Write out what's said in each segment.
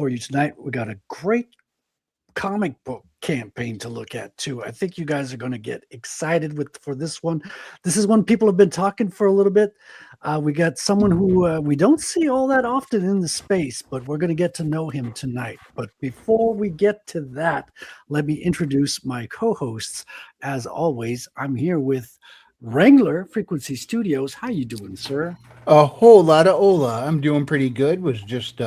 for you tonight. We got a great comic book campaign to look at too. I think you guys are going to get excited for this one. This is one people have been talking for a little bit. We got someone who we don't see all that often in the space, but we're going to get to know him tonight. But before we get to that, let me introduce my co-hosts. As always, I'm here with Wrangler Frequency Studios. How you doing, sir? A whole lot of Ola. I'm doing pretty good. Was just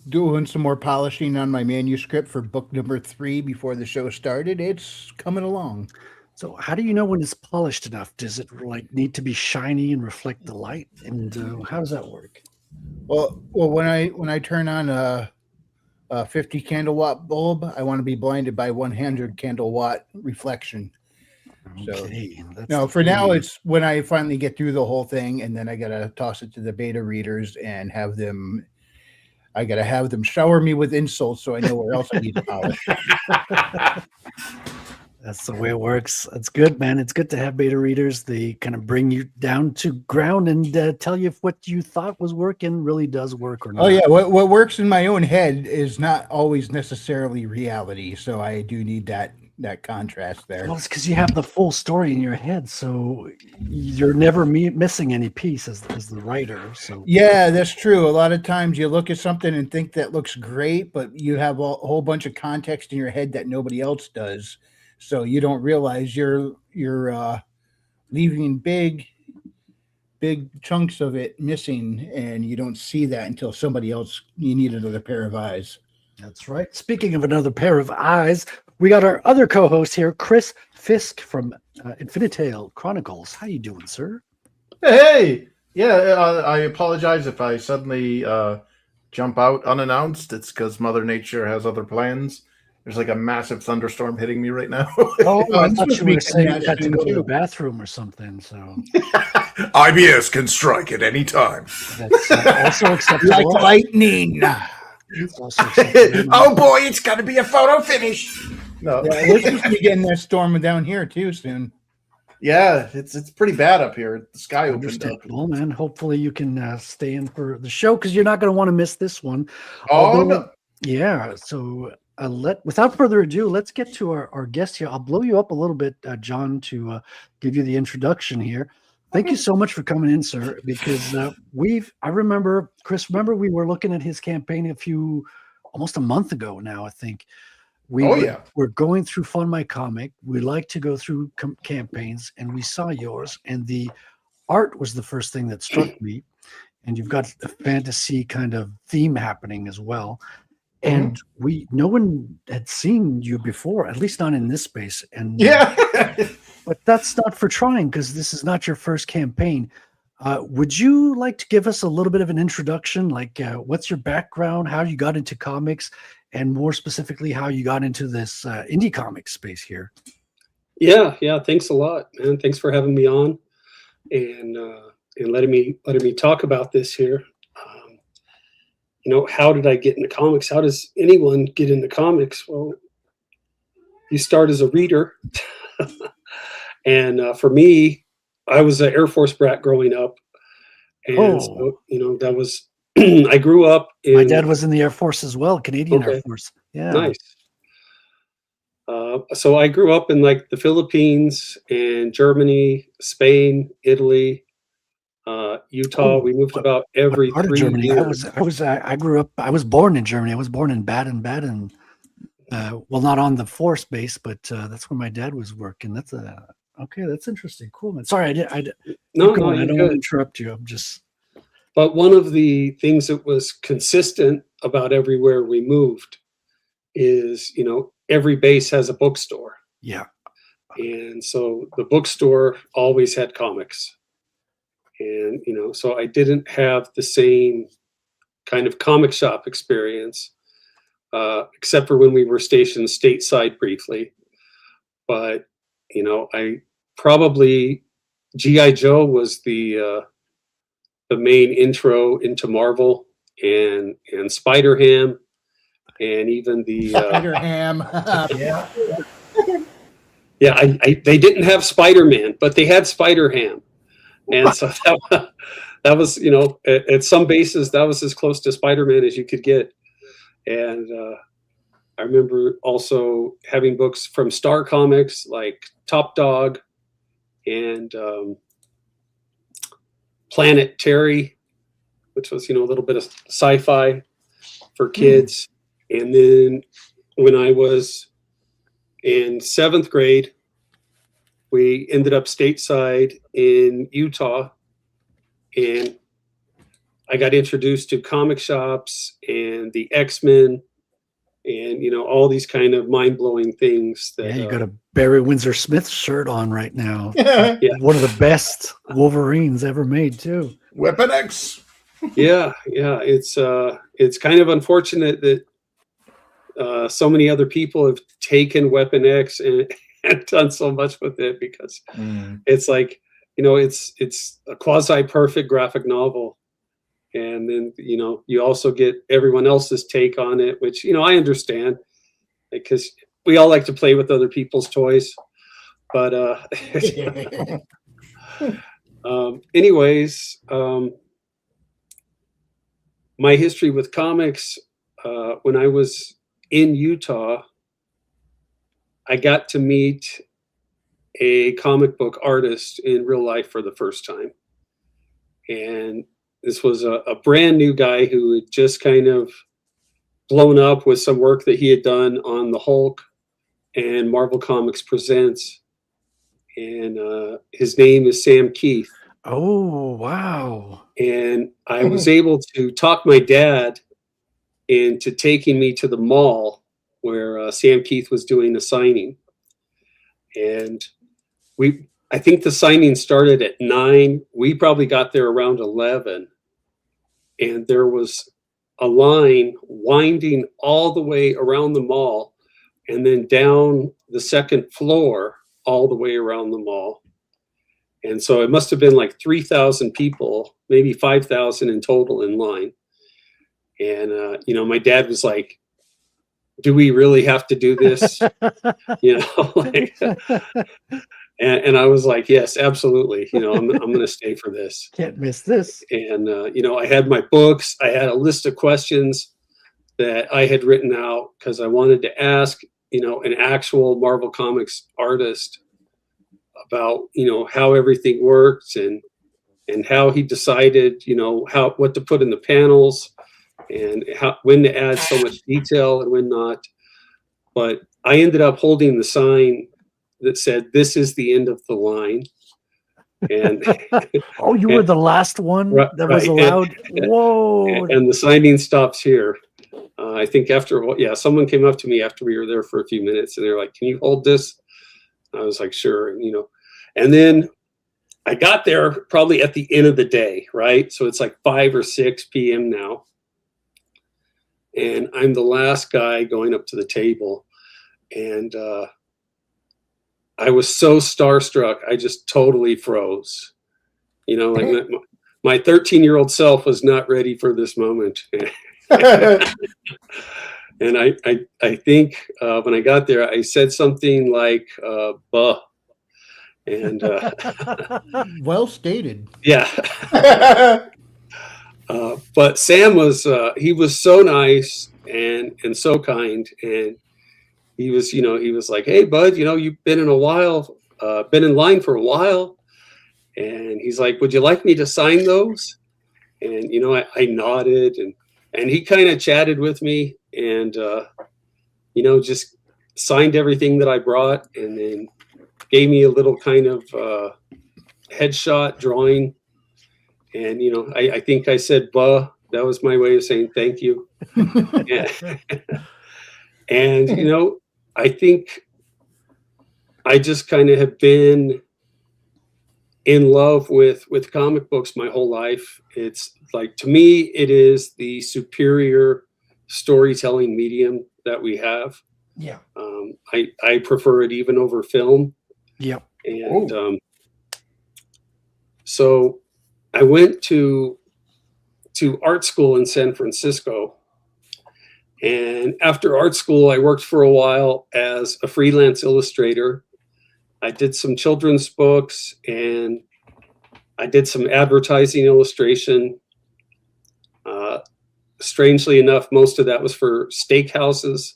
doing some more polishing on my manuscript for book number 3 before the show started. It's coming along. So how do you know when it's polished enough? Does it need to be shiny and reflect the light? And how does that work? Well, when I turn on a 50 candle watt bulb, I want to be blinded by 100 candle watt reflection. Okay, so for now, it's when I finally get through the whole thing, and then I gotta toss it to the beta readers and have them. I gotta have them shower me with insults so I know where else I need to polish. That's the way it works. That's good, man. It's good to have beta readers. They kind of bring you down to ground and tell you if what you thought was working really does work or not. Oh yeah, what works in my own head is not always necessarily reality. So I do need that contrast there. Well, it's because you have the full story in your head, so you're never missing any piece as the writer. So yeah, that's true. A lot of times you look at something and think that looks great, but you have a whole bunch of context in your head that nobody else does. So you don't realize you're leaving big chunks of it missing, and you don't see that until somebody else. You need another pair of eyes. That's right. Speaking of another pair of eyes, we got our other co-host here, Chris Fisk from Infinitale Chronicles. How you doing, sir? Hey, yeah. I apologize if I suddenly jump out unannounced. It's because Mother Nature has other plans. There's like a massive thunderstorm hitting me right now. I thought you were saying you had to go to the bathroom or something. So IBS can strike at any time. That's also acceptable. Like lightning. Oh boy, it's got to be a photo finish. No, yeah, we're supposed to be getting that storm down here too soon. Yeah, it's pretty bad up here. The sky opened up. Well, man, hopefully you can stay in for the show because you're not going to want to miss this one. No. Yeah. So without further ado, let's get to our guest here. I'll blow you up a little bit, John, to give you the introduction here. Thank you so much for coming in, sir, because I remember, Chris, we were looking at his campaign almost a month ago now, I think. We're going through Fund My Comic. We like to go through campaigns, and we saw yours, and the art was the first thing that struck me. And you've got a fantasy kind of theme happening as well. And no one had seen you before, at least not in this space. And but that's not for trying, because this is not your first campaign. Would you like to give us a little bit of an introduction? Like, what's your background, how you got into comics, and more specifically, how you got into this indie comic space here? Yeah. Thanks a lot, man. Thanks for having me on and letting me talk about this here. How did I get into comics? How does anyone get into comics? Well, you start as a reader. And for me, I was an Air Force brat growing up. And so, that was, I grew up in... My dad was in the Air Force as well, Canadian Air Force. Yeah. Nice. So I grew up in like the Philippines and Germany, Spain, Italy, Utah. We moved about every 3 years. I grew up. I was born in Germany. I was born in Baden. Well, not on the force base, but that's where my dad was working. That's interesting. Cool, man. Sorry, I don't want to interrupt you. I'm just. But one of the things that was consistent about everywhere we moved is, every base has a bookstore. Yeah. And so the bookstore always had comics. And, so I didn't have the same kind of comic shop experience, except for when we were stationed stateside briefly. But, I probably, G.I. Joe was the main intro into Marvel and Spider-Ham and even the... Spider-Ham. Yeah. Yeah, they didn't have Spider-Man, but they had Spider-Ham. And so that was, at some bases, that was as close to Spider-Man as you could get. And I remember also having books from Star Comics like Top Dog and Planet Terry, which was, a little bit of sci-fi for kids. And then when I was in 7th grade, we ended up stateside in Utah, and I got introduced to comic shops and the X-Men and, all these kind of mind-blowing things that, Yeah, you got a Barry Windsor Smith shirt on right now. yeah, One of the best Wolverines ever made, too. Weapon X. yeah. It's kind of unfortunate that so many other people have taken Weapon X and done so much with it, because it's like, it's a quasi-perfect graphic novel. And then, you also get everyone else's take on it, which, I understand, because we all like to play with other people's toys. But anyways, my history with comics, when I was in Utah, I got to meet a comic book artist in real life for the first time. And this was a brand new guy who had just kind of blown up with some work that he had done on the Hulk and Marvel Comics Presents. And his name is Sam Keith. Oh, wow. And I was able to talk my dad into taking me to the mall where Sam Keith was doing a signing. And I think the signing started at 9. We probably got there around 11. And there was a line winding all the way around the mall and then down the 2nd floor all the way around the mall. And so it must have been like 3,000 people, maybe 5,000 in total in line. And, my dad was like, do we really have to do this? And I was like, yes, absolutely. I'm going to stay for this. Can't miss this. And, I had my books. I had a list of questions that I had written out because I wanted to ask, an actual Marvel Comics artist about, how everything works and how he decided, what to put in the panels and when to add so much detail and when not. But I ended up holding the sign that said, "This is the end of the line." And oh, you were the last one that was allowed. Whoa! And the signing stops here. I think after someone came up to me after we were there for a few minutes, and they're like, "Can you hold this?" I was like, "Sure." And then I got there probably at the end of the day, right? So it's like 5 or 6 p.m. now, and I'm the last guy going up to the table, and I was so starstruck, I just totally froze. Like my 13-year-old self was not ready for this moment. And I think when I got there, I said something like, "Buh." And well stated. Yeah. But Sam he was so nice and so kind, and he was like, "Hey, bud, you've been in line for a while." And he's like, "Would you like me to sign those?" And, I nodded, and he kind of chatted with me and, just signed everything that I brought, and then gave me a little kind of headshot drawing. And, I think I said, "Buh." That was my way of saying thank you. And, I think I just kind of have been in love with comic books my whole life. It's like, to me, it is the superior storytelling medium that we have. Yeah. I prefer it even over film. Yep. And so I went to art school in San Francisco. And after art school, I worked for a while as a freelance illustrator. I did some children's books, and I did some advertising illustration. strangely enough, most of that was for steakhouses.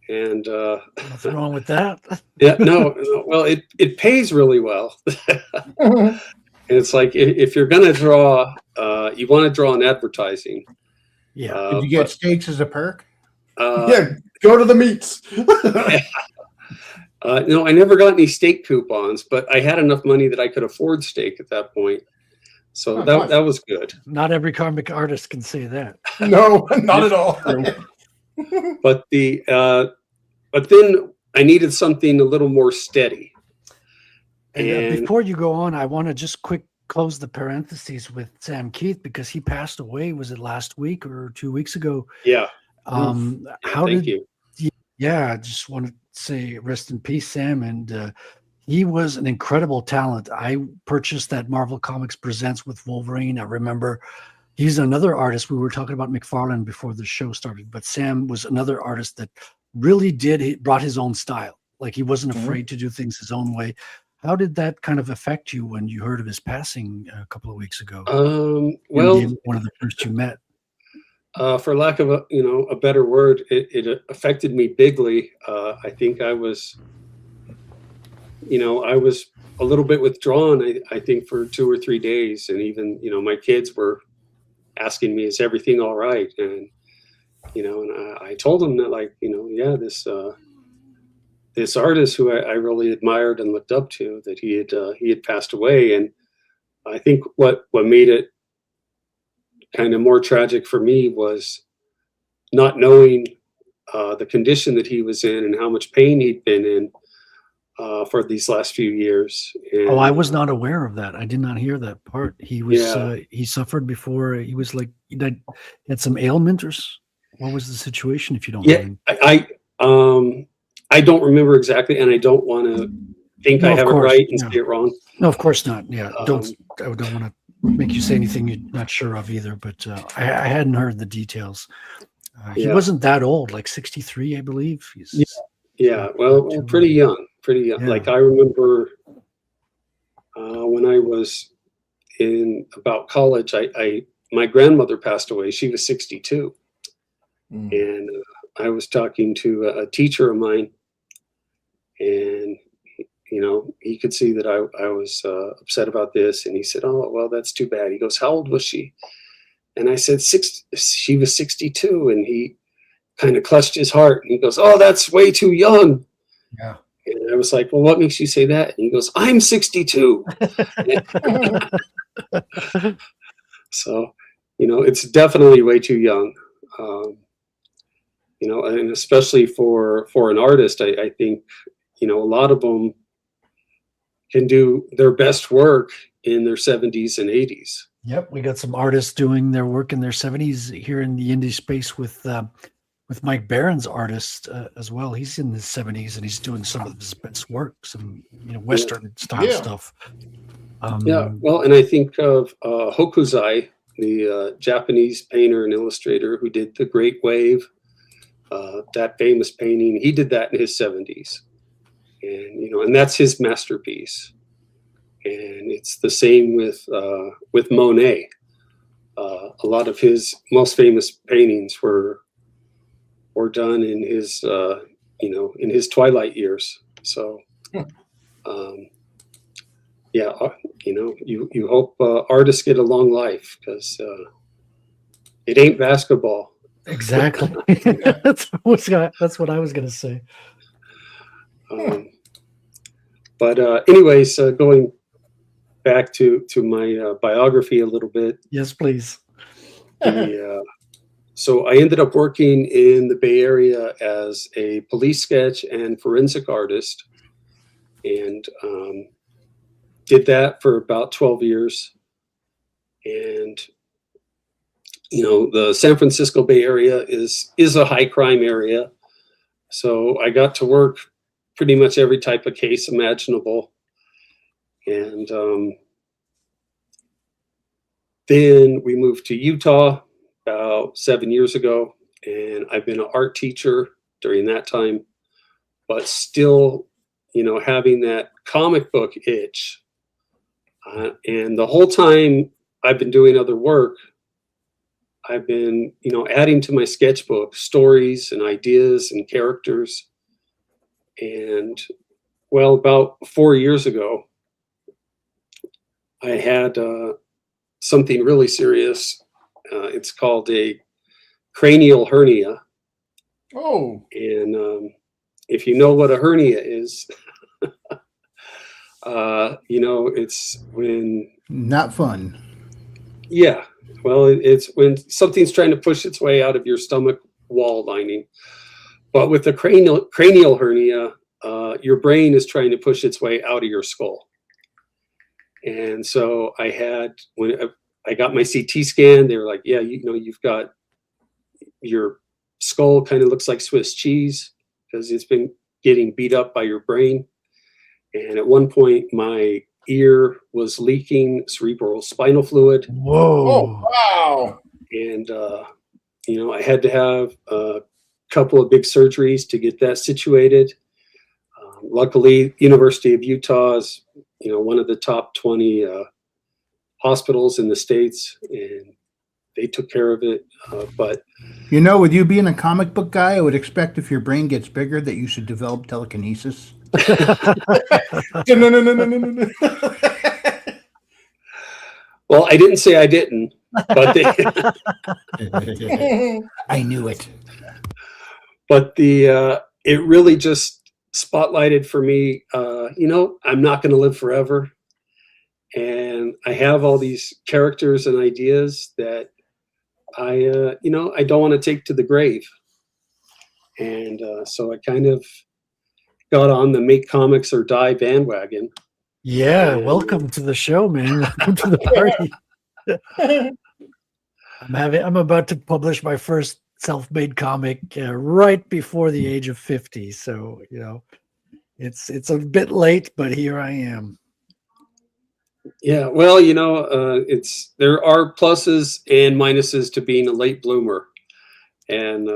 And Nothing wrong with that. yeah, no, well, it pays really well. And it's like if you're going to draw, you want to draw on advertising. Yeah. Did you get steaks as a perk? Yeah, go to the meats. No, I never got any steak coupons, but I had enough money that I could afford steak at that point. So Oh, that nice. that was good. Not every comic artist can say that. No, not at all. But but then I needed something a little more steady. And before you go on, I want to just quick close the parentheses with Sam Keith, because he passed away. Was it last week or 2 weeks ago? Yeah. How thank did you? Yeah, I just want to say rest in peace, Sam. And he was an incredible talent. I purchased that Marvel Comics Presents with Wolverine. I remember he's another artist. We were talking about McFarlane before the show started, but Sam was another artist that really he brought his own style. Like, he wasn't afraid to do things his own way. How did that kind of affect you when you heard of his passing a couple of weeks ago? Well, One of the first you met. for lack of a better word, it affected me bigly. I think I was a little bit withdrawn. I think for 2 or 3 days, and even my kids were asking me, "Is everything all right?" And and I told them that, like, yeah, this artist who I really admired and looked up to, that he had passed away. And I think what made it kind of more tragic for me was not knowing the condition that he was in and how much pain he'd been in for these last few years. And, I was not aware of that. I did not hear that part. He was he suffered before. He was like, he had some ailment what was the situation, if you don't mind? I don't remember exactly, and I don't want to think I have it right and say it wrong. No, of course not. Yeah, I don't want to make you say anything you're not sure of either. But I hadn't heard the details. He wasn't that old, like 63, I believe. Well, pretty young. Yeah. Like, I remember when I was in about college, my grandmother passed away. She was 62. And I was talking to a teacher of mine, and he could see that I was upset about this, and he said, "Oh, well, that's too bad." He goes, "How old was she?" And I said, she was 62. And he kind of clutched his heart, and he goes, "Oh, that's way too young." Yeah. And I was like, "Well, what makes you say that?" And he goes, "I'm 62." So, it's definitely way too young. And especially for an artist, I think, a lot of them can do their best work in their 70s and 80s. Yep, we got some artists doing their work in their 70s here in the indie space with Mike Barron's artist as well. He's in his 70s and he's doing some of his best work, some Western style stuff. Well, and I think of Hokusai, the Japanese painter and illustrator who did The Great Wave. That famous painting, he did that in his 70s, and that's his masterpiece. And it's the same with Monet. A lot of his most famous paintings were done in his in his twilight years. So you hope artists get a long life, because it ain't basketball. Exactly. That's what I was going to say. But anyways, going back to my biography a little bit. Yes, please. So I ended up working in the Bay Area as a police sketch and forensic artist, and did that for about 12 years. And the San Francisco Bay Area is a high crime area. So I got to work pretty much every type of case imaginable. And then we moved to Utah about 7 years ago. And I've been an art teacher during that time, but still, having that comic book itch. And the whole time I've been doing other work, I've been, adding to my sketchbook stories and ideas and characters. And well, about 4 years ago, I had something really serious. It's called a cranial hernia. Oh, And if you know what a hernia is, it's when, Not fun. yeah, well, it's when something's trying to push its way out of your stomach wall lining. But with the cranial hernia, your brain is trying to push its way out of your skull. And so when I got my CT scan, they were like, yeah, you've got your skull kind of looks like Swiss cheese because it's been getting beat up by your brain. And at one point, my ear was leaking cerebral spinal fluid. Whoa. wow. And, I had to have a couple of big surgeries to get that situated. Luckily, University of Utah is, one of the top 20 hospitals in the States, and they took care of it. But With you being a comic book guy, I would expect if your brain gets bigger that you should develop telekinesis. No. well, I didn't say I didn't, but I knew it. but it really just spotlighted for me. I'm not going to live forever, and I have all these characters and ideas that I don't want to take to the grave. And so I kind of got on the make comics or die bandwagon. Yeah, welcome to the show, man. Welcome to the party. I'm about to publish my first self-made comic right before the age of 50. So, it's a bit late, but here I am. Yeah, well, there are pluses and minuses to being a late bloomer. And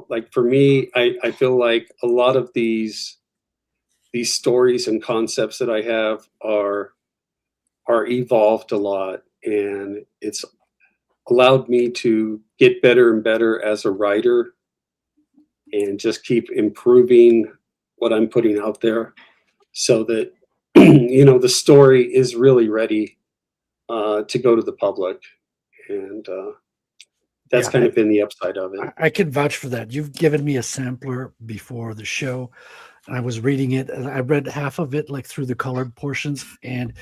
like for me, I feel like a lot of these stories and concepts that I have are evolved a lot, and it's allowed me to get better and better as a writer and just keep improving what I'm putting out there so that the story is really ready to go to the public. And that's kind of been the upside of it. I can vouch for that. You've given me a sampler before the show, and I was reading it, and I read half of it like through the colored portions, and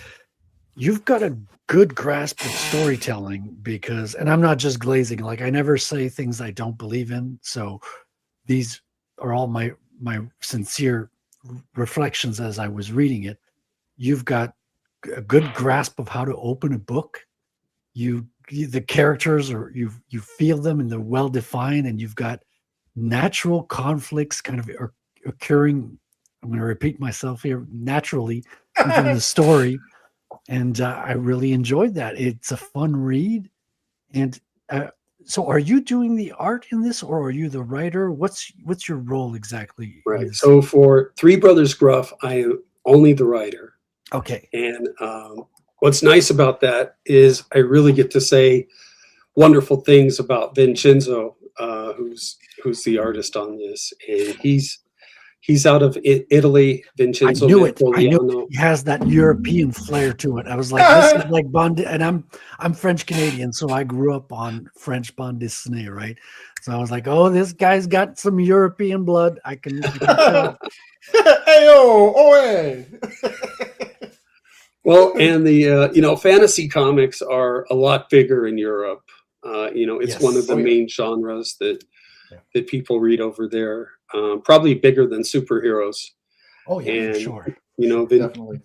you've got a good grasp of storytelling and I'm not just glazing, like I never say things I don't believe in. So these are all my sincere reflections as I was reading it. You've got a good grasp of how to open a book. The characters you feel them and they're well defined, and you've got natural conflicts kind of occurring. I'm going to repeat myself here, naturally within the story. And I really enjoyed that. It's a fun read. And so are you doing the art in this, or are you the writer? What's your role exactly? Right. So for Three Brothers Gruff, I am only the writer. Okay. And what's nice about that is I really get to say wonderful things about Vincenzo, who's the artist on this, and he's out of Italy. Vincenzo. I knew it. He has that European flair to it. I was like, this is like Bond, and I'm French Canadian, so I grew up on French bande dessinée, right? So I was like, oh, this guy's got some European blood. I can tell. Hey. Well, and the fantasy comics are a lot bigger in Europe. It's one of the main genres that people read over there. Probably bigger than superheroes. Oh yeah, and, for sure. Definitely.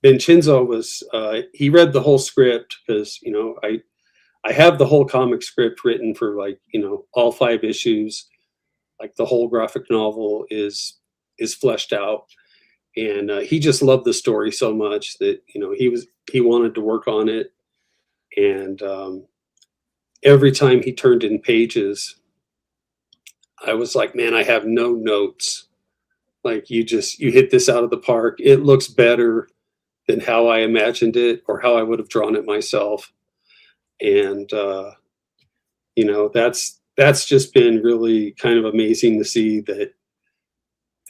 Vincenzo was he read the whole script because I have the whole comic script written for all 5 issues. Like the whole graphic novel is fleshed out. And he just loved the story so much that he wanted to work on it, and every time he turned in pages, I was like, man, I have no notes. Like you hit this out of the park. It looks better than how I imagined it or how I would have drawn it myself. And you know, that's just been really kind of amazing to see that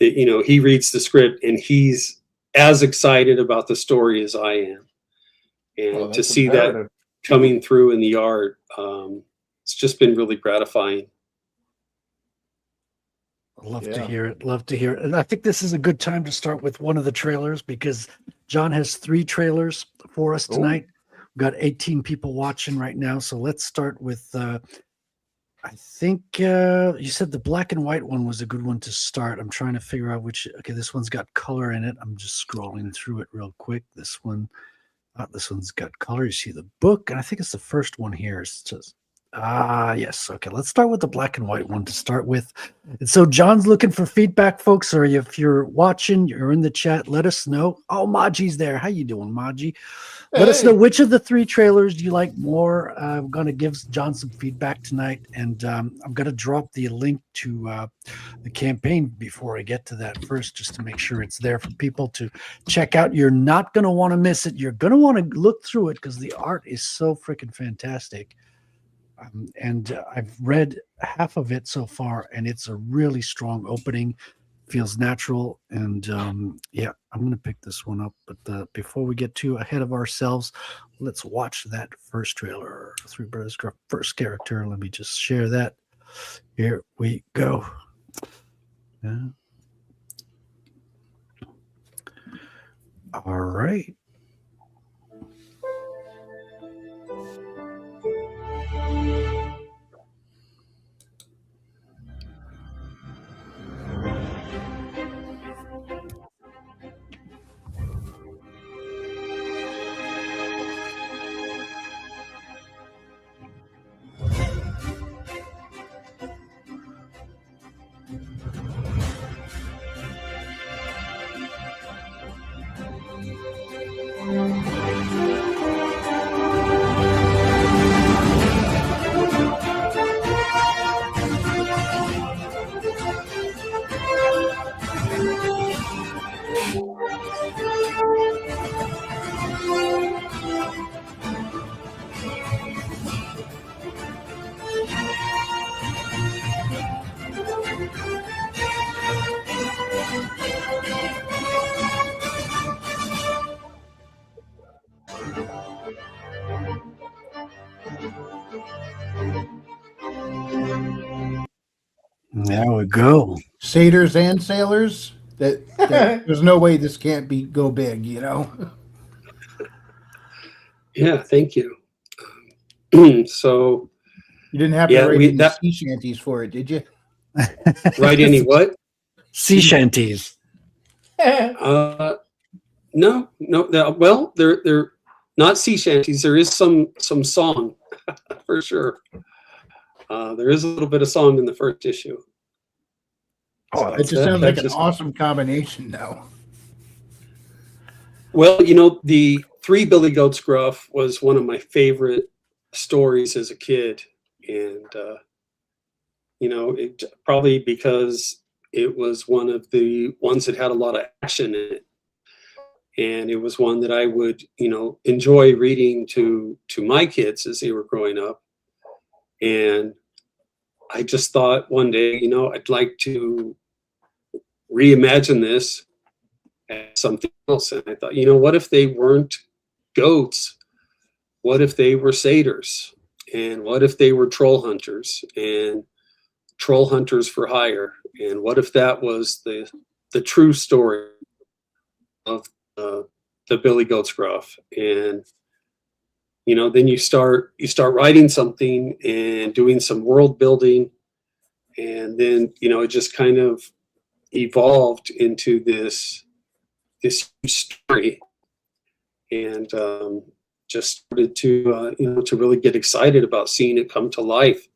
you know, he reads the script and he's as excited about the story as I am. And Well, to that's see that imperative. coming through in the art, it's just been really gratifying. Love to Yeah. hear it. Love to hear it. And I think this is a good time to start with one of the trailers because John has 3 trailers for us Oh. tonight. We've got 18 people watching right now. So let's start with, I think you said the black and white one was a good one to start. I'm trying to figure out which. Okay, this one's got color in it. I'm just scrolling through it real quick. This one's got color. You see the book, and I think it's the first one here. It says, yes. Okay, let's start with the black and white one to start with. And so John's looking for feedback, folks, or if you're watching, you're in the chat, let us know. Oh, Maji's there. How you doing, Maji? Let us know which of the 3 trailers you like more. I'm going to give John some feedback tonight, and I'm going to drop the link to the campaign before I get to that first, just to make sure it's there for people to check out. You're not going to want to miss it. You're going to want to look through it because the art is so freaking fantastic. And I've read half of it so far, and it's a really strong opening. Feels natural, and yeah, I'm going to pick this one up. But before we get too ahead of ourselves, let's watch that first trailer. 3 Brothers Gruff, first character. Let me just share that. Here we go. Yeah. All right. There we go. Satyrs and sailors. That there's no way this can't go big, you know. Yeah, thank you. So You didn't have to Yeah, write we- any that- sea shanties for it, did you? write any what? Sea shanties. No. Well, they're not sea shanties. There is some song for sure. There is a little bit of song in the first issue. Oh, It just that- sounds like that's an just- awesome combination, though. Well, you know, the 3 Billy Goats Gruff was one of my favorite stories as a kid, and you know, it probably because it was one of the ones that had a lot of action in it, and it was one that I would, you know, enjoy reading to my kids as they were growing up. And I just thought one day, you know, I'd like to reimagine this as something else. And I thought, you know, what if they weren't goats? What if they were satyrs? And what if they were troll hunters and troll hunters for hire? And what if that was the true story of the Billy Goats Gruff? And you know, then you start writing something and doing some world building, and then you know it just kind of evolved into this huge story, and just started to you know, to really get excited about seeing it come to life.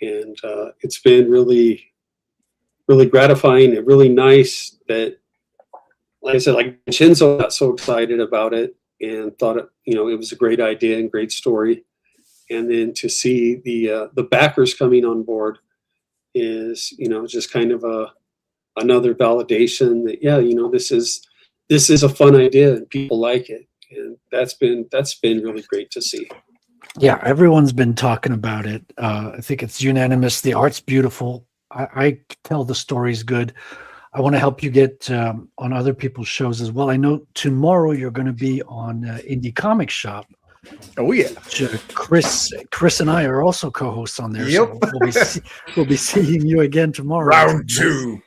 And it's been really gratifying and really nice that, like I said, like Shinzo got so excited about it and thought it, you know, it was a great idea and great story. And then to see the backers coming on board is, you know, just kind of another validation that, yeah, you know, this is a fun idea and people like it. And that's been really great to see. Yeah, everyone's been talking about it. I think it's unanimous. The art's beautiful. I tell the story's good. I want to help you get on other people's shows as well. I know tomorrow you're going to be on Indie Comic Shop. Oh yeah. Which, Chris and I are also co-hosts on there. Yep. So we'll be seeing you again tomorrow. Round 2.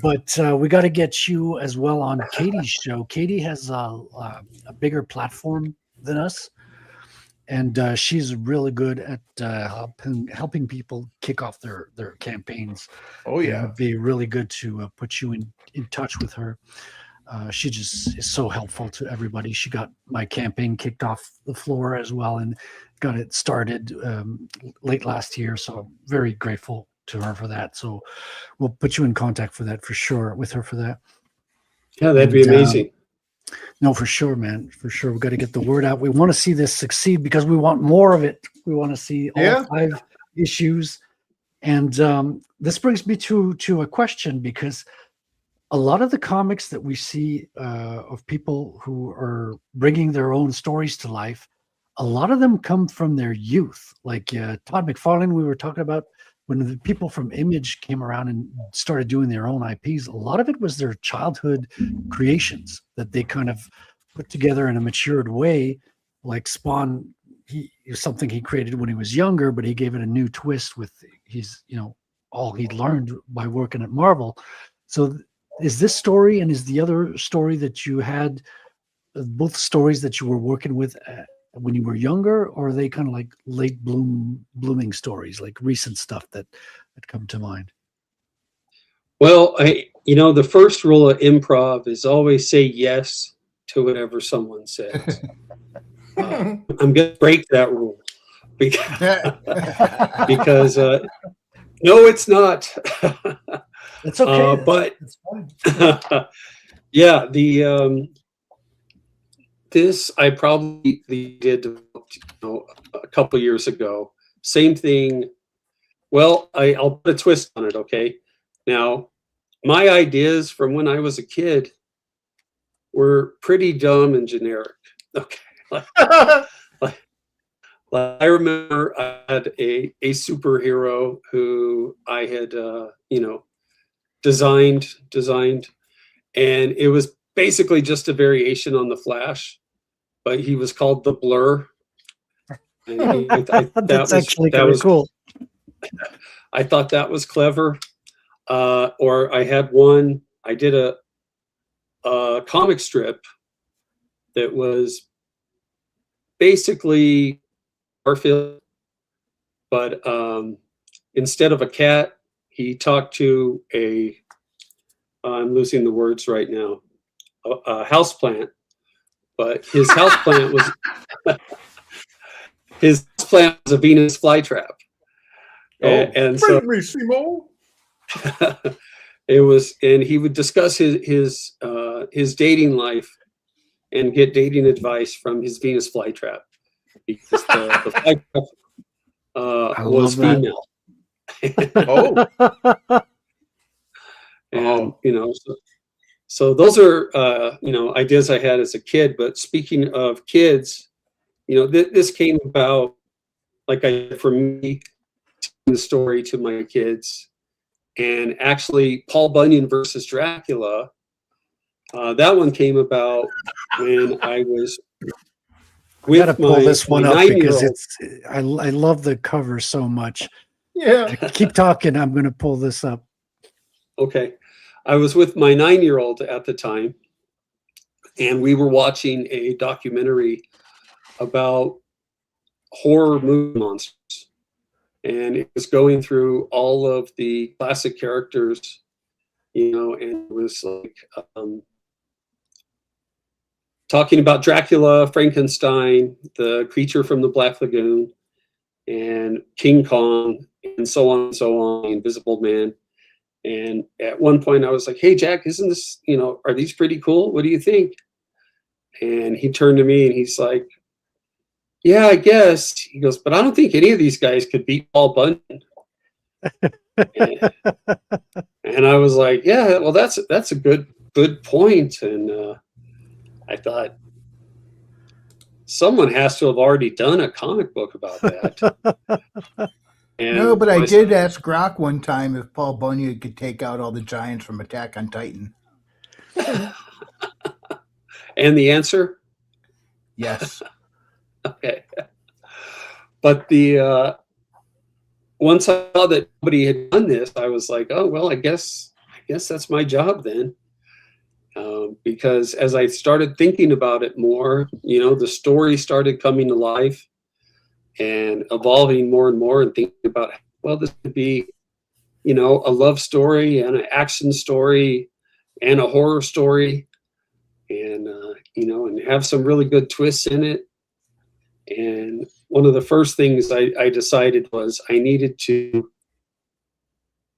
But we got to get you as well on Katie's show. Katie has a bigger platform than us, and she's really good at helping people kick off their campaigns. Oh yeah. It'd be really good to put you in touch with her. She just is so helpful to everybody. She got my campaign kicked off the floor as well and got it started late last year. So I'm very grateful to her for that. So we'll put you in contact for that for sure, with her for that. Yeah, that'd be amazing. No, for sure, man. For sure. We've got to get the word out. We want to see this succeed because we want more of it. We want to see all 5 issues. And this brings me to a question, because a lot of the comics that we see of people who are bringing their own stories to life, a lot of them come from their youth. Like Todd McFarlane, we were talking about, when the people from Image came around and started doing their own IPs, a lot of it was their childhood creations that they kind of put together in a matured way. Like Spawn, something he created when he was younger, but he gave it a new twist with his, all he'd learned by working at Marvel. So is this story and is the other story that you had, both stories that you were working with when you were younger, or are they kind of like late blooming stories, like recent stuff that come to mind? Well, the first rule of improv is always say yes to whatever someone says. I'm going to break that rule because no, it's not. It's okay. But it's fine. yeah, this I probably did a couple years ago. Same thing. Well, I'll put a twist on it. Okay. Now, my ideas from when I was a kid were pretty dumb and generic. Okay. I remember I had a superhero who I had, designed, and it was basically just a variation on the Flash, but he was called the Blur. And That's actually kind of cool. I thought that was clever. Or I had one. I did a comic strip that was basically Garfield, but instead of a cat, he talked to I'm losing the words right now, a houseplant, but his houseplant was a Venus flytrap. And so it was, and he would discuss his dating life and get dating advice from his Venus flytrap, because the flytrap was female. And so those are ideas I had as a kid. But speaking of kids, this came about, for me, the story to my kids. And actually, Paul Bunyan versus Dracula, that one came about when I was I gotta pull this one up because I love the cover so much. Yeah. Keep talking. I'm going to pull this up. Okay. I was with my 9-year-old at the time, and we were watching a documentary about horror movie monsters. And it was going through all of the classic characters, and it was like talking about Dracula, Frankenstein, the creature from the Black Lagoon, and King Kong, and so on, Invisible Man. And at one point I was like, "Hey, Jack, isn't this, are these pretty cool? What do you think?" And he turned to me and he's like, "Yeah, I guess." He goes, "But I don't think any of these guys could beat Paul Bunyan." And I was like, "Yeah, well, that's a good point." And I thought, someone has to have already done a comic book about that. And No, but I so did ask Grok one time if Paul Bunyan could take out all the giants from Attack on Titan. And the answer, Yes. okay. But once I saw that nobody had done this, I was like, oh well, I guess that's my job then. Because as I started thinking about it more, the story started coming to life and evolving more and more, and thinking about, well, this could be, a love story and an action story and a horror story, and and have some really good twists in it. And one of the first things I decided was I needed to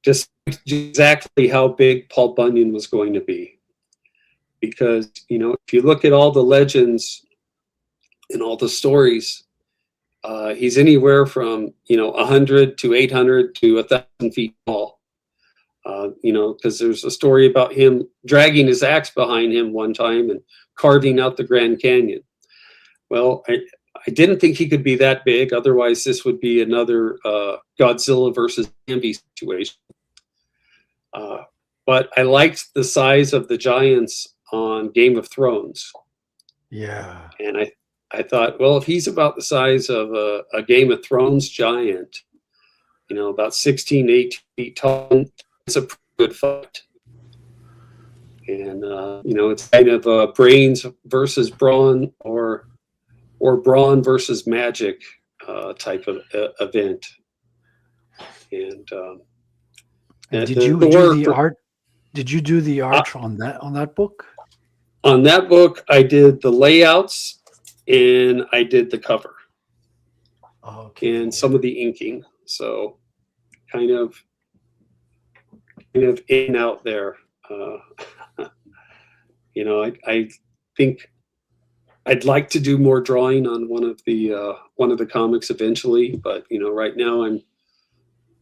decide exactly how big Paul Bunyan was going to be. Because, if you look at all the legends and all the stories, he's anywhere from, 100 to 800 to 1,000 feet tall. Because there's a story about him dragging his axe behind him one time and carving out the Grand Canyon. Well, I didn't think he could be that big. Otherwise, this would be another Godzilla versus Bambi situation. But I liked the size of the giants on Game of Thrones. Yeah. And I thought, well, if he's about the size of a Game of Thrones giant, about 16, 18 feet tall, it's a pretty good fight. And, it's kind of brains versus brawn, or brawn versus magic type of event. And did you do the art? Did you do the art on that book? On that book, I did the layouts and I did the cover. Okay. And some of the inking. So kind of in and out there. I think I'd like to do more drawing on one of the comics eventually, but right now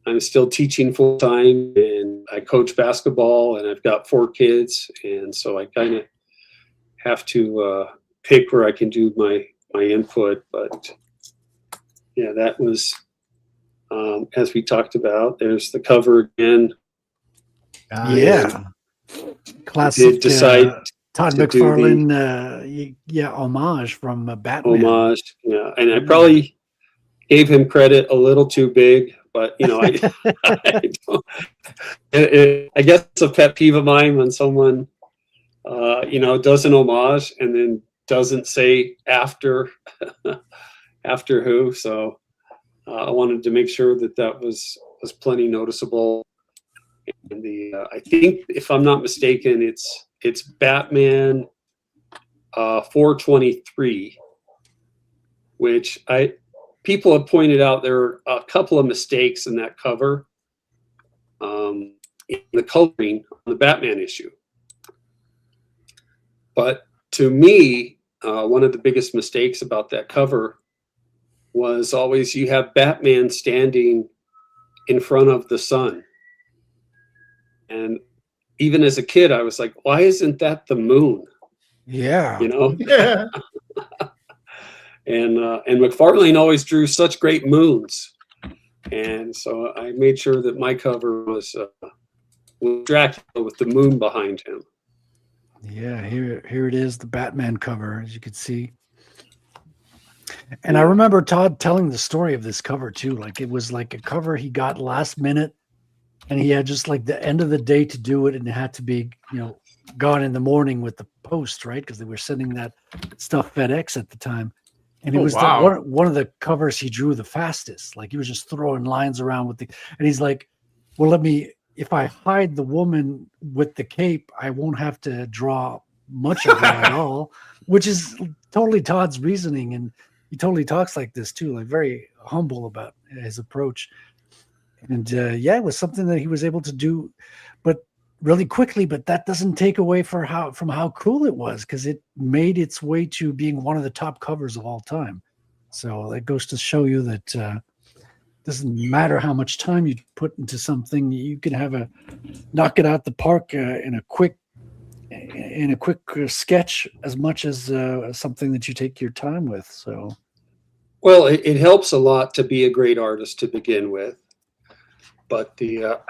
I'm still teaching full time, and I coach basketball, and I've got 4 kids, and so I kind of have to pick where I can do my input. But yeah, that was as we talked about. There's the cover again. Yeah, classic. Did decide Todd to McFarlane, homage from Batman. Homage, yeah, and I probably gave him credit a little too big, but I guess it's a pet peeve of mine when someone does an homage and then doesn't say after who. So I wanted to make sure that was plenty noticeable. And I think, if I'm not mistaken, it's Batman 423, which people have pointed out there are a couple of mistakes in that cover, in the coloring on the Batman issue. But to me, one of the biggest mistakes about that cover was always you have Batman standing in front of the sun. And even as a kid, I was like, why isn't that the moon? Yeah. Yeah. And McFarlane always drew such great moons. And so I made sure that my cover was Dracula with the moon behind him. Yeah, here it is, the Batman cover, as you can see. And I remember Todd telling the story of this cover too. Like, it was like a cover he got last minute, and he had just like the end of the day to do it, and it had to be, gone in the morning with the post, right? Because they were sending that stuff FedEx at the time. And it was one of the covers he drew the fastest. Like, he was just throwing lines around and he's like, well, if I hide the woman with the cape, I won't have to draw much of her at all, which is totally Todd's reasoning. And he totally talks like this too, like very humble about his approach. And it was something that he was able to do, but really quickly. But that doesn't take away from how cool it was, because it made its way to being one of the top covers of all time. So that goes to show you that doesn't matter how much time you put into something, you can knock it out the park in a quick in a quick sketch as much as something that you take your time with. So, Well, it helps a lot to be a great artist to begin with, but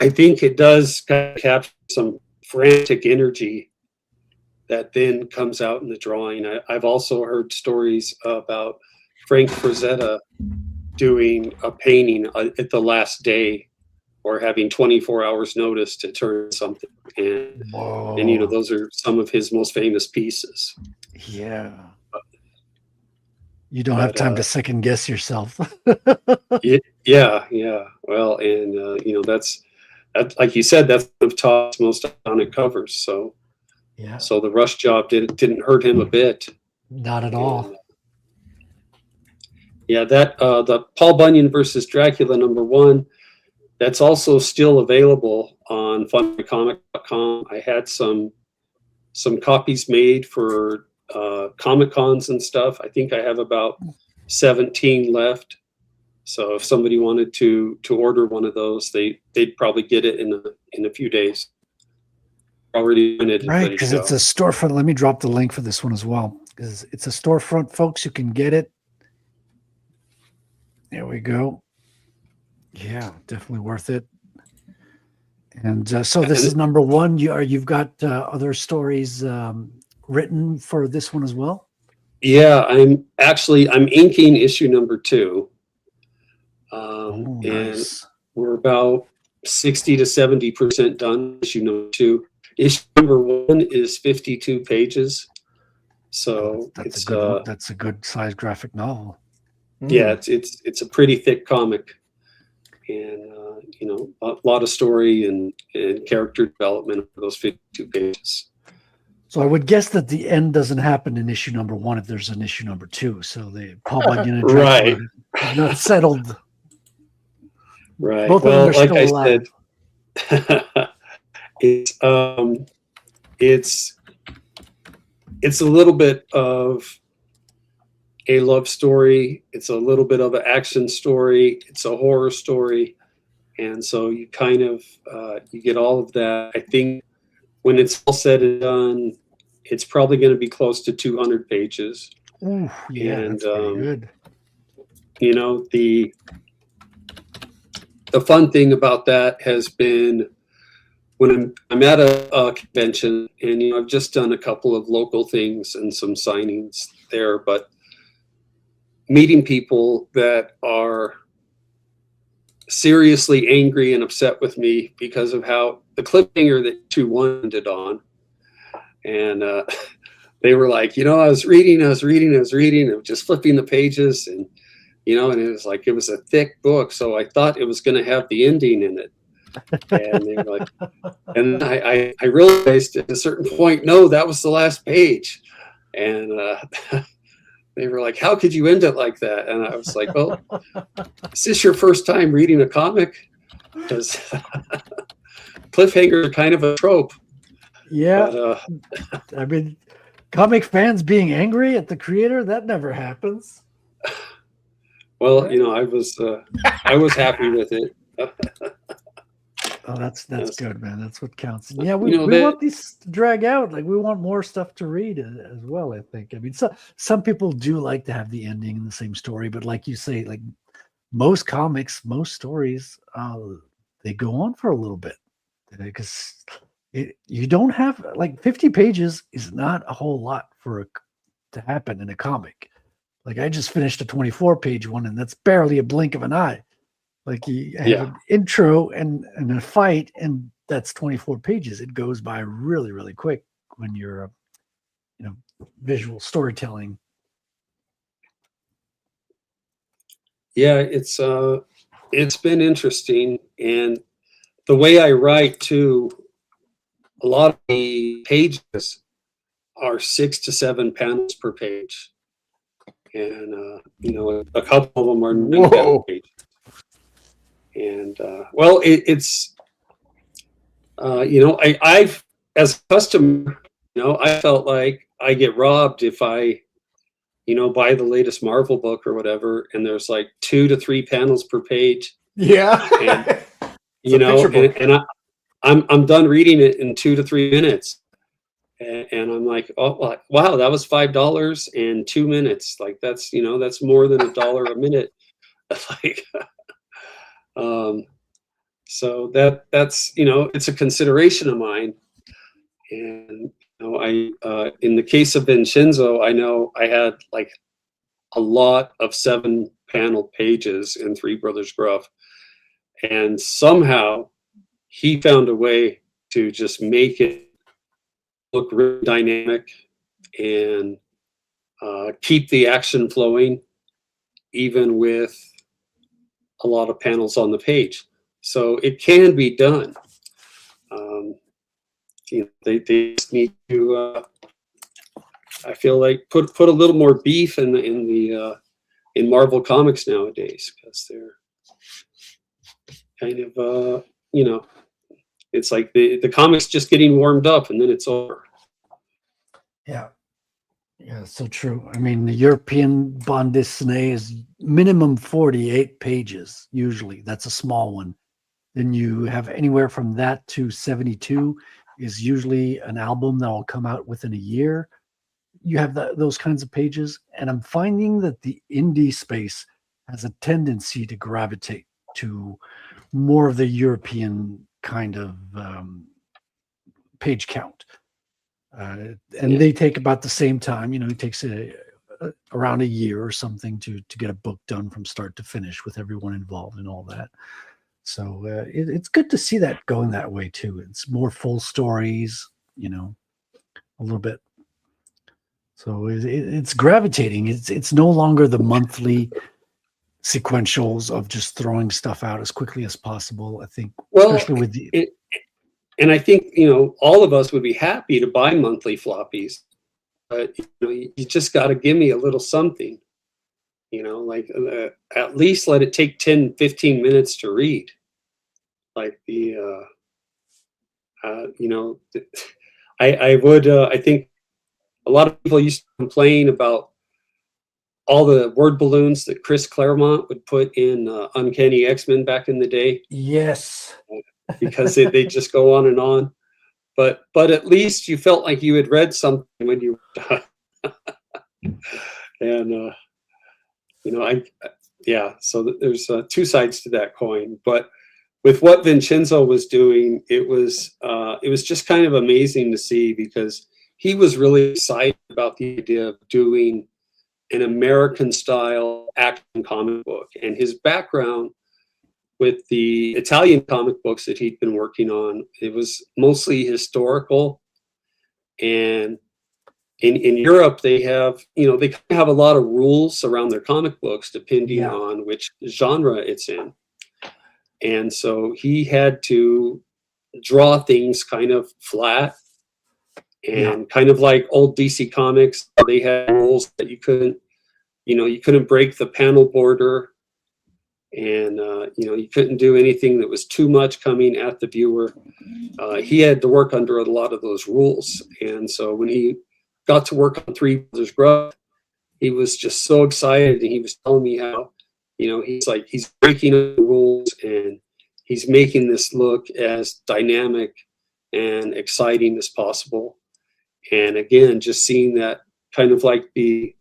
I think it does kind of capture some frantic energy that then comes out in the drawing. I've also heard stories about Frank Frazetta doing a painting at the last day, or having 24 hours notice to turn something, and whoa. those are some of his most famous pieces. Yeah. You don't have time to second guess yourself. Yeah. Well, and that's like you said, that's one of Todd's most iconic covers. So yeah, so the Rush job didn't hurt him a bit. not at all. Yeah, that the Paul Bunyan versus Dracula #1. That's also still available on funcomic.com. I had some copies made for Comic Cons and stuff. I think I have about 17 left. So if somebody wanted to order one of those, they'd probably get it in a few days. Already printed. Right, because it's a storefront. Let me drop the link for this one as well, because it's a storefront, folks. You can get it. There we go. Yeah, definitely worth it. And so this is #1. You've got other stories written for this one as well? Yeah, I'm inking issue #2. Nice. And we're about 60 to 70% done. Issue #2. Issue #1 is 52 pages. So that's a good size graphic novel. Yeah, it's a pretty thick comic, and a lot of story and character development for those 52 pages. So I would guess that the end doesn't happen in issue #1 if there's an issue #2. So the Paul Bunyan and Dracula have not settled. Right. Both of them are still alive. It's a little bit of a love story. It's a little bit of an action story. It's a horror story, and so you kind of you get all of that. I think when it's all said and done, it's probably going to be close to 200 pages. Ooh, yeah, and that's pretty good. The fun thing about that has been when I'm at a convention, and I've just done a couple of local things and some signings there, but meeting people that are seriously angry and upset with me because of how the cliffhanger that #1 ended on, and they were like, I was reading, and just flipping the pages, and and it was like, it was a thick book, so I thought it was going to have the ending in it. And they were like, and I realized at a certain point, no, that was the last page. And they were like, how could you end it like that? And I was like, well, is this your first time reading a comic? Because cliffhangers are kind of a trope. Yeah. But, I mean, comic fans being angry at the creator, that never happens. Well, I was happy with it. Oh, that's good, man. That's what counts. Yeah, we want these to drag out. Like, we want more stuff to read as well, I think. I mean, some people do like to have the ending in the same story, but like you say, like most comics, most stories, they go on for a little bit, because you don't have, like, 50 pages is not a whole lot to happen in a comic. Like, I just finished a 24-page one, and that's barely a blink of an eye. Like, you have an intro and a fight, and that's 24 pages. It goes by really, really quick when you're, visual storytelling. Yeah, it's been interesting, and the way I write too, a lot of the pages are 6 to 7 panels per page, and a couple of them are 9 panel pages. And it's I've, as a customer, I felt like I get robbed if I buy the latest Marvel book or whatever, and there's like 2 to 3 panels per page. Yeah. And I'm done reading it in 2 to 3 minutes, And I'm like, oh wow, that was $5 and 2 minutes. Like that's that's more than $1 a minute. Like, um, so that's it's a consideration of mine. And I in the case of Vincenzo, I know I had like a lot of 7-panel pages in Three Brothers Gruff, and somehow he found a way to just make it look really dynamic and keep the action flowing, even with a lot of panels on the page. So it can be done. They just need to. I feel like put a little more beef in Marvel Comics nowadays, because they're kind of it's like the comics just getting warmed up and then it's over. Yeah. Yeah, so true. I mean, the European bande dessinée is minimum 48 pages, usually. That's a small one. Then you have anywhere from that to 72 is usually an album that will come out within a year. You have those kinds of pages. And I'm finding that the indie space has a tendency to gravitate to more of the European kind of page count. And they take about the same time. It takes around a year or something to get a book done from start to finish with everyone involved and all that. So it's good to see that going that way too. It's more full stories, a little bit. So it's gravitating. It's no longer the monthly sequentials of just throwing stuff out as quickly as possible. I think, especially with the. And I think, all of us would be happy to buy monthly floppies, but you just got to give me a little something, like at least let it take 10, 15 minutes to read. Like I think a lot of people used to complain about all the word balloons that Chris Claremont would put in Uncanny X-Men back in the day. Yes. Because they just go on and on, but at least you felt like you had read something when you were done. And so there's two sides to that coin. But with what Vincenzo was doing, it was just kind of amazing to see, because he was really excited about the idea of doing an American style action comic book, and his background with the Italian comic books that he'd been working on, it was mostly historical. And in Europe, they have, they have a lot of rules around their comic books depending on which genre it's in. And so he had to draw things kind of flat and kind of like old DC Comics. They had rules that you couldn't break the panel border. And you couldn't do anything that was too much coming at the viewer. He had to work under a lot of those rules, and so when he got to work on Three Brothers Gruff, he was just so excited, and he was telling me how he's breaking the rules and he's making this look as dynamic and exciting as possible. And again, just seeing that kind of like the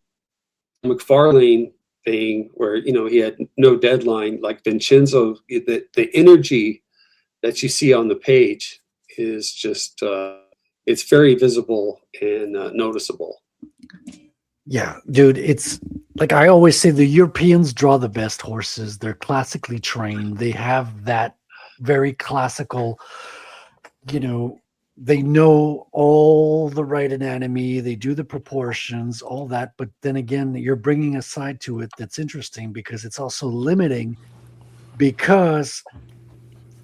McFarlane thing where he had no deadline, like Vincenzo, the energy that you see on the page is just it's very visible and noticeable. Yeah, dude, it's like I always say, the Europeans draw the best horses. They're classically trained. They have that very classical, they know all the right anatomy, they do the proportions, all that. But then again, you're bringing a side to it that's interesting, because it's also limiting, because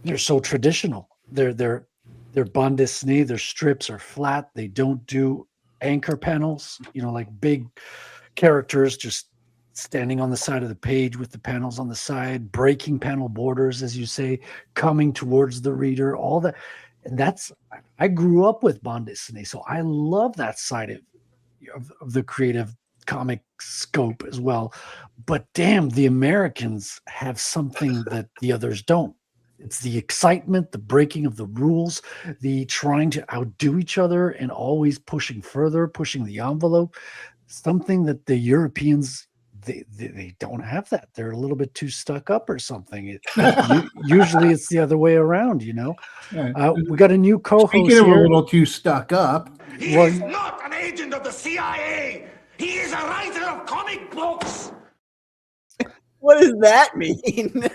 they're so traditional. Their bande dessinée, their strips are flat. They don't do anchor panels, like big characters just standing on the side of the page with the panels on the side, breaking panel borders, as you say, coming towards the reader, all that. And I grew up with bande dessinée, so I love that side of the creative comic scope as well. But damn, the Americans have something that the others don't. it's the excitement, the breaking of the rules, the trying to outdo each other and always pushing further, pushing the envelope. Something that the Europeans they don't have that. They're a little bit too stuck up or something. Usually it's the other way around, you know. We got a new co-host Speaking of here. a little too stuck up, He is not an agent of the CIA. He is a writer of comic books. What does that mean,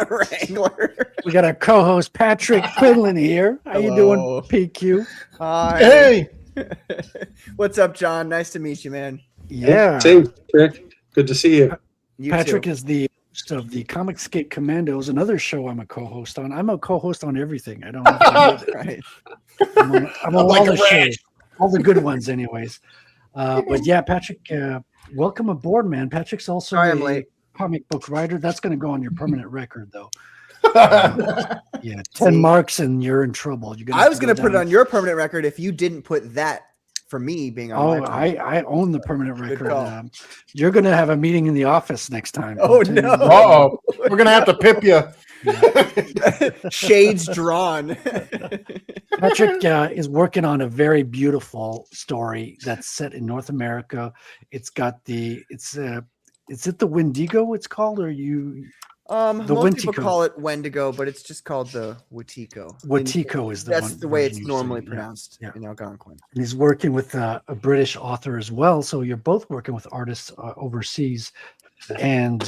Wrangler? We got our co-host Patrick Quinlan here. How you doing, Hello. PQ? Hi. Hey, What's up, John? Nice to meet you, man. Yeah. Same, Rick. Good to see you. You Patrick too. is the host of the Comicscape Commandos, another show I'm a co-host on. I'm a co-host on everything. I don't know if you know that. Right. I'm on all the shows, all the good ones, anyways. But yeah, Patrick, welcome aboard, man. Patrick's also Sorry I'm a late. comic book writer. That's going to go on your permanent record, though. yeah. Yeah, 10 See? marks and you're in trouble. You're gonna I was going going to put it on your permanent record if you didn't put that for me being on my Oh, permanent. I own the permanent Good record. call. You're going to have a meeting in the office next time. Oh, I'm telling no. you. Uh-oh. We're gonna have to pip you. Shades drawn. Patrick is working on a very beautiful story that's set in North America. It's got is it the Wendigo it's called, or you Most Wendigo. people call it Wendigo, but it's just called the Watico. Watico is the That's one the way it's version you're normally saying, yeah. pronounced Yeah. in Algonquin. And he's working with a British author as well. So you're both working with artists overseas, and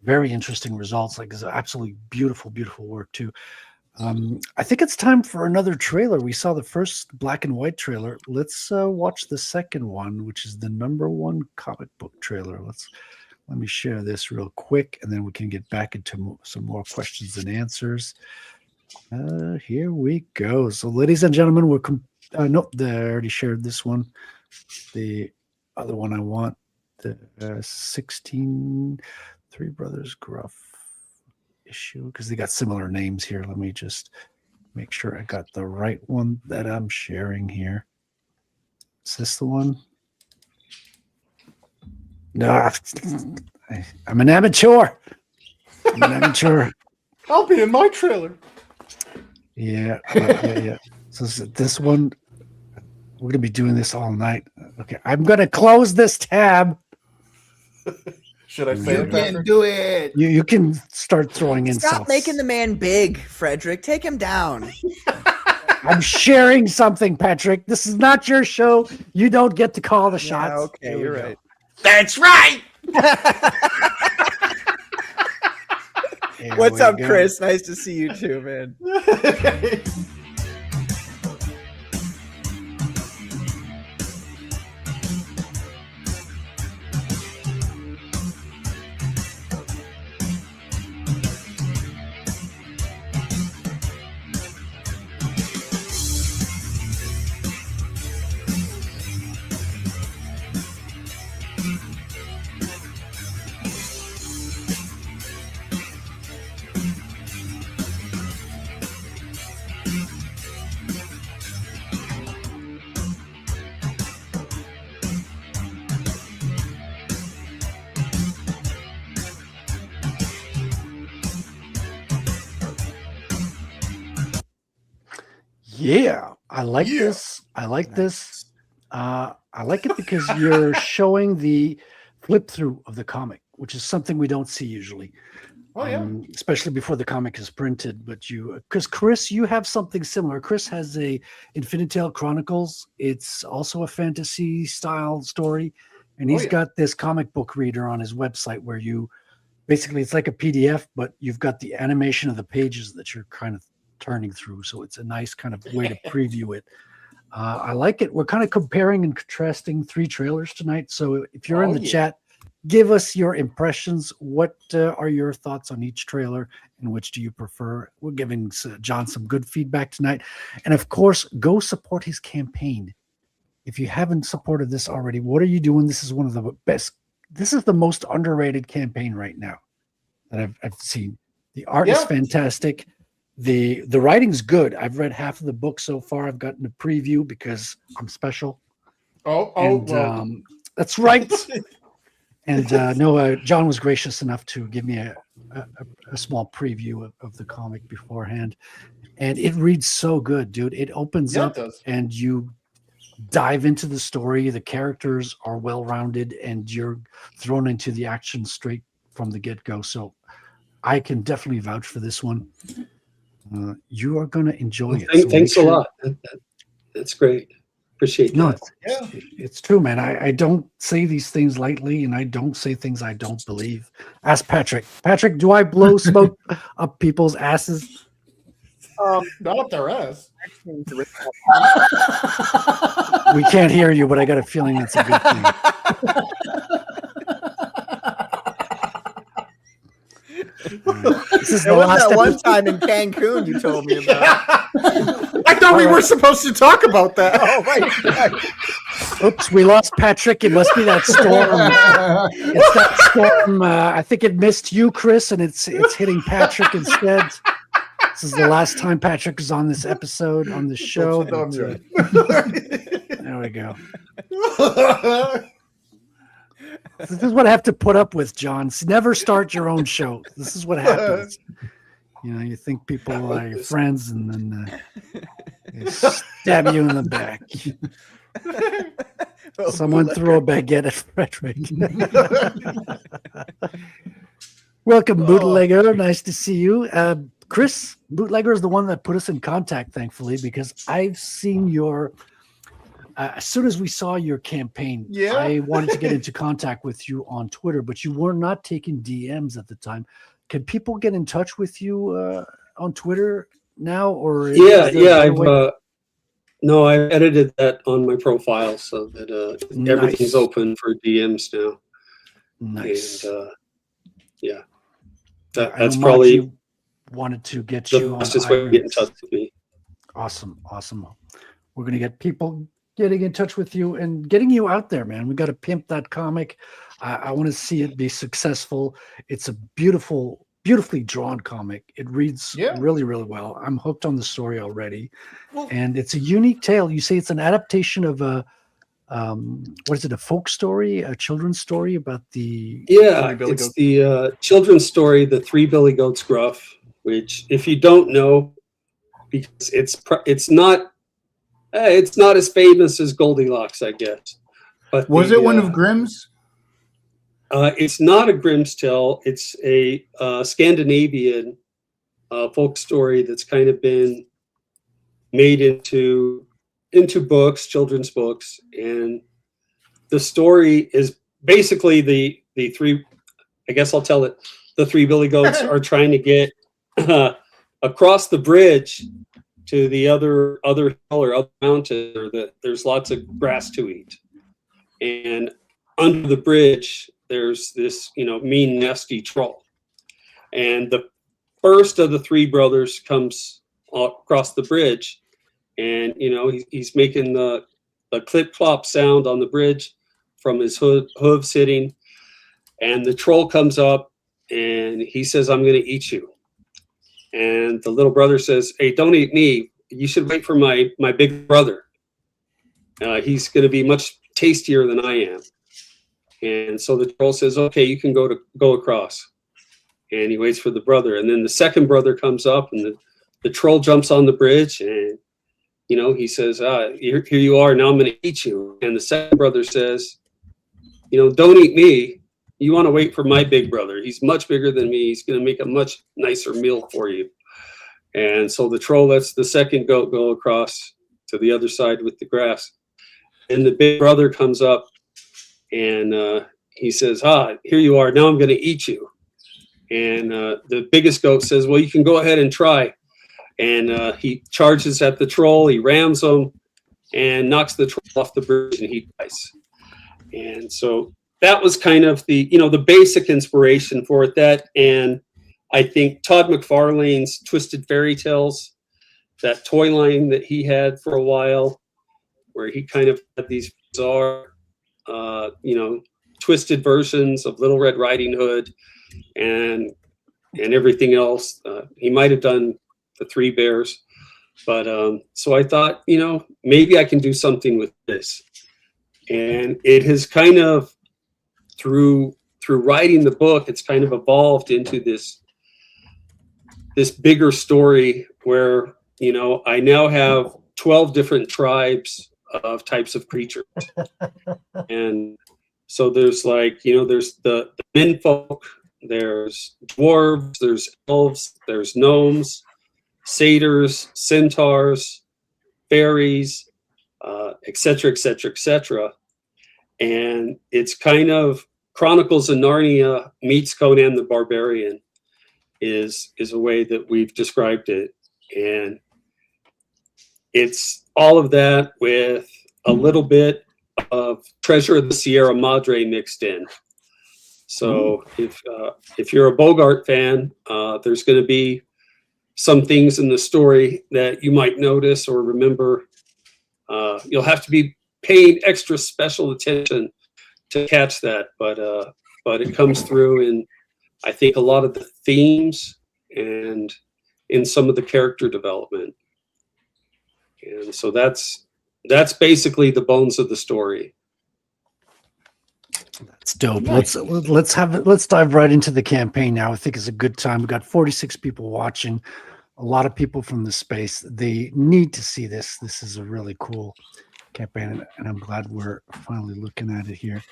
very interesting results. Like it's absolutely beautiful, beautiful work too. I think it's time for another trailer. We saw the first black and white trailer. Let's watch the second one, which is the #1 comic book trailer. Let me share this real quick, and then we can get back into some more questions and answers. Here we go. So, ladies and gentlemen, nope, I already shared this one. The other one I want, the 16 Three Brothers Gruff issue, because they got similar names here. Let me just make sure I got the right one that I'm sharing here. Is this the one? No, I'm an amateur. I'm an amateur. I'll be in my trailer. Yeah. So this one, we're gonna be doing this all night. Okay, I'm gonna close this tab. Should I say You it, can Patrick? do it. You can start throwing insults. Stop making the man big, Frederick. Take him down. I'm sharing something, Patrick. This is not your show. You don't get to call the shots. Yeah, okay, Here we you're go. right. That's right. Here What's we up, go. Chris? Nice to see you too, man. Yeah, I like this. I like this. I like it because you're showing the flip through of the comic, which is something we don't see usually. Oh, yeah. Especially before the comic is printed. But because Chris, you have something similar. Chris has a Infinitale Chronicles. It's also a fantasy style story, and he's yeah. got this comic book reader on his website where you basically it's like a PDF, but you've got the animation of the pages that you're kind of turning through. So it's a nice kind of way to preview it. I like it. We're kind of comparing and contrasting 3 trailers tonight. So if you're in the chat, give us your impressions. What are your thoughts on each trailer and which do you prefer? We're giving John some good feedback tonight. And of course, go support his campaign. If you haven't supported this already, what are you doing? This is one of the best. This is the most underrated campaign right now that I've seen. The art is fantastic. The writing's good. I've read half of the book so far. I've gotten a preview because I'm special. Well. That's right. And John was gracious enough to give me a small preview of the comic beforehand, and it reads so good, dude. It opens Yeah, up it does. and you dive into the story. The characters are well rounded, and you're thrown into the action straight from the get go. So I can definitely vouch for this one. You are going to enjoy it. So Thanks make a sure- lot. That's great. Appreciate No, that. it's true, man. I don't say these things lightly, and I don't say things I don't believe. Ask Patrick. Patrick, do I blow smoke up people's asses? Not up their ass. We can't hear you, but I got a feeling that's a good thing. This is There the was last that one episode. time in Cancun you told me about. I thought we were supposed to talk about that. Oh my god! Oops, we lost Patrick. It must be that storm. It's that storm. I think it missed you, Chris, and it's hitting Patrick instead. This is the last time Patrick is on this episode on the show. No, I'm but, good. there we go. This is what I have to put up with, John. Never start your own show. This is what happens. You know, you think people are your friends, and then they stab you in the back. Someone throw a baguette at Frederick. Welcome, Bootlegger. Nice to see you. Chris, Bootlegger is the one that put us in contact, thankfully, because I've seen your as soon as we saw your campaign, Yeah. I wanted to get into contact with you on Twitter, but you were not taking DMs at the time. Can people get in touch with you on Twitter now, or is there a better way? No, I edited that on my profile so that everything's Nice. open for DMs now. Nice. And yeah, I know that's Machi probably wanted to get the you on fastest way to get in irons. touch with me. Awesome. We're gonna get people getting in touch with you and getting you out there, man. We got to pimp that comic. I want to see it be successful. It's a beautifully drawn comic. It reads really, really well. I'm hooked on the story already. And it's a unique tale. You say it's an adaptation of a what is it, a folk story, a children's story about the Billy it's Goats. the children's story, The Three Billy Goats Gruff, which, if you don't know, because it's not as famous as Goldilocks, I guess. But Was it one of Grimm's? It's not a Grimm's tale. It's a Scandinavian folk story that's kind of been made into books, children's books, and the story is basically the three. I guess I'll tell it. The three Billy Goats are trying to get across the bridge to the other hill or other mountain, or there's lots of grass to eat, and under the bridge there's this mean, nasty troll, and the first of the three brothers comes across the bridge, and he's making the clip clop sound on the bridge from his hooves hitting, and the troll comes up and he says, "I'm going to eat you." And the little brother says, "Hey, don't eat me. You should wait for my big brother. He's going to be much tastier than I am." And so the troll says, "Okay, you can go across." And he waits for the brother. And then the second brother comes up, and the troll jumps on the bridge, and he says, here you are. Now I'm going to eat you." And the second brother says, "Don't eat me. You want to wait for my big brother. He's much bigger than me. He's going to make a much nicer meal for you." And so the troll lets the second goat go across to the other side with the grass. And the big brother comes up, and he says, "Here you are. Now I'm going to eat you." And the biggest goat says, "Well, you can go ahead and try." And he charges at the troll. He rams him and knocks the troll off the bridge, and he dies. And so that was kind of the basic inspiration for it. That, and I think Todd McFarlane's Twisted Fairy Tales, that toy line that he had for a while, where he kind of had these bizarre, twisted versions of Little Red Riding Hood and everything else. He might have done the Three Bears, but so I thought, maybe I can do something with this. And it has kind of, through through writing the book, it's kind of evolved into this bigger story where, you know, I now have 12 different tribes of types of creatures. And so there's like, you know, there's the menfolk, there's dwarves, there's elves, there's gnomes, satyrs, centaurs, fairies, et cetera, et cetera, et cetera. And it's kind of Chronicles of Narnia meets Conan the Barbarian is a way that we've described it. And it's all of that with a little bit of Treasure of the Sierra Madre mixed in. So if you're a Bogart fan, there's going to be some things in the story that you might notice or remember. You'll have to be paying extra special attention to catch that, but it comes through in, I think, a lot of the themes and in some of the character development. And so that's basically the bones of the story. That's dope. Let's dive right into the campaign now. I think it's a good time. We got 46 people watching, a lot of people from the space. They need to see this. This is a really cool campaign, and I'm glad we're finally looking at it here.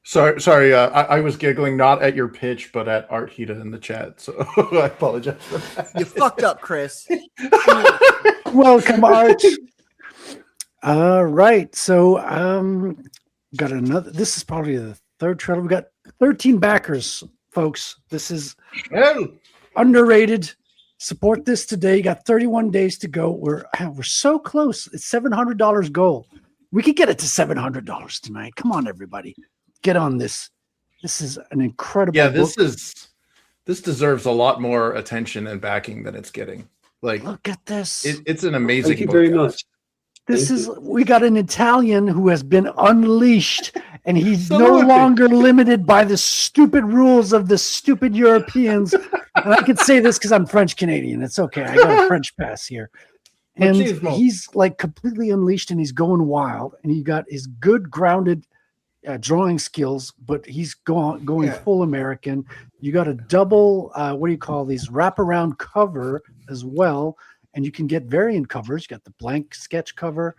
Sorry. I was giggling not at your pitch, but at Art Hita in the chat. So I apologize for that. You fucked up, Chris. Welcome, Art. All right. So got another. This is probably the third trailer. We got 13 backers, folks. This is underrated. Support this today. You got 31 days to go. We're so close. It's $700 goal. We could get it to $700 tonight. Come on, everybody. Get on this. This is an incredible book. This deserves a lot more attention and backing than it's getting. Like, look at this. It's an amazing Thank you book, very guys. much. We got an Italian who has been unleashed, and he's no Absolutely. longer limited by the stupid rules of the stupid Europeans. And I can say this because I'm French Canadian. It's okay. I got a French pass here. And Machismo. he's like completely unleashed, and he's going wild, and he got his good grounded drawing skills, but he's going full American. You got a double, what do you call these, wraparound cover as well. And you can get variant covers. You got the blank sketch cover.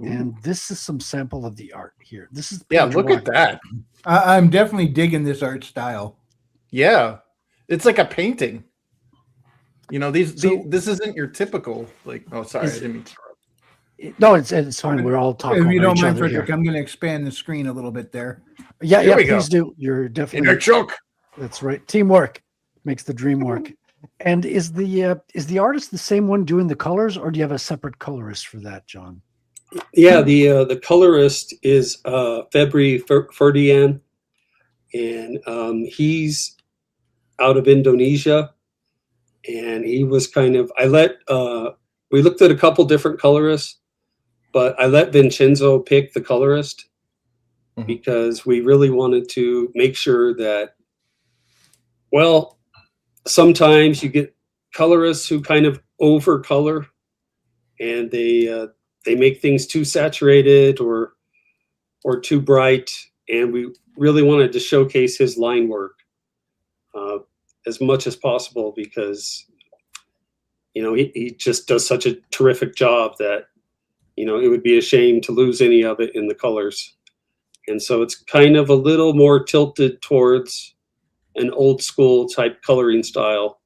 And this is some sample of the art here. This is page Look one. at that. I'm definitely digging this art style. Yeah, it's like a painting. You know, this isn't your typical like. Oh, sorry, I didn't mean to interrupt. No, it's fine. We're all talking. If you over don't each mind, other Frederick, here. I'm going to expand the screen a little bit there. Yeah, Here we go. please do. You're definitely. Inner choke. That's right. Teamwork makes the dream work. And is the artist the same one doing the colors, or do you have a separate colorist for that, John? Yeah, the colorist is Febri Ferdian, and he's out of Indonesia, and he was kind of. We looked at a couple different colorists, but I let Vincenzo pick the colorist because we really wanted to make sure that. Well, sometimes you get colorists who kind of over color, and they make things too saturated or too bright, and we really wanted to showcase his line work as much as possible because he just does such a terrific job that it would be a shame to lose any of it in the colors. And so it's kind of a little more tilted towards an old school type coloring style,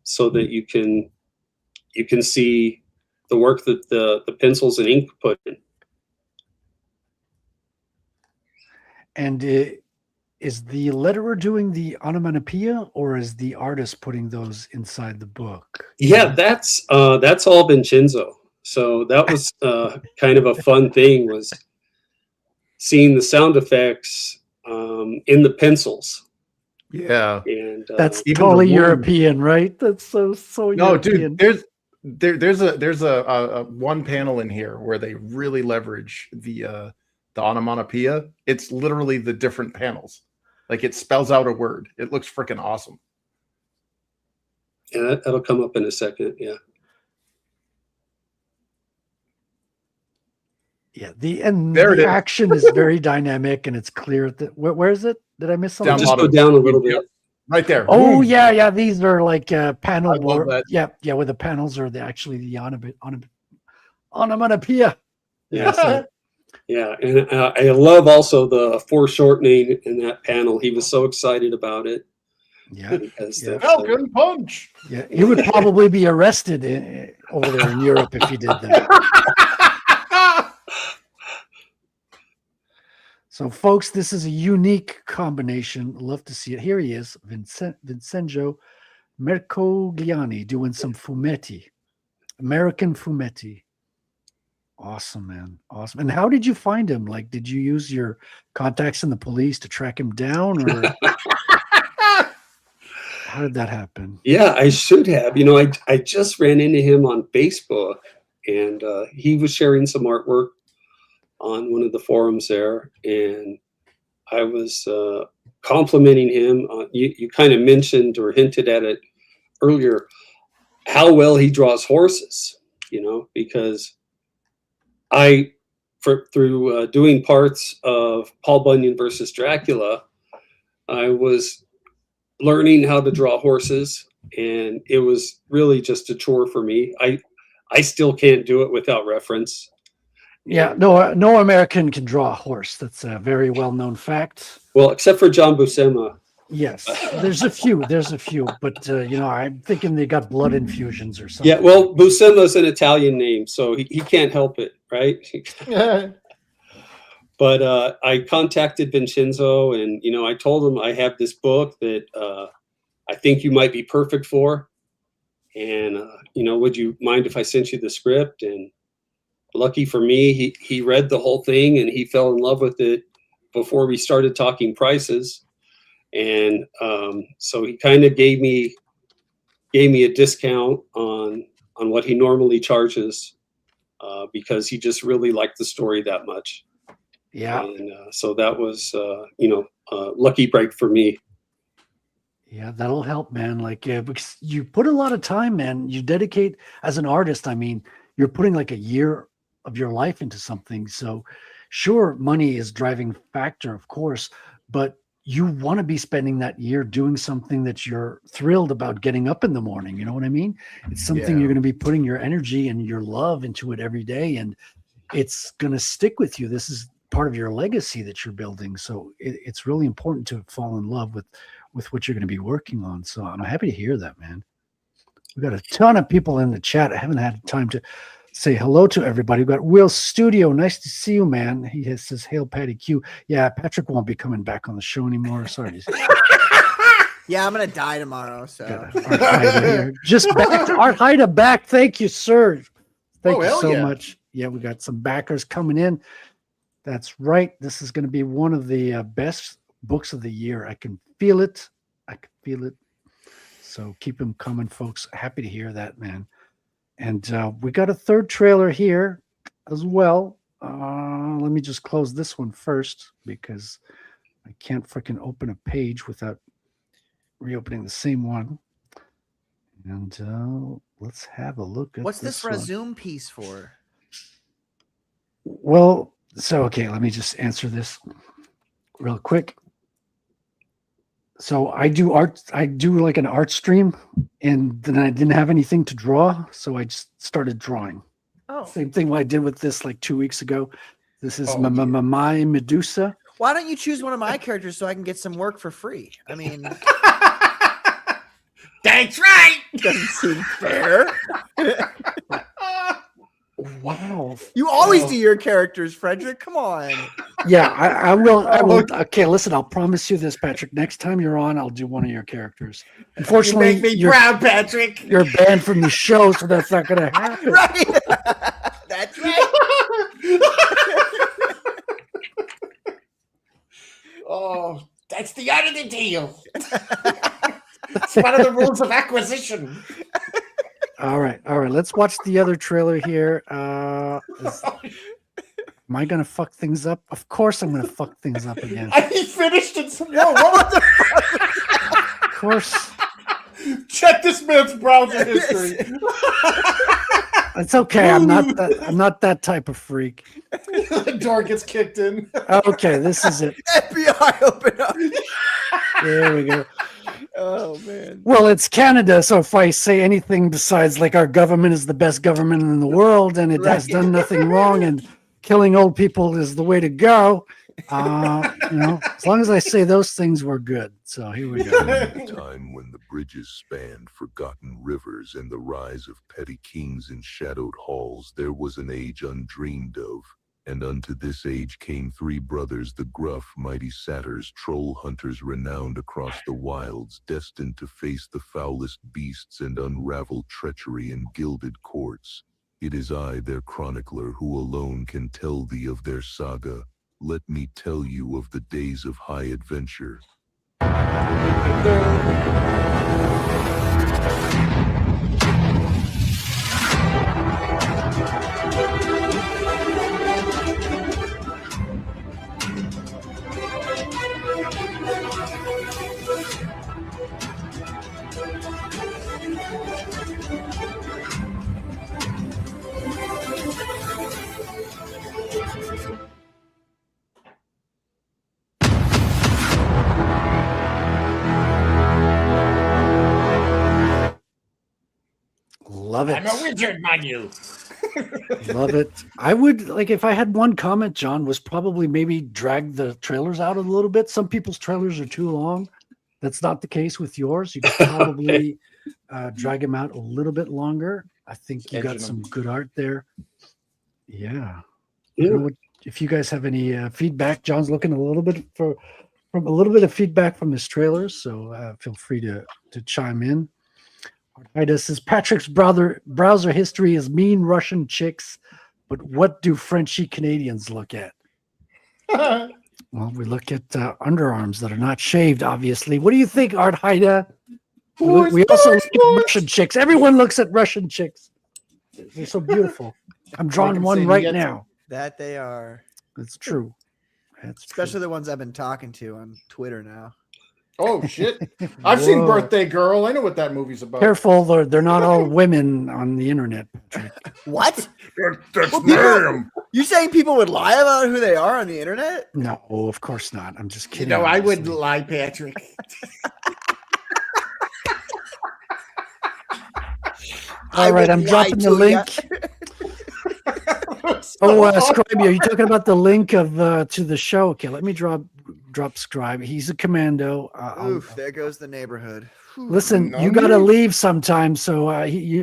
so that you can see the work that the pencils and ink put in. And is the letterer doing the onomatopoeia, or is the artist putting those inside the book? Yeah, that's all Vincenzo. So that was kind of a fun thing, was seeing the sound effects in the pencils. Yeah, and that's even totally the word- European, right? That's so No, European. dude, there's a one panel in here where they really leverage the onomatopoeia. It's literally the different panels. Like it spells out a word. It looks freaking awesome. Yeah, that'll come up in a second. Yeah. Yeah, and There it the is. action is very dynamic and it's clear. Where is it? Did I miss something? Down Just go bottom. down a little bit. Yep. Right there. Oh Boom. yeah. These are like panel I love board. that. Yeah, where the panels are actually the onomatopoeia. Yeah. So, Yeah, and I love also the foreshortening in that panel. He was so excited about it. yeah, Because Yeah. that's, Falcon punch. yeah. He would probably be arrested over there in Europe if he did that. So, folks, this is a unique combination. Love to see it. Here he is, Vincenzo Mercogliani, doing some fumetti, American fumetti. Awesome, man. Awesome. And how did you find him? Like, did you use your contacts in the police to track him down, or how did that happen? Yeah, I should have. You know, I just ran into him on Facebook, and he was sharing some artwork on one of the forums there, and I was complimenting him. You kind of mentioned or hinted at it earlier, how well he draws horses, you know, because through doing parts of Paul Bunyan versus Dracula, I was learning how to draw horses, and it was really just a chore for me. I still can't do it without reference. Yeah, no American can draw a horse. That's a very well-known fact. Well, except for John Buscema. Yes, there's a few, but you know, I'm thinking they got blood infusions or something. Yeah, well, Buscema's an Italian name, so he can't help it, right? But I contacted Vincenzo, and you know, I told him I have this book that I think you might be perfect for, and you know, would you mind if I sent you the script? And lucky for me, he read the whole thing and he fell in love with it before we started talking prices. And so he kind of gave me a discount on what he normally charges because he just really liked the story that much. Yeah. And so that was lucky break for me. Yeah, that'll help, man. Like, because you put a lot of time, man. You dedicate as an artist. I mean, you're putting like a year of your life into something. So, sure, money is driving factor, of course, but you want to be spending that year doing something that you're thrilled about getting up in the morning. You know what I mean? It's something you're going to be putting your energy and your love into it every day, and it's going to stick with you. This is part of your legacy that you're building. So it's really important to fall in love with what you're going to be working on. So I'm happy to hear that, man. We've got a ton of people in the chat. I haven't had time to say hello to everybody. We've got Will Studio. Nice to see you, man. He says, hail Patty Q. Yeah, Patrick won't be coming back on the show anymore. Sorry. Yeah, I'm going to die tomorrow. So Art Haida here. Just back. Art Haida back. Thank you, sir. Thank you so much. Yeah, we got some backers coming in. That's right. This is going to be one of the best books of the year. I can feel it. So keep them coming, folks. Happy to hear that, man. And we got a third trailer here as well. Let me just close this one first because I can't freaking open a page without reopening the same one. And let's have a look at what's this one. resume piece for? Well, so, okay, let me just answer this real quick. So I do art. I do like an art stream, and then I didn't have anything to draw, so I just started drawing. Oh, Same thing what I did with this like 2 weeks ago. This is Oh, my Medusa. why don't you choose one of my characters so I can get some work for free? I mean, That's right. doesn't seem fair. Wow. You always do your characters, Frederick. Come on. Yeah, I will. I will. Okay, listen. I'll promise you this, Patrick. Next time you're on, I'll do one of your characters. Unfortunately, You make me proud, Patrick. you're banned from the show, so that's not going to happen. Right. That's right. Oh, that's the art of the deal. It's one of the rules of acquisition. All right. Let's watch the other trailer here. Am I gonna fuck things up? Of course, I'm gonna fuck things up again. He finished it. Whoa, what the Of course. Check this man's browser history. It's okay. I'm not that type of freak. The door gets kicked in. Okay, this is it. FBI, open up. There we go. Oh man. Well, it's Canada, so if I say anything besides like our government is the best government in the world and it has Right. done nothing wrong and killing old people is the way to go, as long as I say those things, we're good. So here we go. In the time when the bridges spanned forgotten rivers and the rise of petty kings in shadowed halls, there was an age undreamed of. And unto this age came three brothers, the Gruff, mighty satyrs, troll hunters renowned across the wilds, destined to face the foulest beasts and unravel treachery in gilded courts. It is I, their chronicler, who alone can tell thee of their saga. Let me tell you of the days of high adventure. Love it. I'm a wizard, mind you. Love it. I would like if I had one comment, John, was probably maybe drag the trailers out a little bit. Some people's trailers are too long. That's not the case with yours. You could probably drag them out a little bit longer. I think you got Edging some them. good art there. Yeah. I Yeah. don't know what, if you guys have any feedback, John's looking a little bit from a little bit of feedback from his trailers, so feel free to chime in. Artida says Patrick's browser history is mean Russian chicks, but what do Frenchy Canadians look at? Well, we look at underarms that are not shaved, obviously. What do you think, Art Haida? We also look at Russian chicks. Everyone looks at Russian chicks. They're so beautiful. I'm drawing can one say right Nietzsche. now. That they are. That's true. That's Especially the ones I've been talking to on Twitter now. Oh shit! I've seen Whoa. Birthday Girl. I know what that movie's about. Careful, they're not all women on the internet, Patrick. What? That's Well, people- You saying people would lie about who they are on the internet? No, of course not. I'm just You kidding. know, I obviously. wouldn't lie, Patrick. All right, I'm wouldn't lie dropping the to ya. link. Scribe, are you talking about the link of to the show? Okay, let me drop Scribe. He's a commando. Oof, there goes the neighborhood. Whew. Listen, you got to leave sometime, so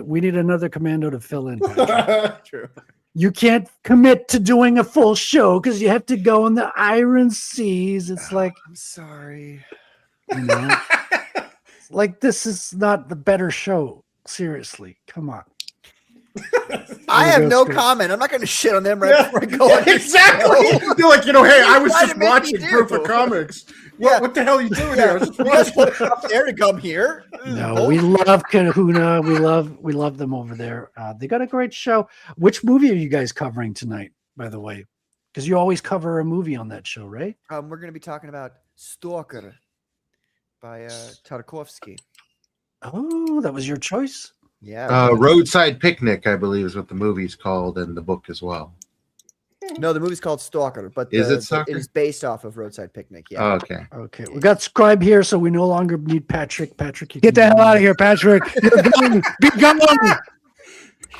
we need another commando to fill in. Patrick. True. You can't commit to doing a full show because you have to go in the iron seas. It's like, I'm sorry. you know, like this is not the better show. Seriously, come on. I There have goes no Scribe. comment. I'm not going to shit on them right before I go on this exactly. show. You're like, hey, I was Trying just to make me watching do. Proof of Comics. Yeah. What the hell are you doing here? I was just You guys watching. put up there to come here. No, we love Kahuna. We love them over there. They got a great show. Which movie are you guys covering tonight, by the way? Because you always cover a movie on that show, right? We're going to be talking about Stalker by Tarkovsky. Oh, that was your choice. Yeah. Roadside Picnic, I believe, is what the movie's called, and the book as well. No, the movie's called Stalker, but Is it it Stalker? is based off of Roadside Picnic. Yeah. Oh, okay. Okay, we got Scribe here, so we no longer need Patrick. Patrick, you Get can the hell go. out of here, Patrick. You're gone. Be gone.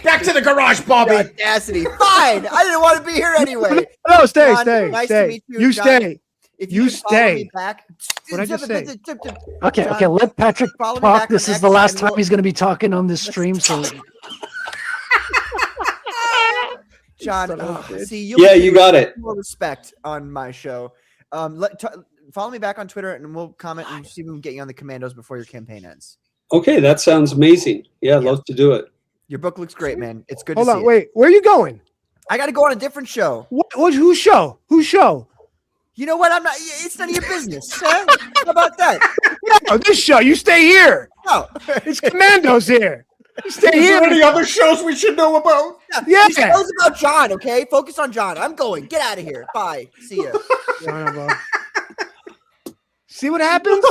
Back to the garage, Bobby. Audacity. Fine. I didn't want to be here anyway. No, stay, John, stay, nice to stay. meet you, You John. stay. If You can follow me stay. back. What'd I just say? Okay, John, okay, let Patrick follow me talk. back This on is the X last and time we'll- he's going to be talking on this stream. So John, see, Yeah, you got it. More respect on my show. Follow me back on Twitter, and we'll comment and see if we can get you on the Commandos before your campaign ends. Okay, that sounds amazing. Yeah, I'd love to do it. Your book looks great, man. It's good Hold to on, see. wait. Where are you going? I got to go on a different show. What? Whose show? Whose show? You know what? I'm not. It's none of your business. Huh? How about that? No, this show. You stay here. No. It's Commandos here. You stay Is there any here. other shows we should know about? Yeah. This show's about John. Okay, focus on John. I'm going. Get out of here. Bye. See ya. See what happens?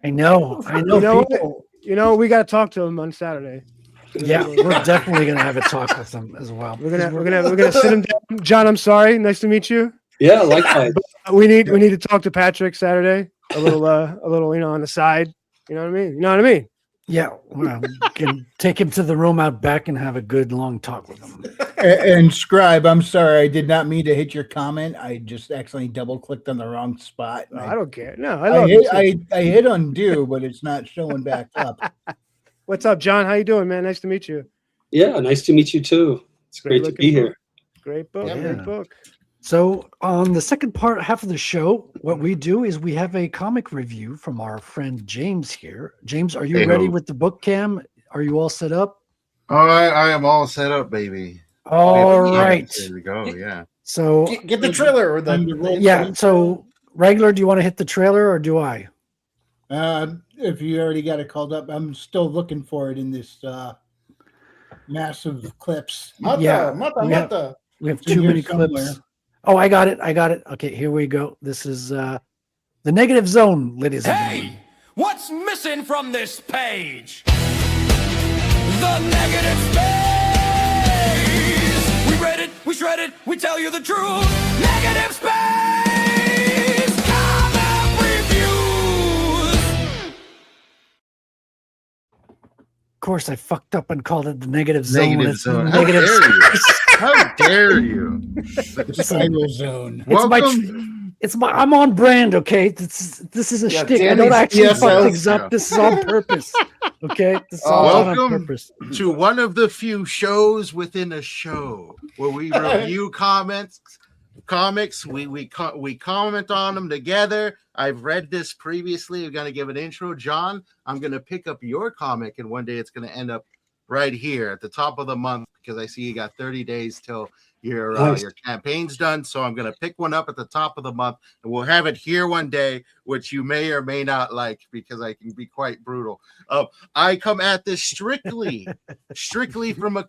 I know You know what? people. You know, we got to talk to him on Saturday. Yeah, we're definitely gonna have a talk with them as well. We're gonna sit him down. John, I'm sorry. Nice to meet you. Yeah, likewise. We need to talk to Patrick Saturday. A little on the side. You know what I mean? You know what I mean? Yeah, well, can take him to the room out back and have a good long talk with him. And Scribe, I'm sorry, I did not mean to hit your comment. I just accidentally double clicked on the wrong spot. No, I don't care. No, I love you. I hit undo, but it's not showing back up. What's up, John? How you doing, man? Nice to meet you. Yeah, nice to meet you too. It's great to be here. Great book. Yeah. Great book. So on the second half of the show, what we do is we have a comic review from our friend James here. James, are you ready with the book cam? Are you all set up? I am all set up, baby. All right. There we go. Yeah. So Get the trailer or the yeah. So regular, do you want to hit the trailer or do I? If you already got it called up, I'm still looking for it in this massive clips. Yeah, we have too many clips. Oh, I got it. Okay, here we go. This is the Negative Zone, ladies and gentlemen. Hey, what's missing from this page? The negative space. We read it, we shred it, we tell you the truth. Negative space. Comic reviews. Of course, I fucked up and called it the Negative Zone. Negative It's Zone. Negative How dare you? Spiral Zone. I'm on brand, okay? This is a shtick. I don't actually fuck things up. This is on purpose. Okay? This is all done on purpose. To one of the few shows within a show where we review comics. We comment on them together. I've read this previously. I'm gonna give an intro. John, I'm gonna pick up your comic, and one day it's gonna end up right here at the top of the month because I see you got 30 days till your campaign's done. So I'm gonna pick one up at the top of the month, and we'll have it here one day, which you may or may not like because I can be quite brutal. I come at this strictly from a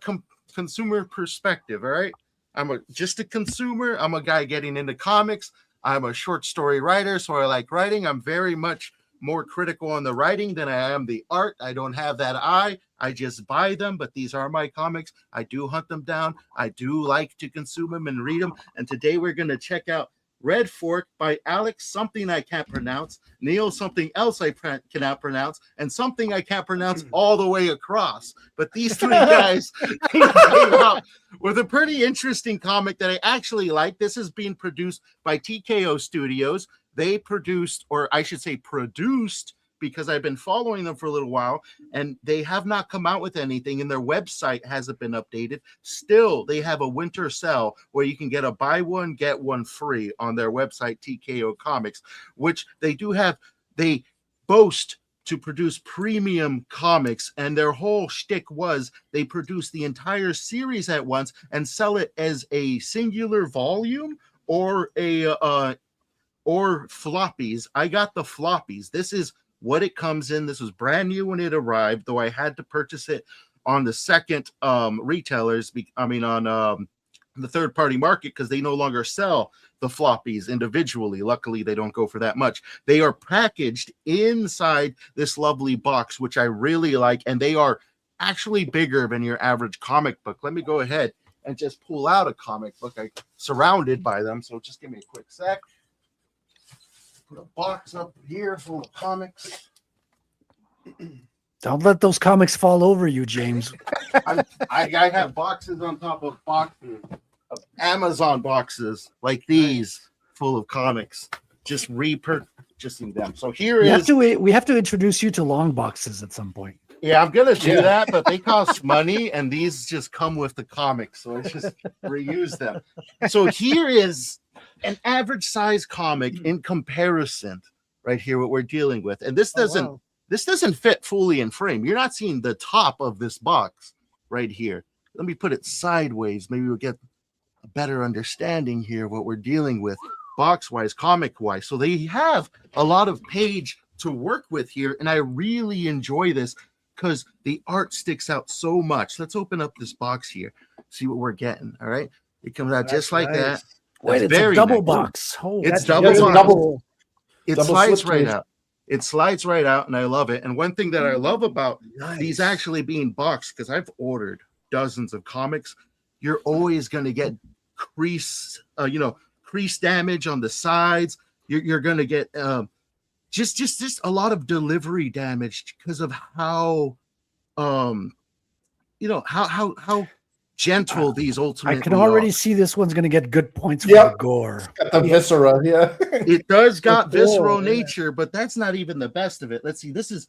consumer perspective. All right, I'm just a consumer. I'm a guy getting into comics. I'm a short story writer, so I like writing. I'm very much more critical on the writing than I am the art. I don't have that eye. I just buy them, but these are my comics. I do hunt them down. I do like to consume them and read them. And today we're going to check out Red Fork by Alex, something I can't pronounce, Neil, something else I cannot pronounce, and something I can't pronounce all the way across. But these three guys came out with a pretty interesting comic that I actually like. This is being produced by TKO Studios. They produced, or I should say produced, because I've been following them for a little while, and they have not come out with anything, and their website hasn't been updated. Still, they have a winter sale where you can get a buy one, get one free on their website, TKO Comics, which they do have. They boast to produce premium comics, and their whole shtick was they produce the entire series at once and sell it as a singular volume or or floppies. I got the floppies. This is what it comes in. This was brand new when it arrived, though I had to purchase it on the second retailers. On the third party market because they no longer sell the floppies individually. Luckily, they don't go for that much. They are packaged inside this lovely box, which I really like, and they are actually bigger than your average comic book. Let me go ahead and just pull out a comic book. I'm surrounded by them, so just give me a quick sec. Put a box up here full of comics. Don't let those comics fall over you, James. I have boxes on top of boxes of Amazon boxes like these full of comics, just repurchasing them. So here we have to introduce you to long boxes at some point. Yeah, I'm gonna do that, but they cost money, and these just come with the comics, so I just reuse them. So here is an average size comic in comparison, right here, what we're dealing with, and this doesn't fit fully in frame. You're not seeing the top of this box right here. Let me put it sideways. Maybe we'll get a better understanding here of what we're dealing with, box-wise, comic-wise. So they have a lot of page to work with here, and I really enjoy this because the art sticks out so much. Let's open up this box here, see what we're getting. All right, it comes out just like that. Wait, it's a double box. It's double box. It slides right out. It slides right out, and I love it. And one thing that I love about these Nice. actually being boxed, because I've ordered dozens of comics, you're always going to get crease damage on the sides. You're going to get just a lot of delivery damage because of how how gentle these ultimately I can already are. see this one's going to get good points for Yep. the gore. Got the viscera, yeah. It does got cool, visceral yeah. nature, but that's not even the best of it. Let's see. This is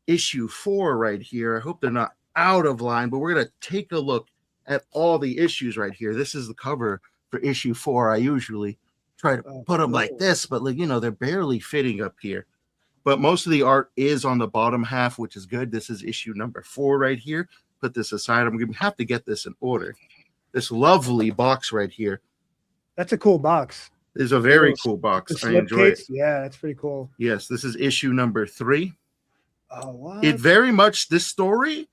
issue 4 right here. I hope they're not out of line, but we're going to take a look at all the issues right here. This is the cover for issue 4. I usually try to put them like this, but they're barely fitting up here. But most of the art is on the bottom half, which is good. This is issue number 4 right here. Put this aside. I'm going to have to get this in order. This lovely box right here That's a cool box. is a very Little cool box. The I enjoy it. slipcase, yeah, that's pretty cool. Yes, this is issue number 3. Oh, what? It very much, this story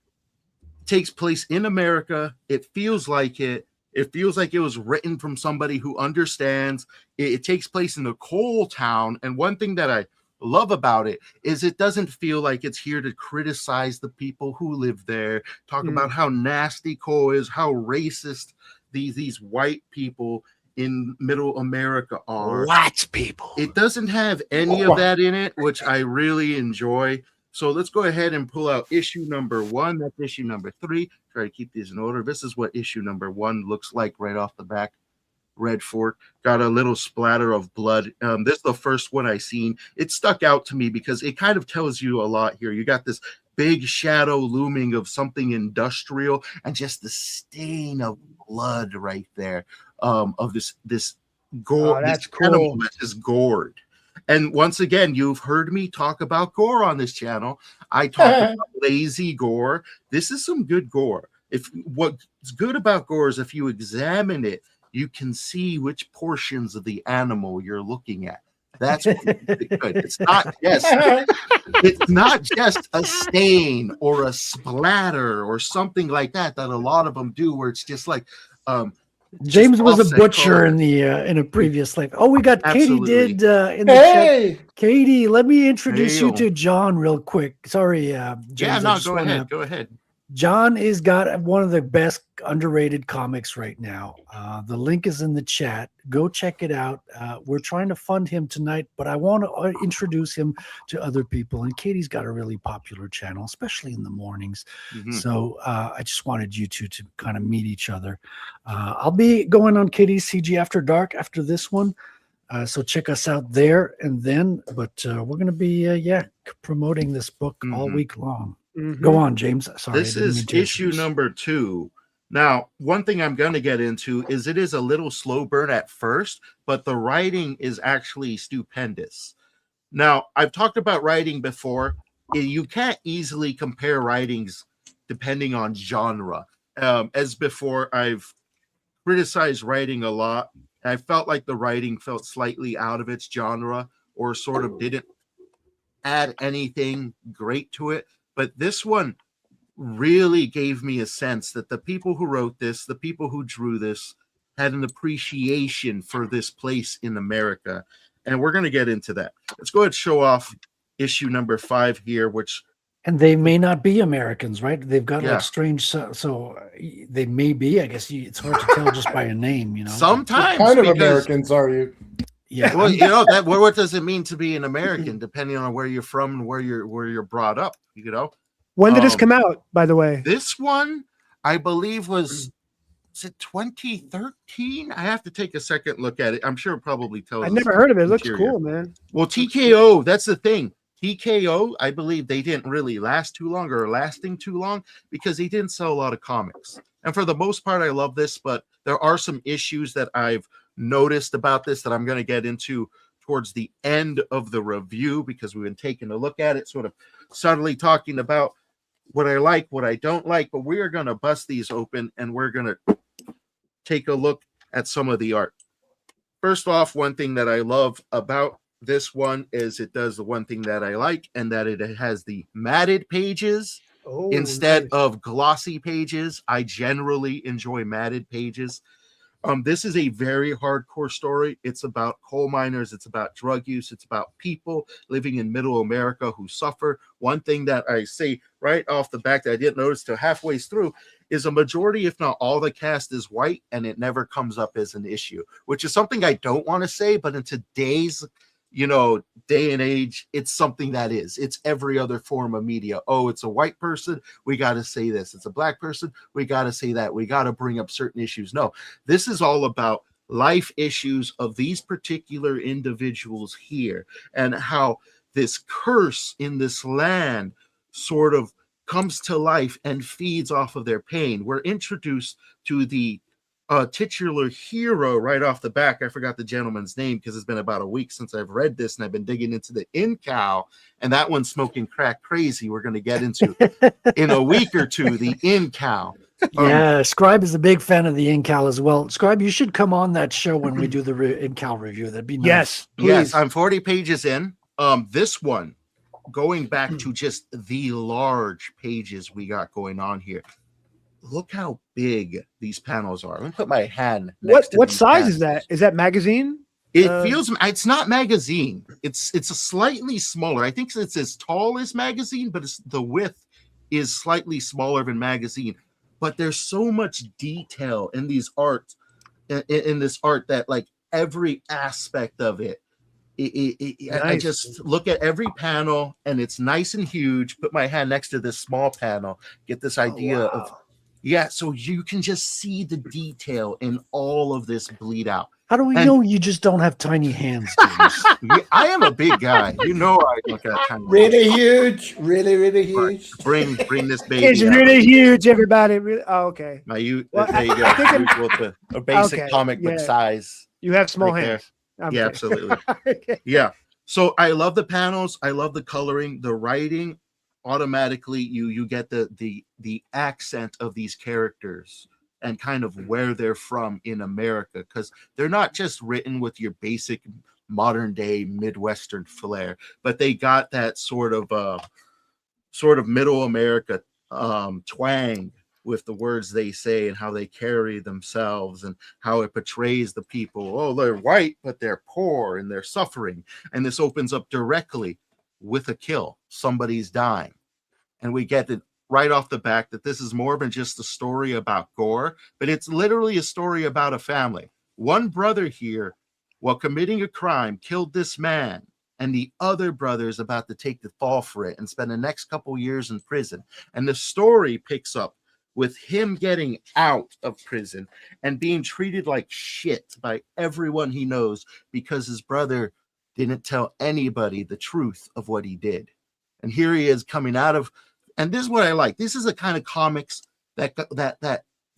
takes place in America. It feels like it. It feels like it was written from somebody who understands. It takes place in a coal town. And one thing that I love about it is it doesn't feel like it's here to criticize the people who live there, talk about how nasty coal is, how racist these white people in middle America are. White people. It doesn't have any of that in it, which I really enjoy. So let's go ahead and pull out issue number 1. That's issue number 3. Try to keep these in order. This is what issue number 1 looks like right off the back. Red fork, got a little splatter of blood. This is the first one I seen. It stuck out to me because it kind of tells you a lot here. You got this big shadow looming of something industrial and just the stain of blood right there of this gore. Oh, that's this animal cool. that is gored. And once again, you've heard me talk about gore on this channel. I talk about lazy gore. This is some good gore. What's good about gore is if you examine it, you can see which portions of the animal you're looking at. That's good. It's not just a stain or a splatter or something like that a lot of them do, where it's just like James was a offset butcher color. in a previous life. Oh, we got Absolutely. Katie did in the Hey! chat. Katie, let me introduce you Hail. to John real quick. Sorry, James. Yeah, I no, just go wanna- ahead. Go ahead. John is got one of the best underrated comics right now. The link is in the chat. Go check it out. We're trying to fund him tonight, but I want to introduce him to other people. And Katie's got a really popular channel, especially in the mornings. Mhm. So I just wanted you two to kind of meet each other. I'll be going on Katie's CG After Dark after this one. So check us out there and then. But we're going to be, promoting this book all Mhm. week long. Mhm. Go on, James. Sorry. I This didn't is mean to issue introduce. number 2. Now, one thing I'm going to get into is it is a little slow burn at first, but the writing is actually stupendous. Now, I've talked about writing before. You can't easily compare writings depending on genre. As before, I've criticized writing a lot. I felt like the writing felt slightly out of its genre or sort of didn't add anything great to it. But this one really gave me a sense that the people who wrote this, the people who drew this, had an appreciation for this place in America. And we're going to get into that. Let's go ahead and show off issue number 5 here, which And they may not be Americans, right? They've got Yeah. like strange, so they may be. I guess it's hard to tell just by a name, you know. sometimes What kind of because- Americans are you? Yeah, well, you know that what does it mean to be an American, depending on where you're from and where you're brought up, you know? When did this Um, come out, by the way? This one, I believe, was it 2013? I have to take a second look at it. I'm sure it probably tells I us. never heard of it. It looks interior. cool, man. Well, TKO, that's the thing. TKO, I believe they didn't really last too long or lasting too long because they didn't sell a lot of comics. And for the most part, I love this, but there are some issues that I've noticed about this that I'm going to get into towards the end of the review because we've been taking a look at it, sort of subtly talking about what I like, what I don't like, but we are going to bust these open and we're going to take a look at some of the art. First off, one thing that I love about this one is it does the one thing that I like, and that it has the matted pages Oh, instead nice. of glossy pages. I generally enjoy matted pages. This is a very hardcore story. It's about coal miners. It's about drug use. It's about people living in middle America who suffer. One thing that I say right off the back that I didn't notice till halfway through is a majority, if not all, the cast is white, and it never comes up as an issue, which is something I don't want to say, but in today's day and age, it's something that is. It's every other form of media. Oh, it's a white person, we got to say this. It's a black person, we got to say that. We got to bring up certain issues. No, this is all about life issues of these particular individuals here, and how this curse in this land sort of comes to life and feeds off of their pain. We're introduced to the titular hero right off the back. I forgot the gentleman's name because it's been about a week since I've read this, and I've been digging into the in-cow, and that one's smoking crack crazy. We're going to get into in a week or two, the in-cow. Yeah, Scribe is a big fan of the Incal as well. Scribe, you should come on that show when we do the Incal review. That'd be nice. Yes, please. Yes, I'm 40 pages in. This one, going back to just the large pages we got going on here. Look how big these panels are. Let me put my hand next to What these size panels. is that? Is that magazine? It feels, it's not magazine. It's a slightly smaller. I think it's as tall as magazine, but the width is slightly smaller than magazine. But there's so much detail in these art, in this art, that like every aspect of it. Nice. I just look at every panel and it's nice and huge. Put my hand next to this small panel, get this idea of. Yeah, so you can just see the detail in all of this bleed out. How do we know you just don't have tiny hands, James? I am a big guy. I don't got tiny Really huge, really huge. Bring this baby. It's out. really huge, everybody. Oh, okay. There Well, you go. I think Usual to a basic Okay, comic book yeah. size. You have small Right there. hands. I'm Yeah, kidding. absolutely. Okay. Yeah. So I love the panels. I love the coloring, the writing. Automatically, you get the accent of these characters and kind of where they're from in America, because they're not just written with your basic modern day Midwestern flair, but they got that sort of middle America twang with the words they say and how they carry themselves and how it portrays the people. Oh, they're white, but they're poor and they're suffering. And this opens up directly with a kill. Somebody's dying. And we get it right off the back that this is more than just a story about gore, but it's literally a story about a family. One brother here, while committing a crime, killed this man, and the other brother is about to take the fall for it and spend the next couple years in prison. And the story picks up with him getting out of prison and being treated like shit by everyone he knows because his brother didn't tell anybody the truth of what he did. And here he is coming out of, and this is what I like. This is the kind of comics that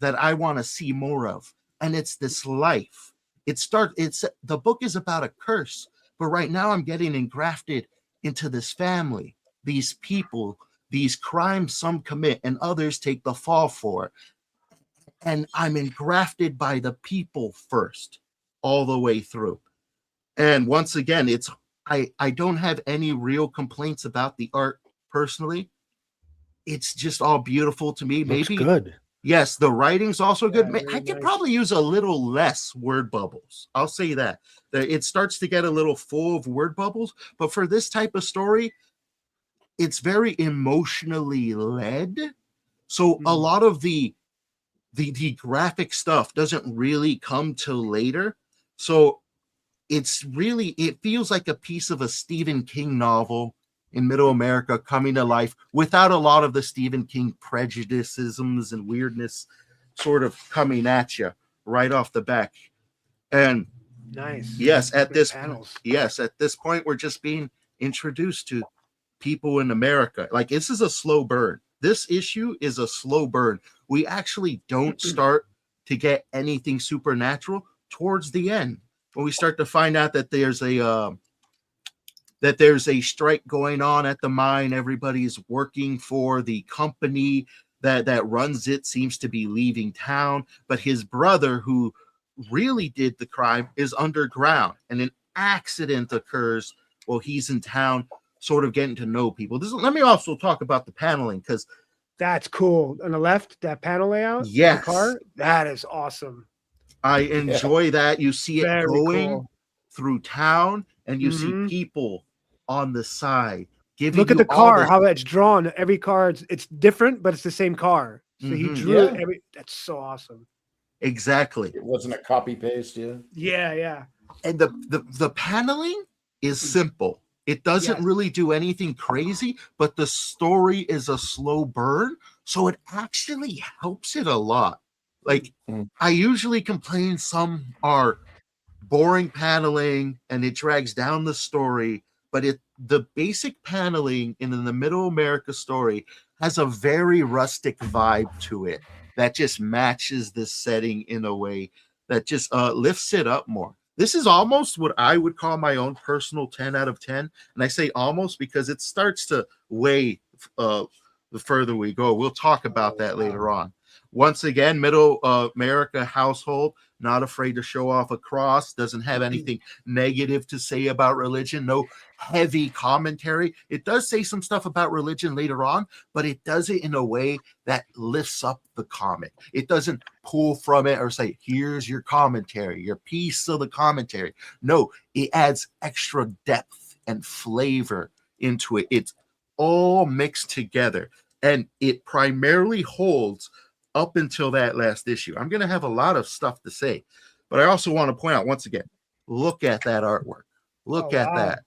I want to see more of. And it's this life. The book is about a curse, but right now I'm getting engrafted into this family, these people, these crimes some commit and others take the fall for. And I'm engrafted by the people first, all the way through. And once again, I don't have any real complaints about the art personally. It's just all beautiful to me. Looks Maybe good. Yes, the writing's also good. Yeah, I very could nice. probably use a little less word bubbles. I'll say that. It starts to get a little full of word bubbles, but for this type of story, it's very emotionally led. So a lot of the graphic stuff doesn't really come till later. So it feels like a piece of a Stephen King novel in Middle America coming to life without a lot of the Stephen King prejudicisms and weirdness sort of coming at you right off the back. And Nice. yes, at Good this panels. point, we're just being introduced to people in America. Like, this is a slow burn. This issue is a slow burn. We actually don't start to get anything supernatural towards the end when we start to find out that there's a strike going on at the mine. Everybody's working for the company that runs it, seems to be leaving town, but his brother, who really did the crime, is underground, and an accident occurs while he's in town, sort of getting to know people. Let me also talk about the paneling, because That's cool. On the left, that panel layout. Yes. The car. That is awesome. I enjoy that. You see it Very going cool. through town, and you Mhm. see people on the side giving Look at you the all car, this- how that's drawn. Every car, it's different, but it's the same car. So he Mhm. drew it. Yeah. That's so awesome. Exactly. It wasn't a copy paste, yeah. Yeah. And the paneling is simple. It doesn't Yes. really do anything crazy, but the story is a slow burn, so it actually helps it a lot. Like Mm. I usually complain some are boring paneling and it drags down the story, but the basic paneling in the Middle America story has a very rustic vibe to it that just matches this setting in a way that just lifts it up more. This is almost what I would call my own personal 10 out of 10. And I say almost because it starts to weigh the further we go. We'll talk about that later on. Once again, Middle America household, not afraid to show off a cross, doesn't have anything negative to say about religion, no heavy commentary. It does say some stuff about religion later on, but it does it in a way that lifts up the comic. It doesn't pull from it or say, here's your commentary, your piece of the commentary. No, it adds extra depth and flavor into it. It's all mixed together, and it primarily holds up until that last issue. I'm going to have a lot of stuff to say, but I also want to point out once again, look at that artwork. Look Oh, at wow. that.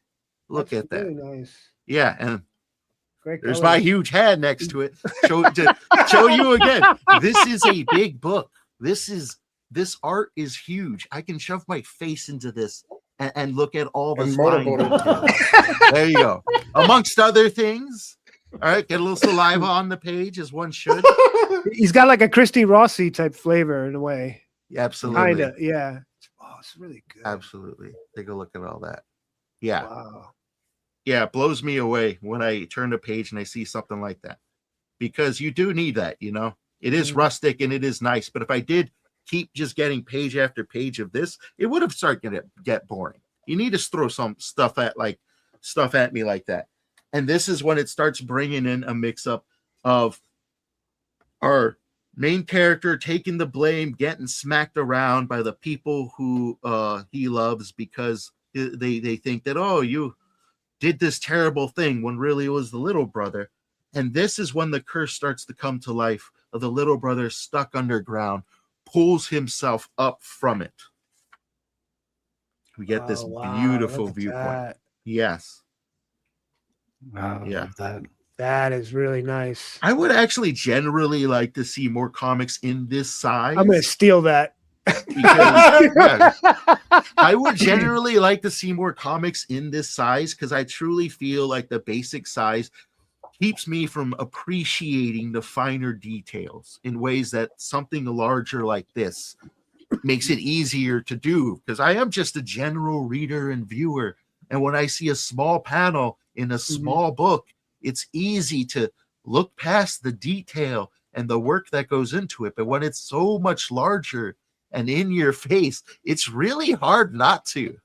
Look That's at that. really nice. Yeah, and Great there's color. my huge head next to it. To show you again. This is a big book. This art is huge. I can shove my face into this and look at all the And fine motorboat details. There you go. Amongst other things. All right, get a little saliva on the page as one should. He's got like a Christy Rossi type flavor in a way. Absolutely. Kinda, yeah. Oh, it's really good. Absolutely. Take a look at all that. Yeah. Wow. Yeah, it blows me away when I turn the page and I see something like that. Because you do need that, you know. It is rustic and it is nice, but if I did keep just getting page after page of this, it would have started to get boring. You need to throw some stuff at me like that. And this is when it starts bringing in a mix-up of our main character taking the blame, getting smacked around by the people who he loves because they think that, oh, you did this terrible thing when really it was the little brother. And this is when the curse starts to come to life of the little brother stuck underground, pulls himself up from it. We get this beautiful viewpoint. Yes. Wow, I Yeah. love that. That is really nice. I would actually generally like to see more comics in this size. I'm gonna steal that. because, yeah, I would generally like to see more comics in this size because I truly feel like the basic size keeps me from appreciating the finer details in ways that something larger like this makes it easier to do, because I am just a general reader and viewer. And when I see a small panel in a small book, it's easy to look past the detail and the work that goes into it. But when it's so much larger and in your face, it's really hard not to.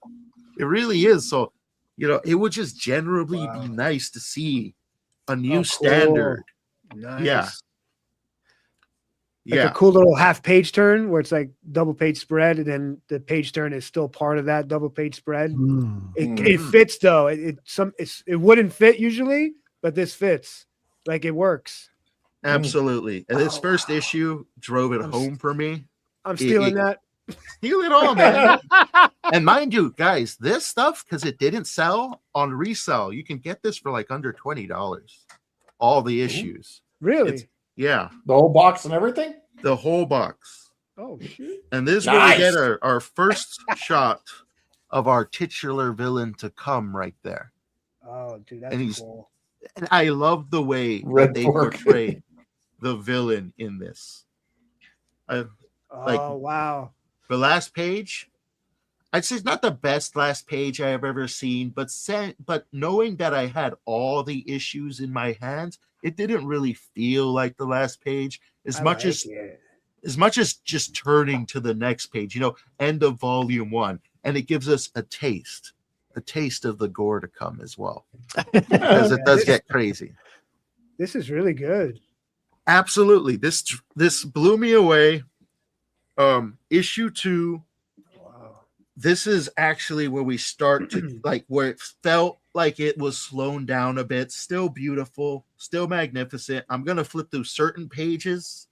It really is. So, you know, it would just generally be nice to see a new standard. Nice. Yeah. Like a cool little half page turn where it's like double page spread, and then the page turn is still part of that double page spread. It fits though. It wouldn't fit usually, but this fits. Like it works. Absolutely. And this first issue drove it home for me. I'm stealing that. Steal it all, man. And mind you, guys, this stuff, because it didn't sell on resale, you can get this for like under $20. All the issues. Really? Yeah. The whole box and everything? The whole box. Oh shit. And this is where we get our first shot of our titular villain to come right there. Oh, dude, And that's cool. And I love the way Red that they pork. portray the villain in this. Oh wow. The last page, I'd say it's not the best last page I have ever seen, but knowing that I had all the issues in my hands, it didn't really feel like the last page as much as just turning to the next page, you know, end of volume 1. And it gives us a taste of the gore to come as well, because it does get crazy. This is really good. Absolutely. This blew me away. Issue 2. This is actually where we start to like where it felt like it was slowed down a bit. Still beautiful, still magnificent. I'm gonna flip through certain pages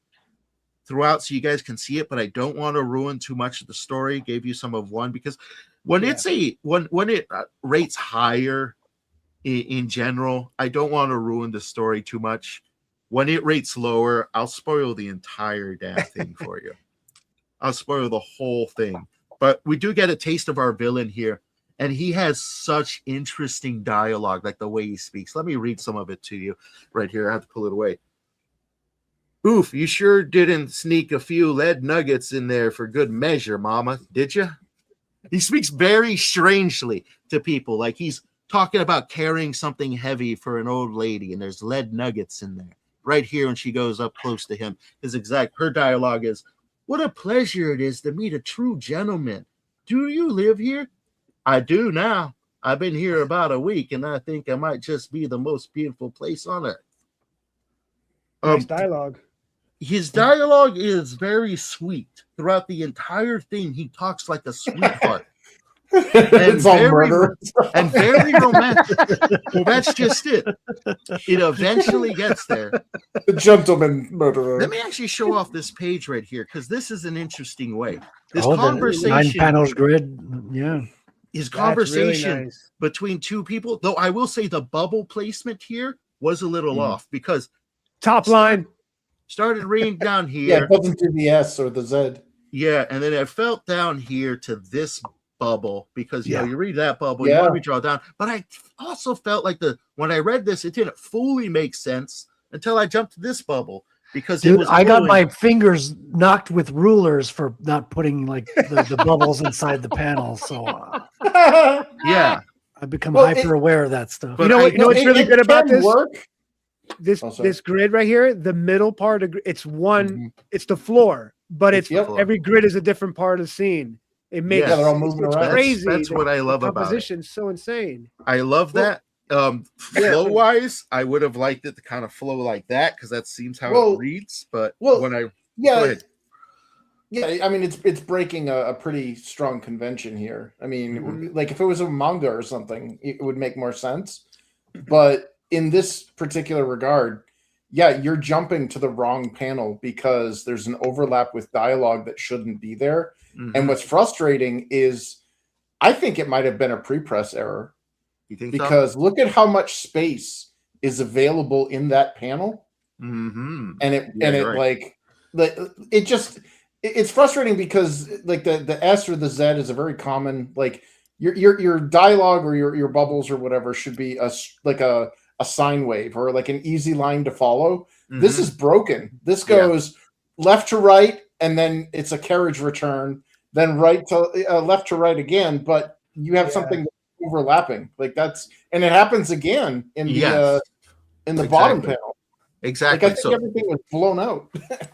throughout so you guys can see it, but I don't want to ruin too much of the story. Gave you some of one because when it's when it rates higher in general, I don't want to ruin the story too much. When it rates lower, I'll spoil the entire damn thing for you. I'll spoil the whole thing. But we do get a taste of our villain here, and he has such interesting dialogue, like the way he speaks. Let me read some of it to you right here. I have to pull it away. Oof, you sure didn't sneak a few lead nuggets in there for good measure, Mama, did you? He speaks very strangely to people, like he's talking about carrying something heavy for an old lady, and there's lead nuggets in there. Right here, when she goes up close to him, her dialogue is, "What a pleasure it is to meet a true gentleman. Do you live here?" "I do now. I've been here about a week, and I think I might just be the most beautiful place on earth." Nice dialogue. His dialogue is very sweet. Throughout the entire thing, he talks like a sweetheart. It's all murder. And very romantic. Well, that's just it. It eventually gets there. The gentleman murderer. Let me actually show off this page right here, because this is an interesting way. This the conversation, 9 panels grid. Yeah. his That's conversation really nice. between two people, though I will say the bubble placement here was a little off, because Top line. started reading down Yeah, here. it doesn't do the S or the Z. Yeah, and then it felt down here to this bubble, because you know you read that bubble, you Yeah. want to draw down. But I also felt like when I read this, it didn't fully make sense until I jumped to this bubble, because it Dude, was I got flowing. my fingers knocked with rulers for not putting like the bubbles inside the panel. So Yeah, I've become Well, hyper aware of that stuff. but You know what? You know what's really good about this? Work. This Oh, sorry. this grid right here, the middle part of it's one. It's the floor, but it's Yep. every grid is a different part of the scene. It makes Yeah, they're all it's moving around. crazy. That's what I love the about it. composition's so insane. I love that. Flow wise, I would have liked it to kind of flow like that, because that seems how Well- it reads. But well, when I go Yeah, ahead. yeah. I mean, it's breaking a pretty strong convention here. I mean, like if it was a manga or something, it would make more sense. But in this particular regard, yeah, you're jumping to the wrong panel because there's an overlap with dialogue that shouldn't be there. And what's frustrating is, I think it might have been a pre-press error, You think because look at how much space is available in that panel. Mm-hmm. And it Yeah, and it you're right. it's frustrating, because like the S or the Z is a very common, like your dialogue or your bubbles or whatever should be a sine wave or like an easy line to follow. This is broken. This goes left to right, and then it's a carriage return, then right to left to right again, but you have something overlapping like that's, and it happens again in the bottom panel. Exactly. Like I think everything was blown out.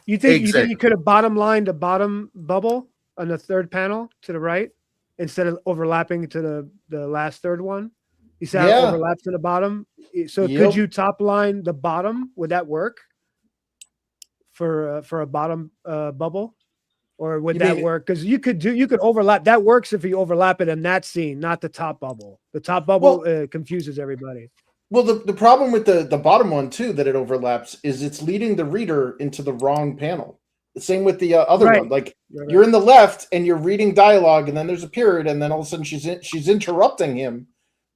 You think Exactly. you could have bottom lined a bottom bubble on the third panel to the right instead of overlapping to the last third one? You see how it overlaps to the bottom? So Yep. could you top line the bottom? Would that work for a bottom bubble? Or would You that mean- work? Because you could overlap. That works if you overlap it in that scene, not the top bubble. The top bubble confuses everybody. Well, the problem with the bottom one too, that it overlaps, is it's leading the reader into the wrong panel. The same with the other Right. one. Like Right. you're in the left and you're reading dialogue, and then there's a period, and then all of a sudden she's interrupting him.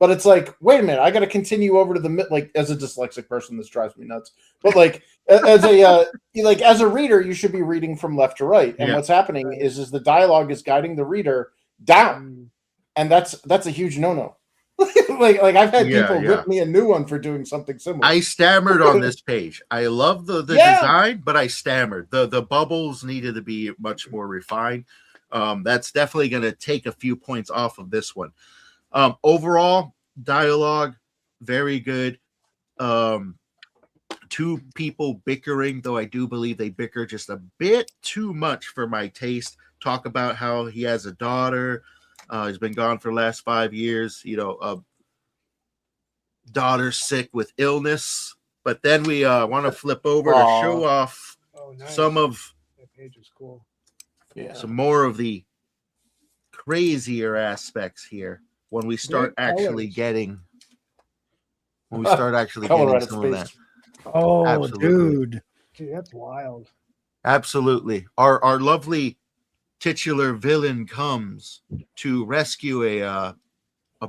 But it's like, wait a minute, I got to continue over to the mid. Like as a dyslexic person, this drives me nuts. But like as a reader, you should be reading from left to right. And what's happening is the dialogue is guiding the reader down, and that's a huge no-no. like I've had people rip me a new one for doing something similar. I stammered on this page. I love the design, but I stammered. The bubbles needed to be much more refined. That's definitely going to take a few points off of this one. Overall, dialogue, very good. Two people bickering, though I do believe they bicker just a bit too much for my taste. Talk about how he has a daughter. He's been gone for the last 5 years. You know, daughter sick with illness. But then we want to flip over to show off some of that page is cool. Yeah. some more of the crazier aspects here when we start Great actually colors. getting Color getting out of some of that. space. Oh, Absolutely. dude. Dude, that's wild. Absolutely. Our lovely titular villain comes to rescue a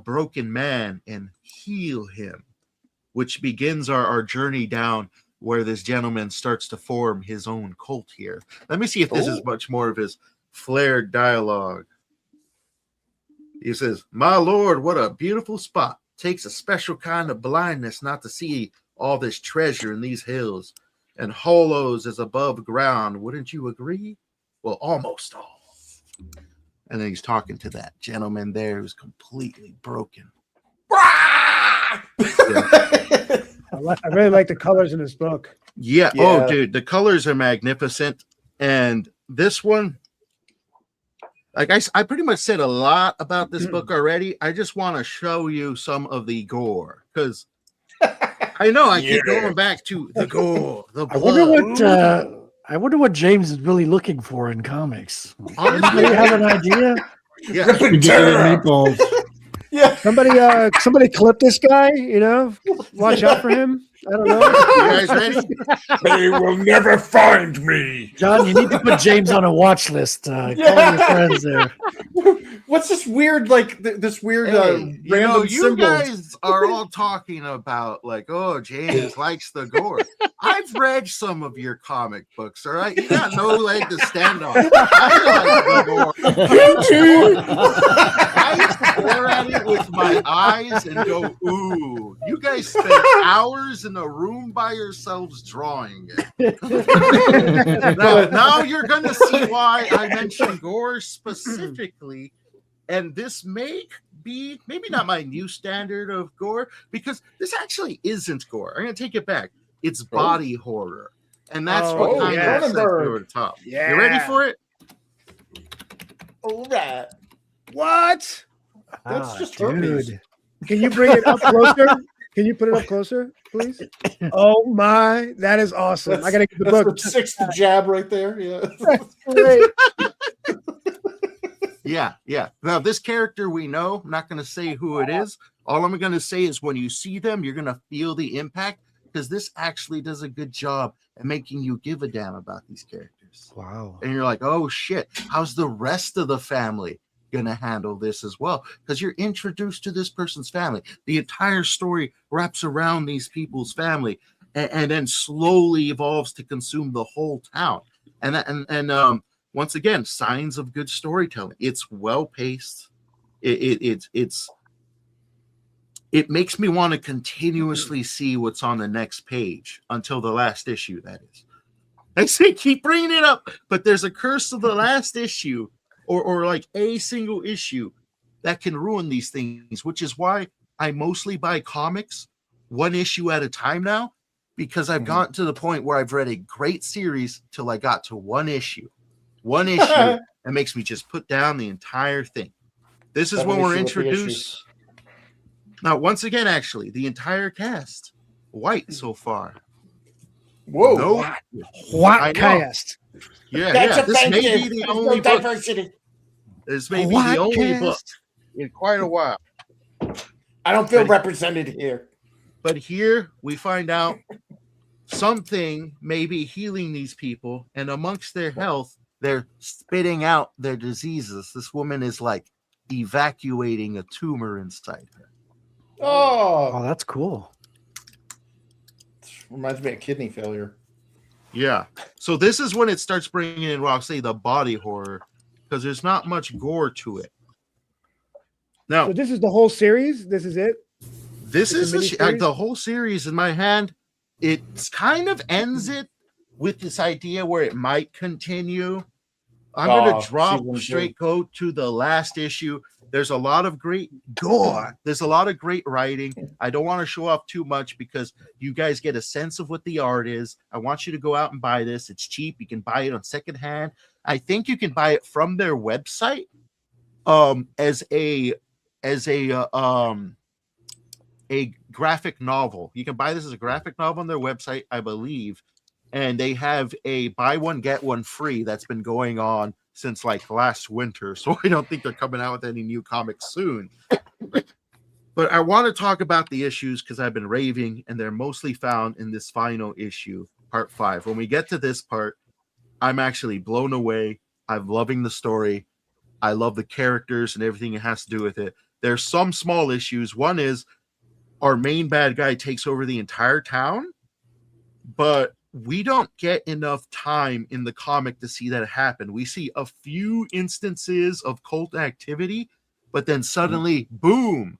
broken man and heal him, which begins our journey down where this gentleman starts to form his own cult here. Let me see if this is Ooh. much more of his flared dialogue. He says, "My lord, what a beautiful spot. Takes a special kind of blindness not to see all this treasure in these hills and hollows as above ground. Wouldn't you agree? Well, almost all." And then he's talking to that gentleman there who's completely broken. I really like the colors in this book. Yeah. Yeah. Oh, dude, the colors are magnificent. And this one, like I pretty much said a lot about this book already. I just want to show you some of the gore because I know I keep going back to the gore, the blood. I wonder what James is really looking for in comics. Honestly, Anybody have an idea? Yeah. Meatballs. Yeah. Somebody clip this guy, watch out for him. I don't know. You guys ready? They will never find me. John, you need to put James on a watch list. Call your friends there. What's this weird, this weird Hey, random you symbol? guys are all talking about like, oh, James likes the gore. I've read some of your comic books, all right? You got no leg to stand on. I like the gore. You too. I stare at it with my eyes and go, ooh. You guys spend hours in a room by yourselves drawing it. now you're going to see why I mentioned gore specifically. And this may be maybe not my new standard of gore because this actually isn't gore. I'm going to take it back. It's body horror. And that's what kind of sets me over the top. Yeah. You ready for it? All right. What? That's just herpes. dude. Can you bring it up closer? Can you put it up closer, please? Oh my, that is awesome. I gotta get the That's book. the sixth jab right there. Yeah. Great. Yeah. Now, this character we know, I'm not going to say who it is. All I'm going to say is when you see them, you're going to feel the impact because this actually does a good job at making you give a damn about these characters. Wow. And you're like, oh shit, how's the rest of the family going to handle this as well? Because you're introduced to this person's family. The entire story wraps around these people's family and then slowly evolves to consume the whole town. And once again, signs of good storytelling. It's well paced. It makes me want to continuously see what's on the next page until the last issue. That is, I say keep bringing it up, but there's a curse of the last issue, or like a single issue that can ruin these things. Which is why I mostly buy comics one issue at a time now, because I've gotten to the point where I've read a great series till I got to one issue. One issue that makes me just put down the entire thing. This is when we're introduced. Now, once again, actually, the entire cast white so far. Whoa. No, What cast? Yeah. This may offensive. be the There's only no book. diversity. This may be the only book in quite a while. I don't feel represented here. But here we find out something may be healing these people, and amongst their health, they're spitting out their diseases. This woman is like evacuating a tumor inside her. Oh, that's cool. Reminds me of kidney failure. Yeah. So this is when it starts bringing in, well, I'll say the body horror, because there's not much gore to it. Now, So this is the whole series. This is it. this It's is a miniseries? the whole series in my hand. It kind of ends it with this idea where it might continue. I'm going to drop season 2. straight go to the last issue. There's a lot of great gore. There's a lot of great writing. I don't want to show off too much because you guys get a sense of what the art is. I want you to go out and buy this. It's cheap. You can buy it on secondhand. I think you can buy it from their website as a graphic novel. You can buy this as a graphic novel on their website, I believe. And they have a buy one, get one free that's been going on since like last winter, so I don't think they're coming out with any new comics soon. But I want to talk about the issues because I've been raving, and they're mostly found in this final issue, part 5. When we get to this part, I'm actually blown away. I'm loving the story. I love the characters and everything it has to do with it. There's some small issues. One is our main bad guy takes over the entire town, but we don't get enough time in the comic to see that happen. We see a few instances of cult activity, but then suddenly, boom,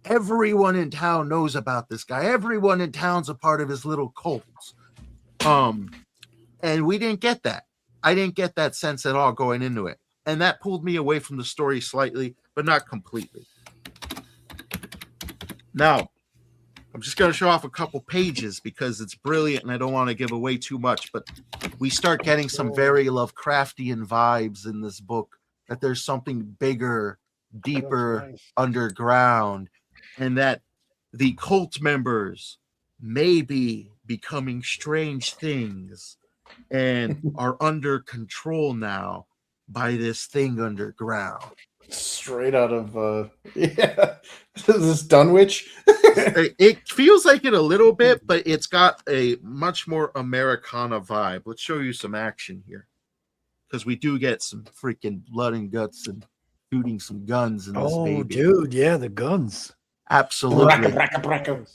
everyone in town knows about this guy. Everyone in town's a part of his little cult. And we didn't get that. I didn't get that sense at all going into it. And that pulled me away from the story slightly, but not completely. Now, I'm just going to show off a couple pages because it's brilliant and I don't want to give away too much, but we start getting some very Lovecraftian vibes in this book, that there's something bigger, deeper, underground, and that the cult members may be becoming strange things and are under control now by this thing underground. Straight out of yeah. Is this Dunwich? It feels like it a little bit, but it's got a much more Americana vibe. Let's show you some action here, because we do get some freaking blood and guts and shooting some guns in this baby. Dude, yeah, the guns. Absolutely. Bracka.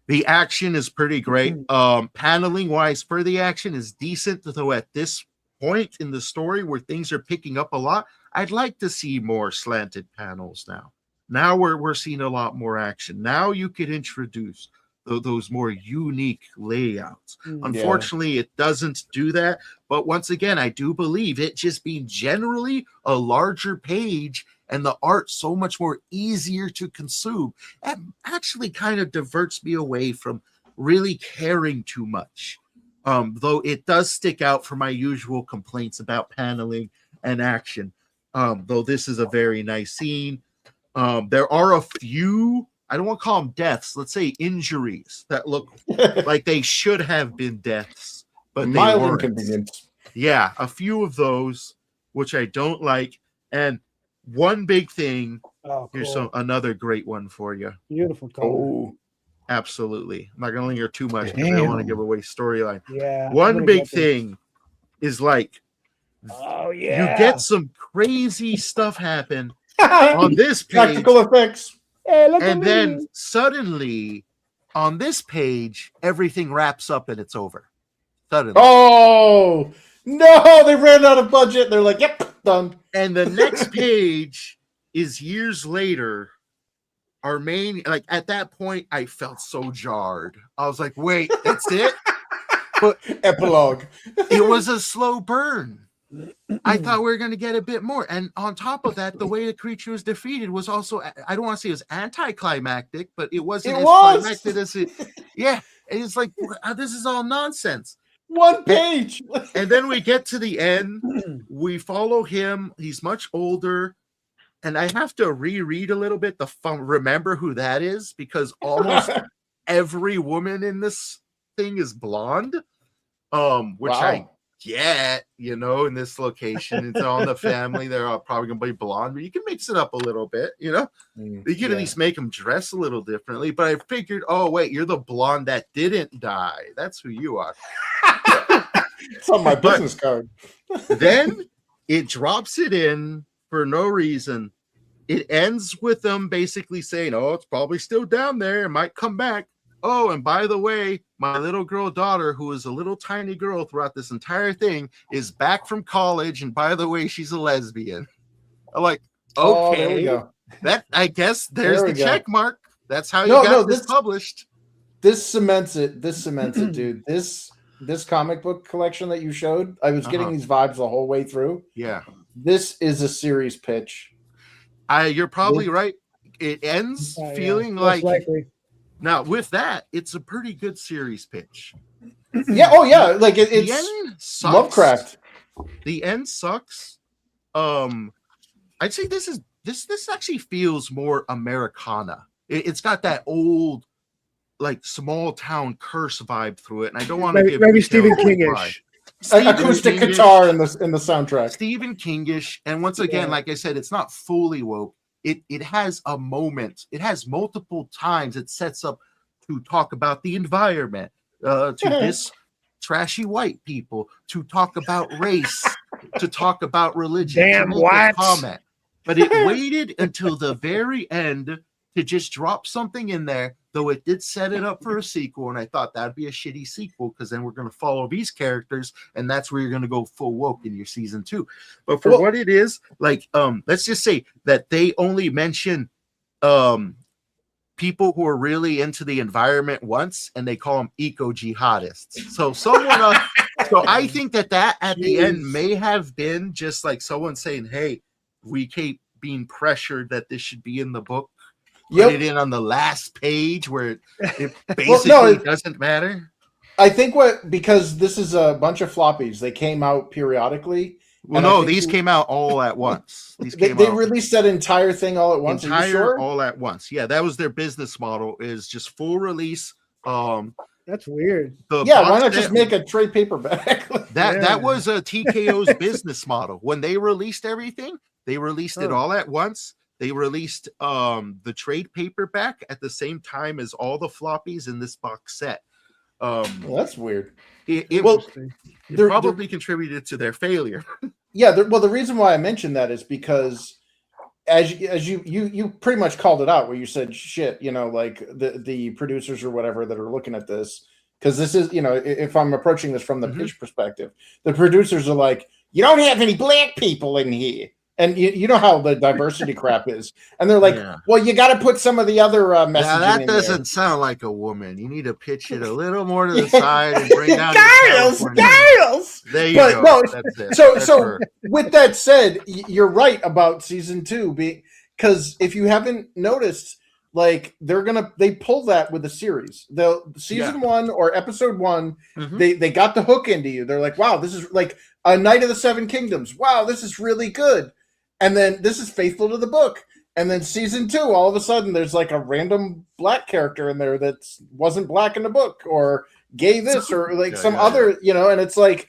The action is pretty great. Paneling wise for the action is decent, though at this point in the story where things are picking up a lot, I'd like to see more slanted panels now. Now we're seeing a lot more action. Now you could introduce those more unique layouts. Unfortunately, it doesn't do that. But once again, I do believe it just being generally a larger page and the art so much more easier to consume, that actually kind of diverts me away from really caring too much. Though it does stick out for my usual complaints about paneling and action. Though this is a very nice scene. There are a few, I don't want to call them deaths, let's say injuries that look like they should have been deaths, but they Mild weren't. inconvenience. Yeah, a few of those, which I don't like. And one big thing, here's another great one for you. Beautiful color. Oh, Absolutely. I'm not going to linger too much because I don't want to give away storyline. Yeah. One big thing is like, oh yeah, you get some crazy stuff happen on this page, practical effects. Hey, look at and me. then suddenly on this page, everything wraps up and it's over. Suddenly. Oh no, they ran out of budget. They're like, yep, done. And the next page is years later. Our main, like at that point, I felt so jarred. I was like, wait, that's it? But Epilogue. it was a slow burn. I thought we were going to get a bit more. And on top of that, the way the creature was defeated was also, I don't want to say it was anticlimactic, but it wasn't as climactic as it. Yeah. And it's like, this is all nonsense. One page. And then we get to the end. We follow him. He's much older. And I have to reread a little bit to remember who that is, because almost every woman in this thing is blonde, which I get, in this location. It's all in the family. They're all probably going to be blonde, but you can mix it up a little bit, You can at least make them dress a little differently. But I figured, oh, wait, you're the blonde that didn't die. That's who you are. It's on my business card. Then it drops it in for no reason. It ends with them basically saying, oh, it's probably still down there. It might come back. Oh, and by the way, my little girl daughter, who is a little tiny girl throughout this entire thing, is back from college. And by the way, she's a lesbian. I'm like, okay, there we go. That I guess there's There we the go. check mark. That's how you got this published. This cements it. This cements it, dude. This comic book collection that you showed, I was getting these vibes the whole way through. Yeah. This is a series pitch. You're probably right. It ends feeling like now with that, it's a pretty good series pitch. Yeah. Oh yeah. Like The it's end sucks. Lovecraft. The end sucks. I'd say this actually feels more Americana. It's got that old, like small town curse vibe through it, and I don't want to give maybe Stephen King-ish. acoustic guitar in the soundtrack. Stephen Kingish, and once again, like I said, it's not fully woke. It has a moment. It has multiple times it sets up to talk about the environment, to this trashy white people, to talk about race, to talk about religion. Damn to make a whites. comment. But it waited until the very end to just drop something in there, though it did set it up for a sequel. And I thought that'd be a shitty sequel because then we're going to follow these characters, and that's where you're going to go full woke in your season 2. But for what it is, like, let's just say that they only mention people who are really into the environment once, and they call them eco jihadists. So someone, so I think that at the end may have been just like someone saying, "Hey, we keep being pressured that this should be in the book. Put it in on the last page where it basically doesn't matter." I think because this is a bunch of floppies, they came out periodically. Well, no, these came out all at once. They released that entire thing all at once. Are you sure? All at once. Yeah, that was their business model, is just full release. That's weird. Why not just make a trade paperback? That was a TKO's business model. When they released everything, they released it all at once. They released the trade paperback at the same time as all the floppies in this box set. Well, that's weird. It probably contributed to their failure. The reason why I mentioned that is because as you pretty much called it out, where you said shit, like the producers or whatever that are looking at this, because this is, if I'm approaching this from the pitch perspective, the producers are like, you don't have any black people in here. And you know how the diversity crap is. And they're like, well, you got to put some of the other messaging that in doesn't there. sound like a woman. You need to pitch it a little more to the side and bring down Giles! There you go. No, that's it. So with that said, you're right about season 2, because if you haven't noticed, like they pull that with the series. The season 1 or episode 1, they got the hook into you. They're like, wow, this is like a Night of the Seven Kingdoms. Wow, this is really good. And then this is faithful to the book. And then season 2, all of a sudden, there's like a random black character in there that wasn't black in the book, or gay this, or like some other, and it's like,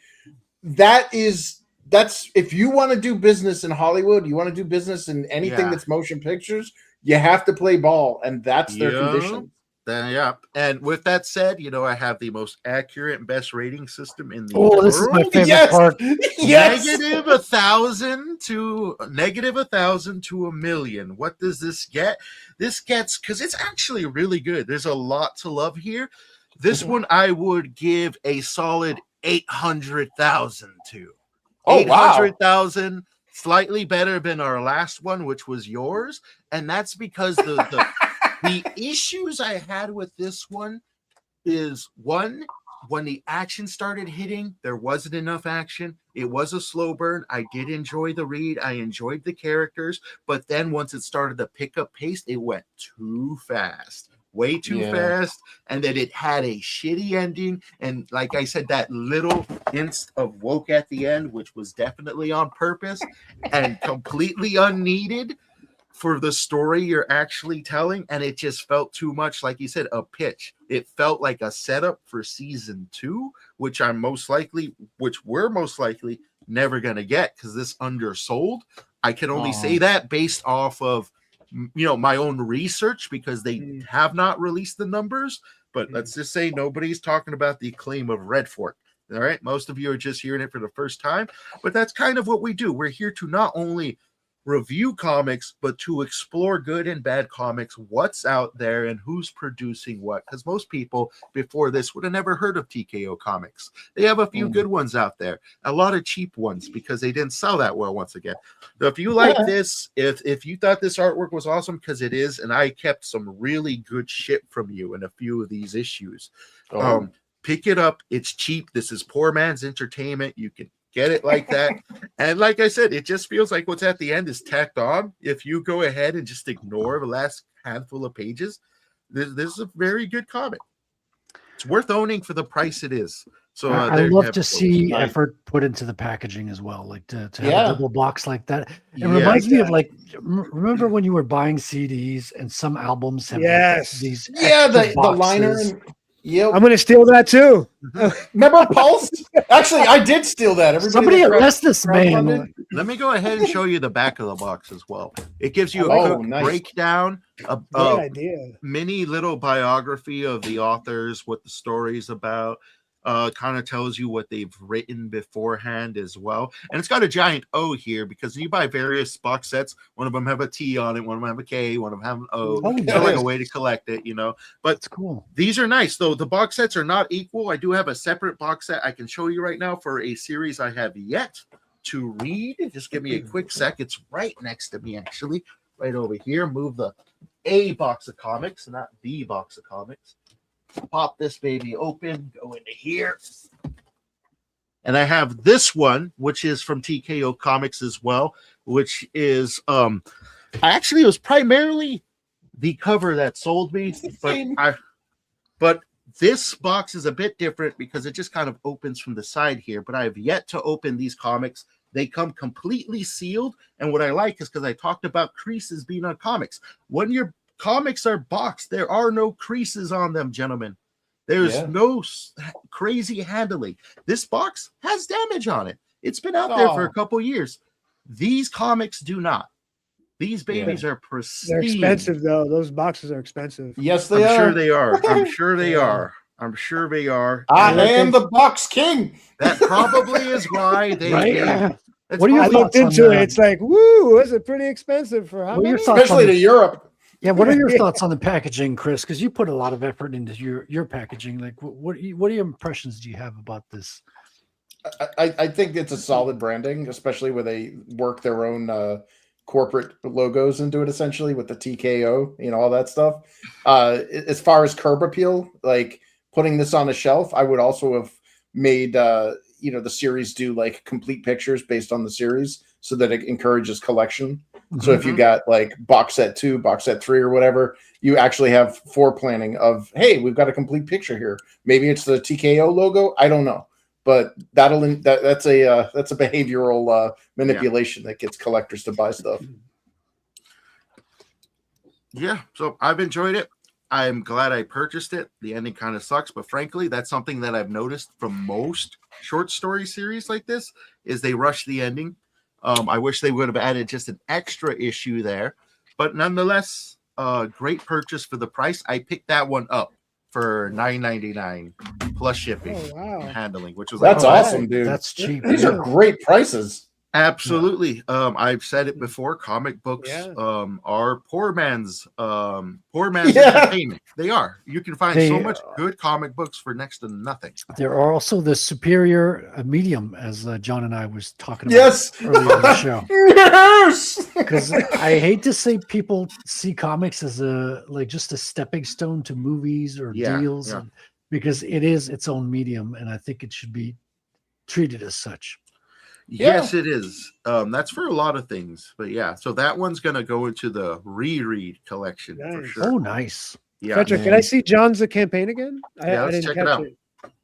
that's if you want to do business in Hollywood, you want to do business in anything that's motion pictures, you have to play ball, and that's their condition. And with that said, I have the most accurate and best rating system in the world. This is my favorite part. Yes. Negative 1,000 to $1,000,000. What does this get? This gets, because it's actually really good. There's a lot to love here. This one I would give a solid 800,000 to. 800,000, slightly better than our last one, which was yours, and that's because the issues I had with this one is, one, when the action started hitting, there wasn't enough action. It was a slow burn. I did enjoy the read. I enjoyed the characters, but then once it started to pick up pace, it went too fast. Way too fast, and that it had a shitty ending. And like I said, that little hint of woke at the end, which was definitely on purpose and completely unneeded for the story you're actually telling. And it just felt too much, like you said, a pitch. It felt like a setup for season 2, which we're most likely never gonna get, because this undersold. I can only say that based off of my own research, because they have not released the numbers, but let's just say nobody's talking about the acclaim of Red Fork. All right. Most of you are just hearing it for the first time, but that's kind of what we do. We're here to not only review comics, but to explore good and bad comics, what's out there and who's producing what. Because most people before this would have never heard of TKO Comics. They have a few good ones out there, a lot of cheap ones because they didn't sell that well once again. So if you like this, if you thought this artwork was awesome, because it is, and I kept some really good shit from you in a few of these issues, pick it up. It's cheap. This is poor man's entertainment. You can get it like that. And like I said, it just feels like what's at the end is tacked on. If you go ahead and just ignore the last handful of pages, this is a very good comic. It's worth owning for the price it is. So I love to see effort put into the packaging as well, like to have a double box like that. It reminds me of, like, remember when you were buying CDs and some albums have these the liner. Yep. I'm gonna steal that too. Remember Pulse? Actually, I did steal that. Everybody Somebody that arrest this crowdfunded? man. Let me go ahead and show you the back of the box as well. It gives you a Oh, quick nice. breakdown, a Great idea. mini little biography of the authors, what the story's about. Kind of tells you what they've written beforehand as well. And it's got a giant O here because you buy various box sets. One of them have a T on it, one of them have a K, one of them have an O. Oh, So like nice. a way to collect it, you know. But That's cool. these are nice, though. The box sets are not equal. I do have a separate box set I can show you right now for a series I have yet to read. Just give me a quick sec. It's right next to me, actually, right over here. Move the A box of comics, not the box of comics. Pop this baby open, go into here. And I have this one, which is from TKO Comics as well, which is actually it was primarily the cover that sold me, but this box is a bit different because it just kind of opens from the side here, but I have yet to open these comics. They come completely sealed, and what I like is because I talked about creases being on comics. When your comics are boxed, there are no creases on them, gentlemen. There's no crazy handling. This box has damage on it. It's been out there for a couple years. These comics do not. These babies are pristine. They're expensive though. Those boxes are expensive. Yes, they I'm are. sure they are. I'm sure they are. I'm sure they are. I And am the box king. that probably is why they. Right? That's What are your I probably- looked thoughts into on it. that? It's like, woo, is it pretty expensive for how What are your many? thoughts on Especially to the, Europe. yeah? What are your Yeah. thoughts on the packaging, Chris? Because you put a lot of effort into your packaging. Like, what are your impressions do you have about this? I think it's a solid branding, especially where they work their own corporate logos into it, essentially with the TKO, all that stuff. As far as curb appeal, like putting this on a shelf, I would also have made the series do like complete pictures based on the series so that it encourages collection. So if you got like box set 2, box set 3, or whatever, you actually have planning of, hey, we've got a complete picture here. Maybe it's the TKO logo. I don't know, but that's a behavioral manipulation that gets collectors to buy stuff. Yeah, so I've enjoyed it. I'm glad I purchased it. The ending kind of sucks, but frankly, that's something that I've noticed from most short story series like this is they rush the ending. I wish they would have added just an extra issue there, but nonetheless, great purchase for the price. I picked that one up for $9.99 plus shipping Oh, wow. and handling, which was That's like, awesome, dude. That's cheap. These are great prices. absolutely. I've said it before. Comic books are poor man's entertainment. They are. You can find so much good comic books for next to nothing. There are also the superior medium, as John and I was talking about Yes. earlier in the show. Yes. Because I hate to say people see comics as just a stepping stone to movies or deals, because it is its own medium, and I think it should be treated as such. Yes, it is. That's for a lot of things, but yeah. So that one's gonna go into the reread collection for Nice. sure. Oh, nice. Yeah. Petra, can I see John's campaign again? Yeah, let's check it out.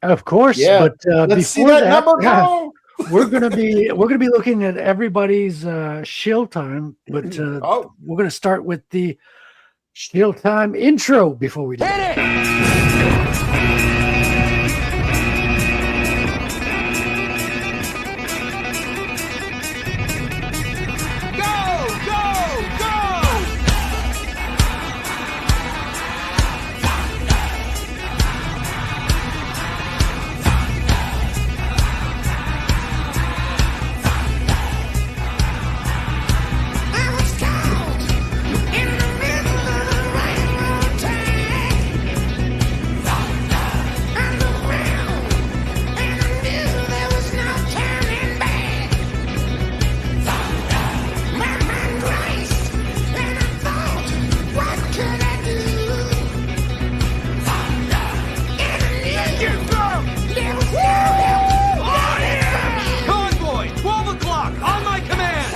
Of course, Yeah. but Let's see before that number go. we're gonna be looking at everybody's shield time, but we're gonna start with the shield time intro before we do that. Convoy, 12 o'clock, on my command!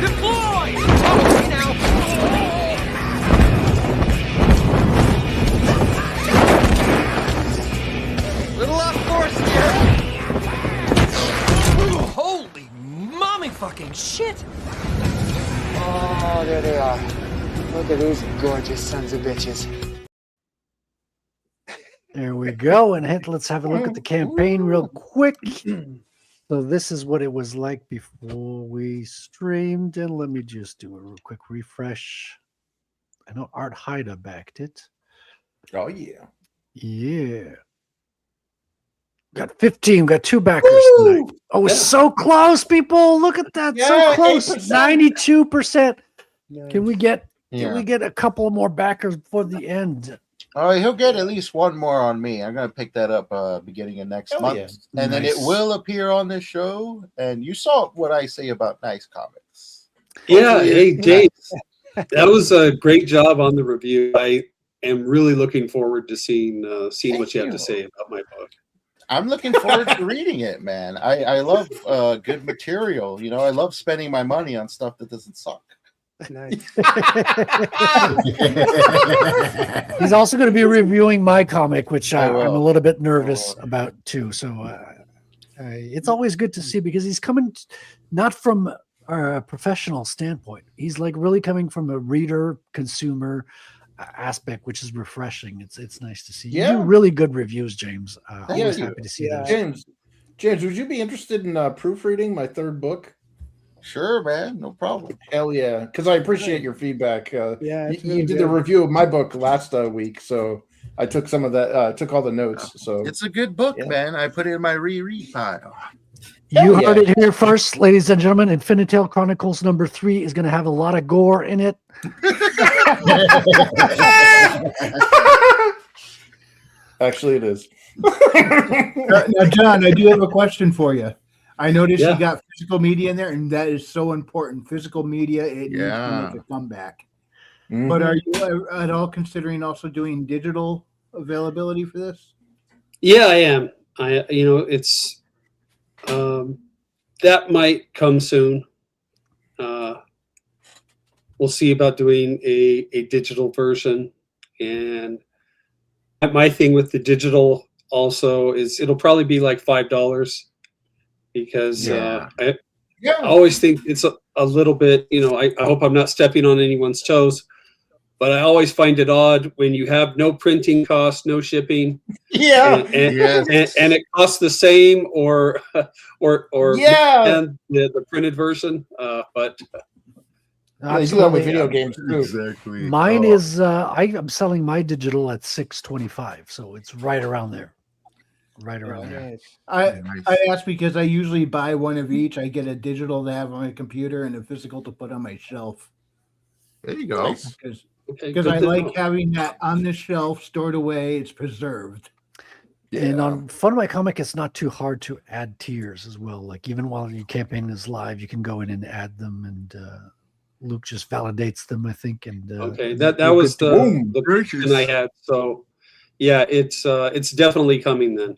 Deploy! Okay, now. Little off course here. Holy mommy fucking shit! Oh, there they are. Look at these gorgeous sons of bitches. There we go. And let's have a look at the campaign real quick. So this is what it was like before we streamed. And let me just do a real quick refresh. I know Art Haida backed it. Oh yeah. Yeah. Got 15. Got 2 backers tonight. Oh, it's so close, people. Look at that. So Yeah, close. 8%. 92%. Can we get Yeah. a couple more backers before the end? Oh, he'll get at least one more on me. I'm gonna pick that up beginning of next Hell month, yeah. and then it Nice. will appear on this show. And you saw what I say about nice comics. Yeah, Hopefully hey it's James, that was a great job on the review. I am really looking forward to seeing what you have to say about my book. I'm looking forward to reading it, man. I love good material. You know, I love spending my money on stuff that doesn't suck. Nice. He's also going to be reviewing my comic, which I I'm will. a little bit nervous about too. So it's always good to see because he's coming not from a professional standpoint. He's like really coming from a reader, consumer aspect, which is refreshing. It's nice to see. You do Yeah. really good reviews, James. Always you. happy to see Yeah. those. James, would you be interested in proofreading my 3rd book? Sure, man, no problem. Hell yeah, because I appreciate your feedback. Yeah, it's you really did the good. review of my book last week, so I took some of that, took all the notes. So It's a good book, Yeah. man. I put it in my reread pile. You Hell heard yeah. it here first, ladies and gentlemen. Infinitale Chronicles #3 is going to have a lot of gore in it. actually, it is. Now, John, I do have a question for you. I noticed Yeah. you got physical media in there, and that is so important. Physical media, it needs Yeah. to make a comeback. Mhm. But are you at all considering also doing digital availability for this? Yeah, I am. It's that might come soon. We'll see about doing a digital version, and my thing with the digital also is it'll probably be like $5 because Yeah. I Yeah. always think it's a little bit. I hope I'm not stepping on anyone's toes, but I always find it odd when you have no printing costs, no shipping. Yeah. And it costs the same or Yeah. and the printed version. But Yeah, you do that with Absolutely. video games too. Exactly. Mine Oh, is I'm selling my digital at $6.25, so it's right around there. Right around there. Nice. I nice. ask because I usually buy one of each. I get a digital to have on my computer and a physical to put on my shelf There you go. because okay, because good I to like know. having that on the shelf stored away. It's preserved. And on Fun of My Comic, it's not too hard to add tiers as well. Like even while your campaign is live, you can go in and add them, and Luke just validates them, I think. And Okay, that you're was good to go. the question I had. So yeah, it's definitely coming then.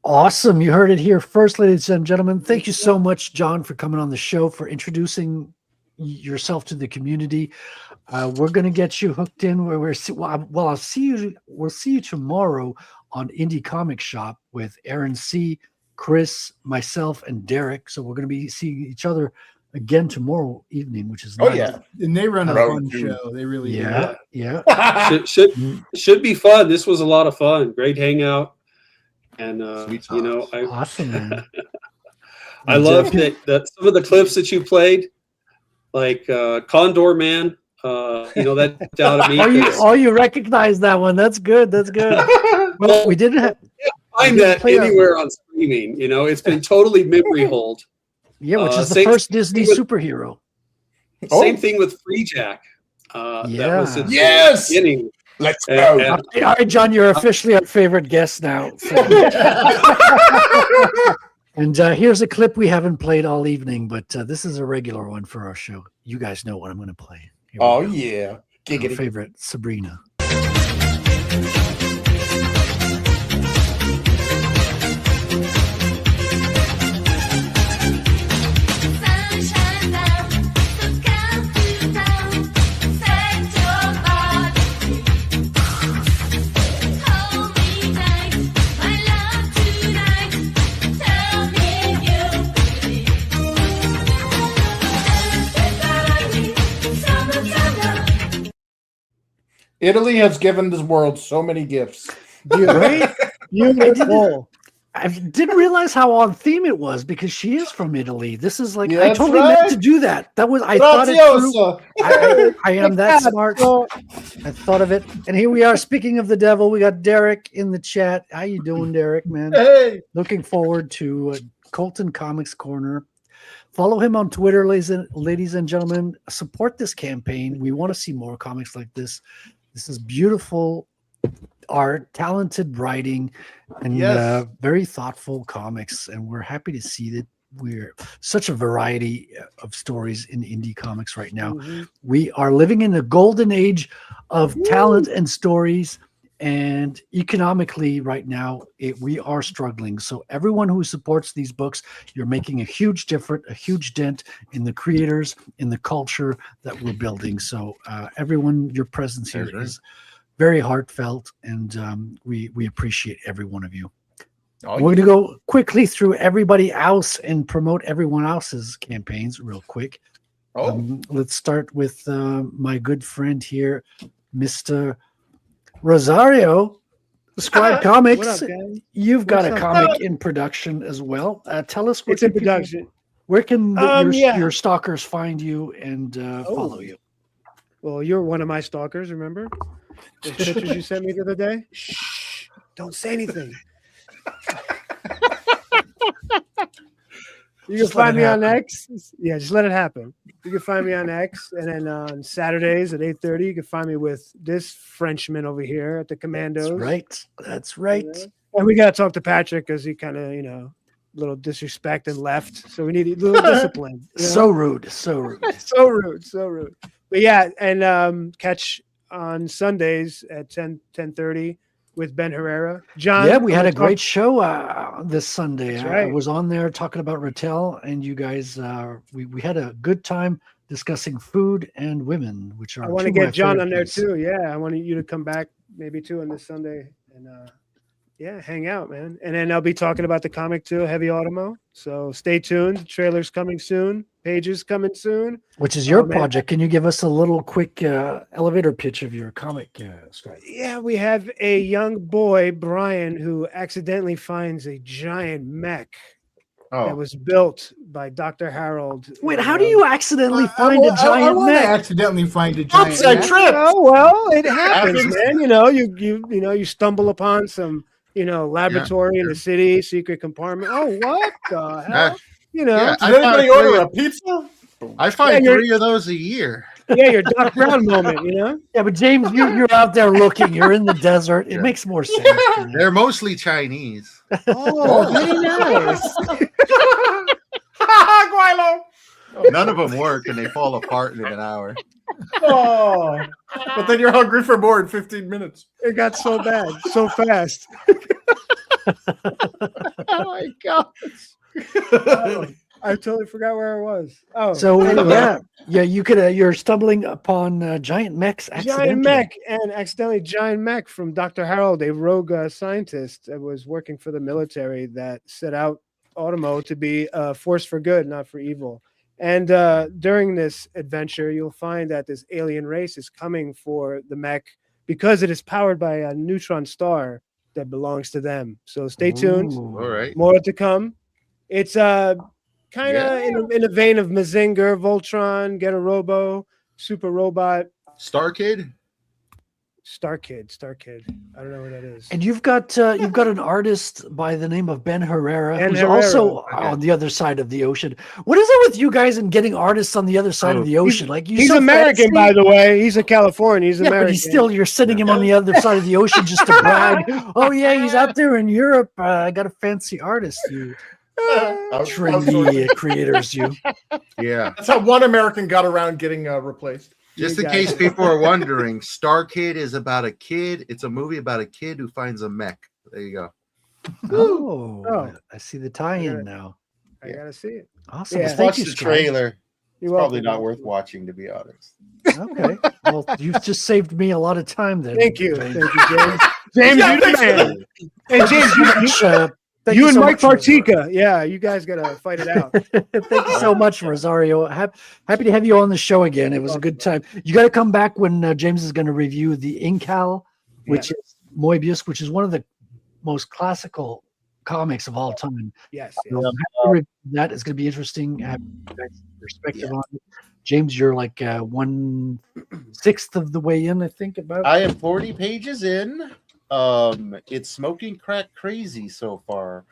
Awesome. You heard it here first, ladies and gentlemen. Thank you so much, John, for coming on the show, for introducing yourself to the community. We're going to get you hooked in where I'll see you. We'll see you tomorrow on Indie Comic Shop with Aaron C., Chris, myself, and Derek. So we're going to be seeing each other again tomorrow evening, which is Oh nice. yeah. And they run a Right. fun show. They really do. Yeah. Should be fun. This was a lot of fun. Great hangout, and Sweet I Awesome, man. I love that some of the clips that you played, like Condor Man. That down at me. You recognize that one. That's good. That's good. Well, we didn't have. Find that anywhere on streaming. It's been totally memory hold. Yeah, which is the same first Disney thing with- superhero. Same thing with Free Jack. That was its Yes! beginning. Let's And- go. and- All right, John, you're officially our favorite guest now. And here's a clip we haven't played all evening, but this is a regular one for our show. You guys know what I'm going to play. Here we Oh go. yeah. Our Giggity. favorite Sabrina. Italy has given this world so many gifts. Right? Beautiful. I didn't realize how on theme it was because she is from Italy. This is like Yeah, I that's totally meant right. to do that. That was I thought it through. Graziosa. I am that smart. I thought of it, and here we are. Speaking of the devil, we got Derek in the chat. How you doing, Derek? Man, Hey. looking forward to Colton Comics Corner. Follow him on Twitter, ladies and gentlemen. Support this campaign. We want to see more comics like this. This is beautiful art, talented writing, and very thoughtful comics. And we're happy to see that we're such a variety of stories in indie comics right now. We are living in a golden age of talent and stories. And economically right now, we are struggling. So everyone who supports these books, you're making a huge dent in the creators, in the culture that we're building. So everyone, your presence here is very heartfelt, and we appreciate every one of you. We're going to go quickly through everybody else and promote everyone else's campaigns real quick. Let's start with my good friend here, Mr. Rosario, Scribe Comics. What up, guys? You've got What's a up? comic in production as well. Tell us It's in production. Where can Yeah. your stalkers find you and follow you? Well, you're one of my stalkers, remember? The pictures you sent me the other day? Shh, don't say anything. You can find me on X. Yeah, just let it happen. You can find me on X, and then on Saturdays at 8:30, you can find me with this Frenchman over here at the Commandos. That's right. And we got to talk to Patrick because he kind of, a little disrespect and left. So we need a little discipline. So rude. So rude. But yeah, and catch on Sundays at 10:30 with Ben Herrera. John. Yeah, we had a great show this Sunday. That's I right. was on there talking about Rattel, and you guys, we had a good time discussing food and women, which are I want to two of my get John favorite on there things. too. Yeah, I want you to come back maybe too on this Sunday and hang out, man. And then I'll be talking about the comic too, Heavy Automo. So stay tuned. Trailers coming soon. Pages coming soon. Which is your man. project. Can you give us a little quick elevator pitch of your comic, Scribe? Yeah, we have a young boy, Brian, who accidentally finds a giant mech that was built by Dr. Harold. Wait, how do you accidentally find a I giant wanna mech? accidentally find a giant Outside mech. trip. Oh well, it happens, man. You stumble upon some, laboratory in the city, secret compartment. Oh, what the hell? Yeah, Did anybody order a pizza? I find Yeah, you're- 3 of those a year. Yeah, your Doc Brown moment, Yeah, but James, you're out there looking. You're in the desert. It makes more sense. They're mostly Chinese. Oh, very nice. Guilo. None of them work, and they fall apart in an hour. Oh, but then you're hungry for more in 15 minutes. It got so bad, so fast. Oh my god! I totally forgot where I was. Oh, So anyway. yeah, you could. You're stumbling upon giant mechs. Giant mech and accidentally giant mech from Dr. Harold, a rogue scientist that was working for the military that set out Automo to be a force for good, not for evil. And during this adventure, you'll find that this alien race is coming for the mech because it is powered by a neutron star that belongs to them. So stay tuned. All right. More to come. It's kind of in a vein of Mazinger, Voltron, Get a Robo, Super Robot. Star Kid? Star Kid. I don't know what that is. And you've got an artist by the name of Ben Herrera, Ben who's Herrera. also on the other side of the ocean. What is it with you guys and getting artists on the other side of the ocean? Like He's American, by the way. He's a Californian. He's Yeah, American. but he's still, you're sitting him on the other side of the ocean just to brag. Oh yeah, he's out there in Europe. I got a fancy artist. You trendy creators, you. Yeah. That's how one American got around getting replaced. Just in case people are wondering, Star Kid is about a kid. It's a movie about a kid who finds a mech. There you go. Oh, I see the tie-in now. I gotta see it. Awesome. Yeah. Well, thank Watch you, the Scribe. trailer. You're It's probably welcome. not worth watching, to be honest. Okay. Well, you've just saved me a lot of time then. Thank you. James. Thank you, James. James, Yeah, you're the thanks for man. Hey, James, Thank you and so Mike much, Partika. Yeah, you guys gotta fight it out. Thank you so much, Rosario. Happy to have you on the show again. It was a good time. You got to come back when James is going to review the Incal, which is Moebius, which is one of the most classical comics of all time. Yes. That is going to be interesting. Have perspective on it. James, you're like 1/6 of the way in, I think. About I am 40 pages in. It's smoking crack crazy so far.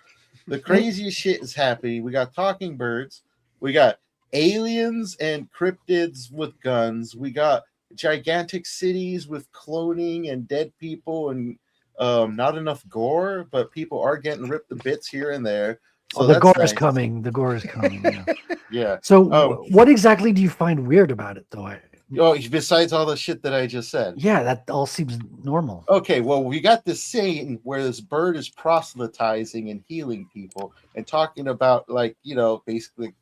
The craziest shit is happening. We got talking birds. We got aliens and cryptids with guns. We got gigantic cities with cloning and dead people and not enough gore, but people are getting ripped to bits here and there. So the gore nice. is coming. The gore is coming. Yeah. Yeah. So, what exactly do you find weird about it, though? Besides all the shit that I just said. Yeah, that all seems normal. Okay, well, we got this scene where this bird is proselytizing and healing people and talking about, like, basically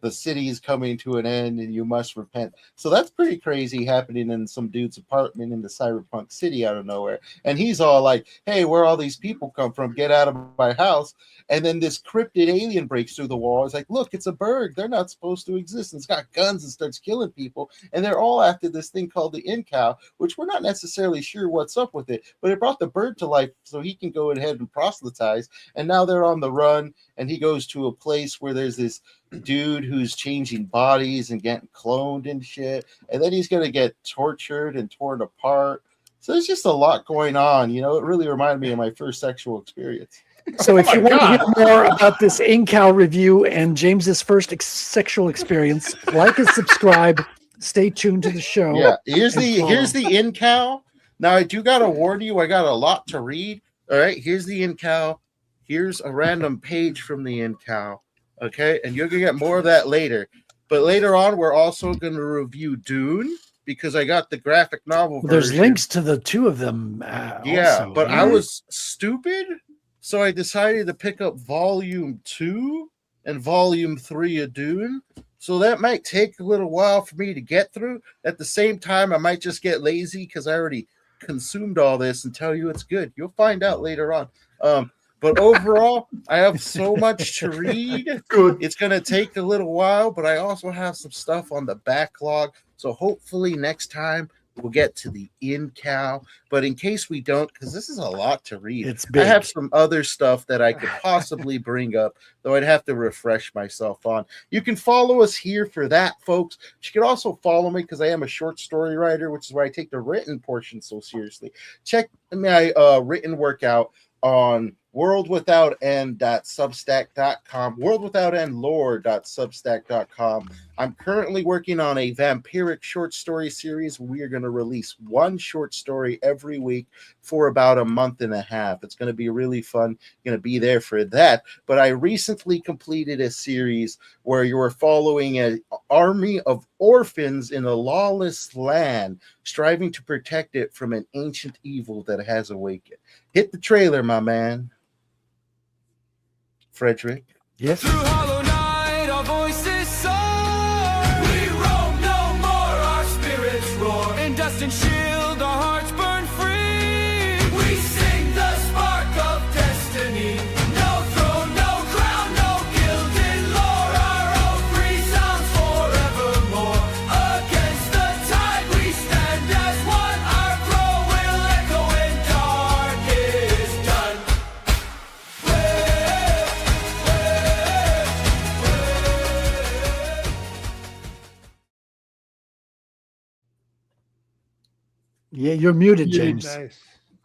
the city is coming to an end and you must repent. So that's pretty crazy happening in some dude's apartment in the cyberpunk city out of nowhere. And he's all like, hey, where all these people come from? Get out of my house. And then this cryptid alien breaks through the wall. It's like, look, it's a bird. They're not supposed to exist. And it's got guns and starts killing people. And they're all after this thing called the in-cow, which we're not necessarily sure what's up with it. But it brought the bird to life so he can go ahead and proselytize. And now they're on the run. And he goes to a place where there's this dude who's changing bodies and getting cloned and shit. And then he's going to get tortured and torn apart. So there's just a lot going on. It really reminded me of my first sexual experience. So if you want to hear more about this in-cow review and James's first sexual experience, like and subscribe. Stay tuned to the show. Yeah, here's the in-cow. Now I do gotta warn you, I got a lot to read. All right, here's the in-cow. Here's a random page from the in-cow. Okay, and you're gonna get more of that later. But later on, we're also gonna review Dune because I got the graphic novel. There's links to the two of them. Also. But I was stupid. So I decided to pick up volume 2 and volume 3 of Dune. So that might take a little while for me to get through. At the same time, I might just get lazy because I already consumed all this and tell you it's good. You'll find out later on. But overall, I have so much to read. Good. It's going to take a little while, but I also have some stuff on the backlog. So hopefully next time we'll get to the in-cow. But in case we don't, because this is a lot to read, it's big. I have some other stuff that I could possibly bring up, though I'd have to refresh myself on. You can follow us here for that, folks. You can also follow me because I am a short story writer, which is why I take the written portion so seriously. Check my written work out on worldwithoutend.substack.com, worldwithoutendlore.substack.com. I'm currently working on a vampiric short story series. We are going to release one short story every week for about a month and a half. It's going to be really fun. Going to be there for that. But I recently completed a series where you are following an army of orphans in a lawless land, striving to protect it from an ancient evil that has awakened. Hit the trailer, my man. Frederick. Yes. Through hollow night, our voices soar. We roam no more, our spirits roar. In dust and shield, our hearts burn free. We sing the spark of destiny. No throne, no crown, no gilded lore. Our oath resounds forevermore. Against the tide, we stand as one. Our crow will echo when dark is done. Yeah, you're muted, James. Nice.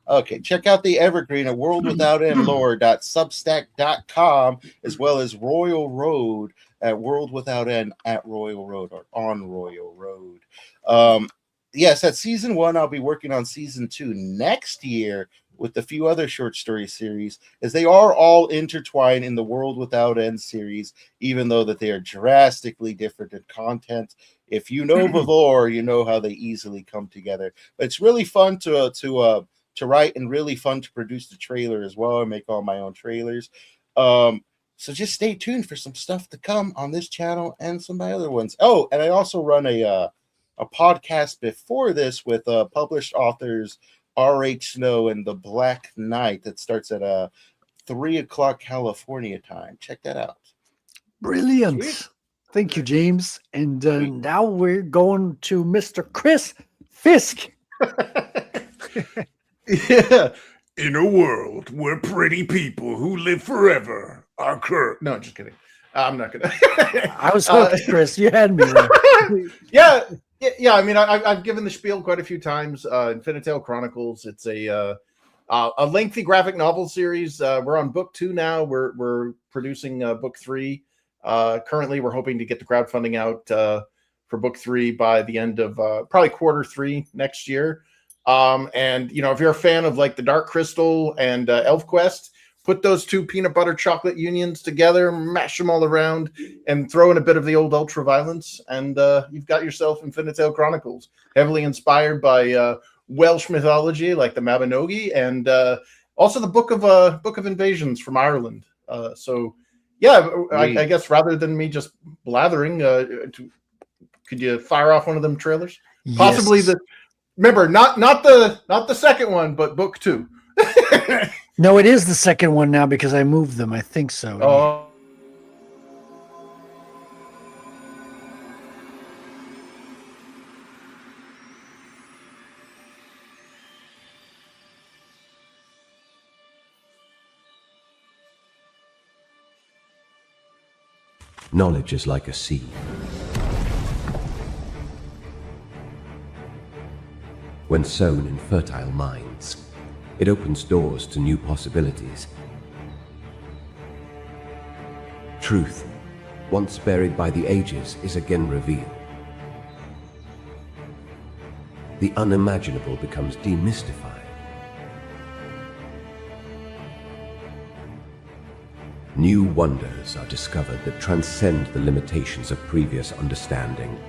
Okay, check out the Evergreen at worldwithoutendlore.substack.com, as well as Royal Road at World Without End at Royal Road or on Royal Road. Yes, at season 1, I'll be working on season 2 next year with a few other short story series, as they are all intertwined in the World Without End series, even though that they are drastically different in content. If you know the lore, you know how they easily come together. But it's really fun to write and really fun to produce the trailer as well. I make all my own trailers. So just stay tuned for some stuff to come on this channel and some of my other ones. Oh, and I also run a podcast before this with published authors R.H. Snow and The Black Knight that starts at 3 o'clock California time. Check that out. Brilliant. Sweet. Thank you, James. And now we're going to Mr. Chris Fisk. Yeah. In a world where pretty people who live forever are cursed. No, just kidding. I'm not gonna. I was hooked, Chris. You had me there. Yeah. I mean, I've given the spiel quite a few times. Infinitale Chronicles. It's a lengthy graphic novel series. We're on book 2 now. We're producing book 3. Currently, we're hoping to get the crowdfunding out for book 3 by the end of probably quarter 3 next year. And if you're a fan of like the Dark Crystal and ElfQuest, put those 2 peanut butter chocolate unions together, mash them all around, and throw in a bit of the old ultraviolence, and you've got yourself Infinitale Chronicles, heavily inspired by Welsh mythology like the Mabinogi, and also the Book of Invasions from Ireland. I guess rather than me just blathering, could you fire off one of them trailers? Yes. Possibly remember, not the second one, but book 2. No, it is the second one now because I moved them. I think so. Oh. Knowledge is like a seed. When sown in fertile minds, it opens doors to new possibilities. Truth, once buried by the ages, is again revealed. The unimaginable becomes demystified. New wonders are discovered that transcend the limitations of previous understanding.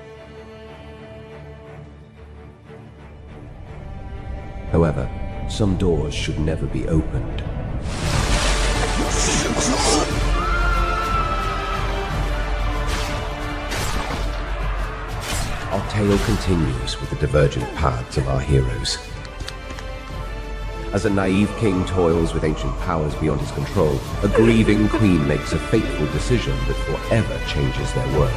However, some doors should never be opened. Our tale continues with the divergent paths of our heroes. As a naive king toils with ancient powers beyond his control, a grieving queen makes a fateful decision that forever changes their world.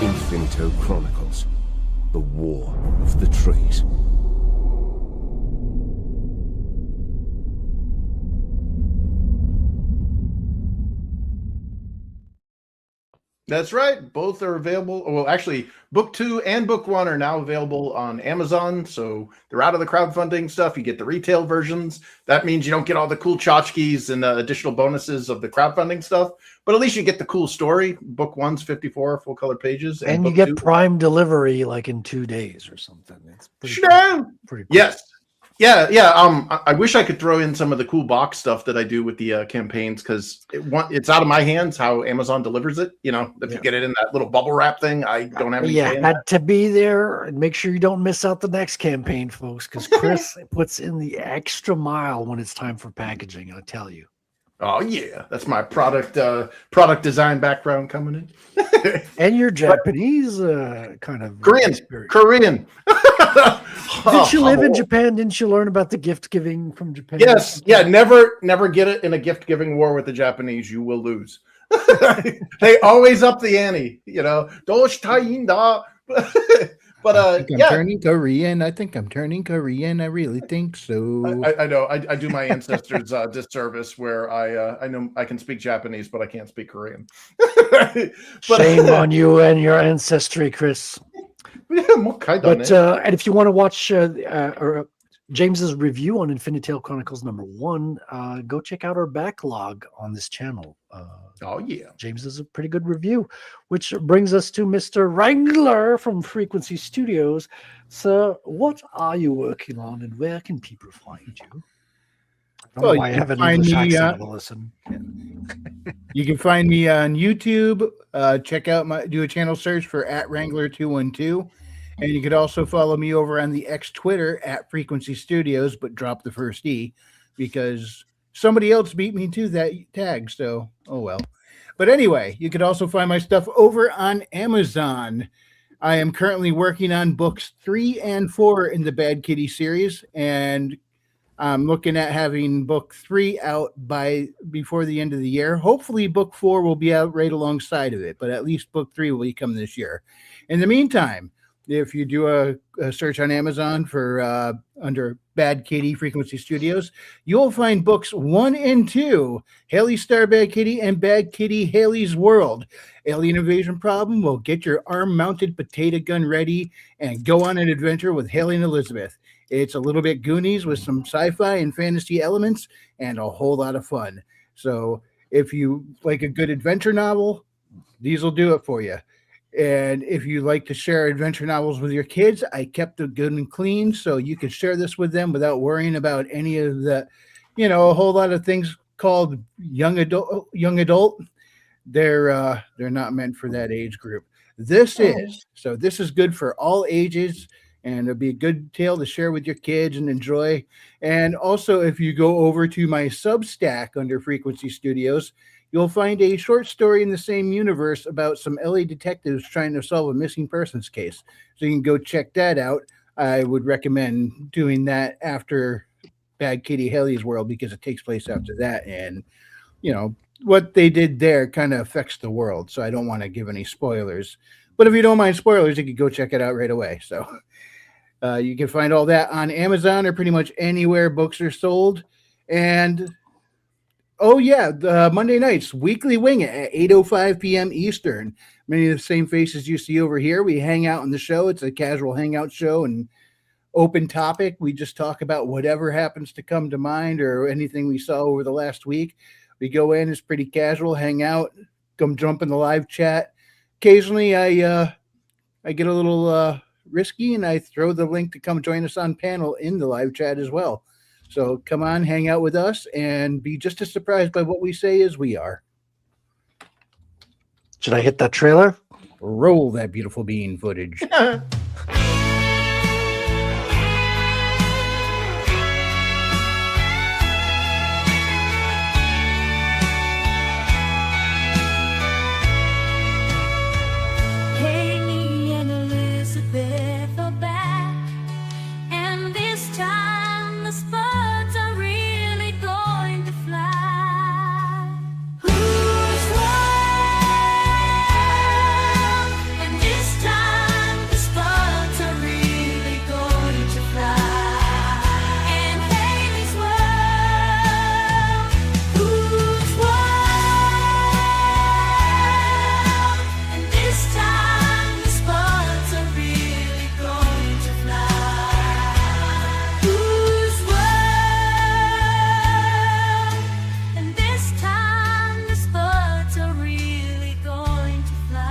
Infinito Chronicles, the War of the Trees. That's right. Both are available. Well, actually, book 2 and book 1 are now available on Amazon. So they're out of the crowdfunding stuff. You get the retail versions. That means you don't get all the cool tchotchkes and additional bonuses of the crowdfunding stuff. But at least you get the cool story. Book 1's 54 full color pages. And you book get 2 Prime delivery like in 2 days or something. It's pretty cool. Yes. Yeah. I wish I could throw in some of the cool box stuff that I do with the campaigns, because it's out of my hands how Amazon delivers it. If you get it in that little bubble wrap thing, I don't have any say in had that. to be there, and make sure you don't miss out the next campaign, folks, because Chris puts in the extra mile when it's time for packaging. I tell you. Oh yeah, that's my product design background coming in. And your Japanese kind of Korean. Didn't you live in Japan? Didn't you learn about the gift giving from Japan? Yes. Yeah. Never get it in a gift giving war with the Japanese. You will lose. They always up the ante. Doshitainda. But I'm turning Korean. I think I'm turning Korean. I really think so. I know. I do my ancestors disservice where I know I can speak Japanese, but I can't speak Korean. Shame on you and your ancestry, Chris. But and if you want to watch James's review on Infinitale Chronicles #1, go check out our backlog on this channel. Oh yeah, James is a pretty good review, which brings us to Mr. Wrangler from Frequency Studios. Sir, what are you working on, and where can people find you? I don't know why I have an English accent to listen. You can find me on YouTube. Check out do a channel search for @Wrangler212. And you could also follow me over on the X Twitter @Frequency Studios, but drop the first E because somebody else beat me to that tag. So, oh well. But anyway, you could also find my stuff over on Amazon. I am currently working on books 3 and 4 in the Bad Kitty series, and I'm looking at having book 3 out before the end of the year. Hopefully, book 4 will be out right alongside of it, but at least book 3 will come this year. In the meantime, if you do a search on Amazon for under Bad Kitty Frequency Studios, you'll find books 1 and 2, Haley Star Bad Kitty and Bad Kitty Haley's World. Alien Invasion Problem will get your arm-mounted potato gun ready and go on an adventure with Haley and Elizabeth. It's a little bit Goonies with some sci-fi and fantasy elements and a whole lot of fun. So if you like a good adventure novel, these will do it for you. And if you like to share adventure novels with your kids, I kept it good and clean so you could share this with them without worrying about any of the, a whole lot of things called young adult. They're not meant for that age group. This is good for all ages, and it'll be a good tale to share with your kids and enjoy. And also, if you go over to my Substack under Frequency Studios, you'll find a short story in the same universe about some LA detectives trying to solve a missing persons case. So you can go check that out. I would recommend doing that after Bad Kitty Haley's World because it takes place after that. And, what they did there kind of affects the world. So I don't want to give any spoilers. But if you don't mind spoilers, you can go check it out right away. So you can find all that on Amazon or pretty much anywhere books are sold. And the Monday nights, Weekly Wing It at 8:05 p.m. Eastern. Many of the same faces you see over here. We hang out on the show. It's a casual hangout show and open topic. We just talk about whatever happens to come to mind or anything we saw over the last week. We go in, it's pretty casual, hang out, come jump in the live chat. Occasionally, I get a little risky, and I throw the link to come join us on panel in the live chat as well. So come on, hang out with us, and be just as surprised by what we say as we are. Should I hit that trailer? Roll that beautiful bean footage. Haley and Elizabeth are back, and this time the Spuds are really going to fly. Who's wild? And this time the Spuds are really going to fly. And Haley's World. Who's wild? And this time the Spuds are really going to fly. Who's wild? And this time the Spuds are really going to fly.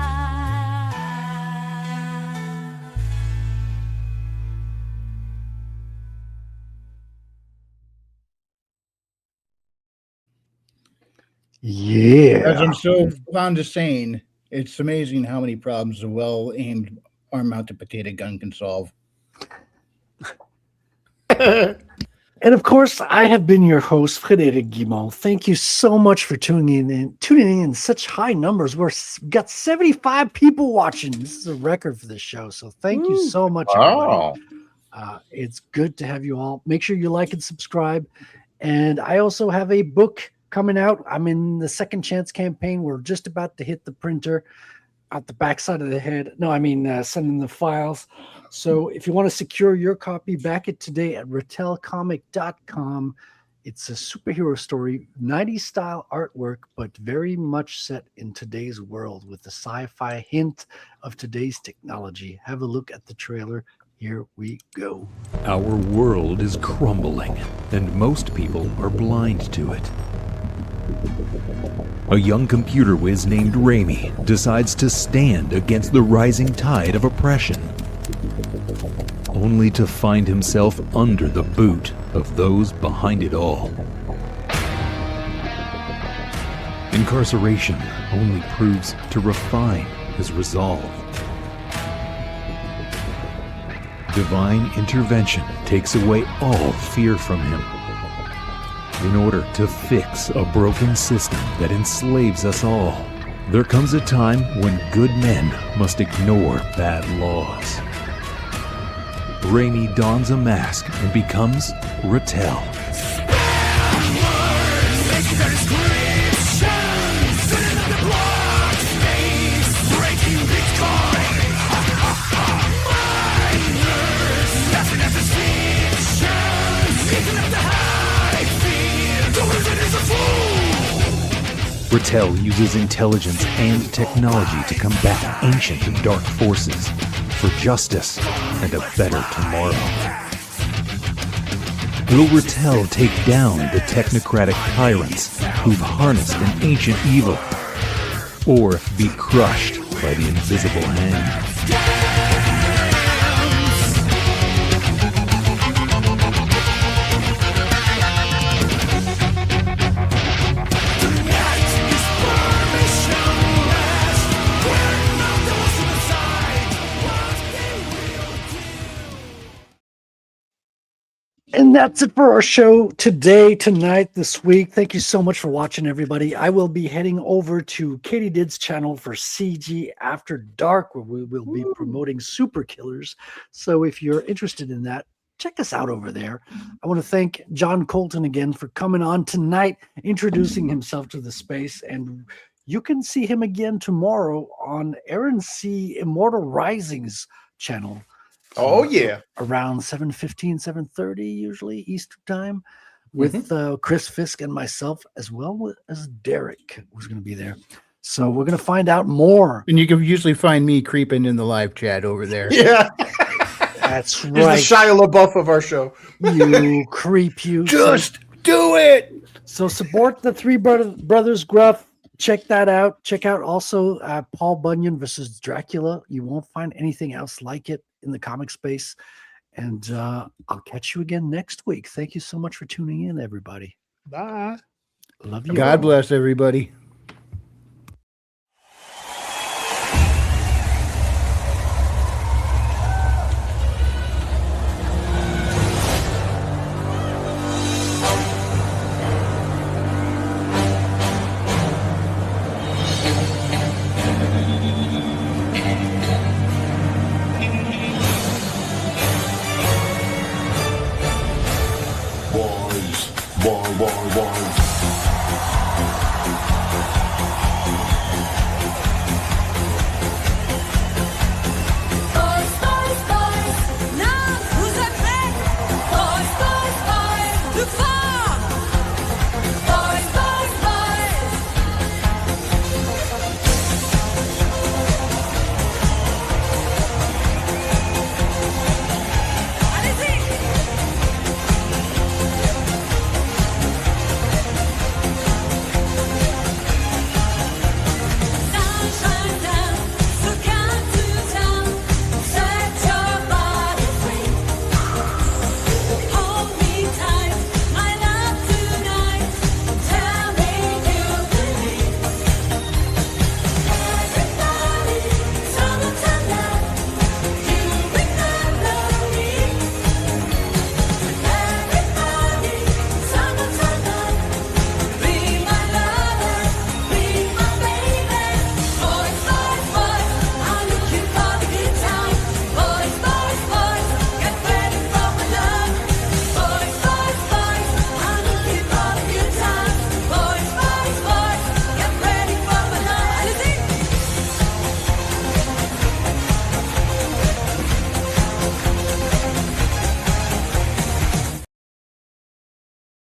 Yeah. As I'm so fond of saying, it's amazing how many problems a well-aimed arm-mounted potato gun can solve. And of course, I have been your host, Frédéric Guimond. Thank you so much for tuning in such high numbers. We've got 75 people watching. This is a record for this show. So thank you so much, everybody. It's good to have you all. Make sure you like and subscribe. And I also have a book coming out. I'm in the Second Chance campaign. We're just about to hit the printer out the backside of the head. No, I mean sending the files. So if you want to secure your copy, back it today at retailcomic.com. It's a superhero story, 90s style artwork, but very much set in today's world with the sci-fi hint of today's technology. Have a look at the trailer. Here we go. Our world is crumbling, and most people are blind to it. A young computer whiz named Raimi decides to stand against the rising tide of oppression, only to find himself under the boot of those behind it all. Incarceration only proves to refine his resolve. Divine intervention takes away all fear from him in order to fix a broken system that enslaves us all There comes a time when good men must ignore bad laws. Raimi dons a mask and becomes Rattel. Rattel uses intelligence and technology to combat ancient and dark forces for justice and a better tomorrow. Will Rattel take down the technocratic tyrants who've harnessed an ancient evil, or be crushed by the invisible hand? And that's it for our show today, tonight, this week. Thank you so much for watching, everybody. I will be heading over to Katie Did's channel for CG After Dark, where we will be promoting Super Killers. So if you're interested in that, check us out over there. I want to thank John Colton again for coming on tonight, introducing himself to the space. And you can see him again tomorrow on Aaron C. Immortal Rising's channel. Oh, yeah. Around 7:15, 7:30, usually Eastern time, with Chris Fisk and myself, as well as Derek, who's going to be there. So we're going to find out more. And you can usually find me creeping in the live chat over there. Yeah. That's right. He's the Shia LaBeouf of our show. You creep, you. Just do it. So support the Three Brothers Gruff. Check that out. Check out also Paul Bunyan versus Dracula. You won't find anything else like it in the comic space. And I'll catch you again next week. Thank you so much for tuning in, everybody. Bye. Love you. God bless everybody.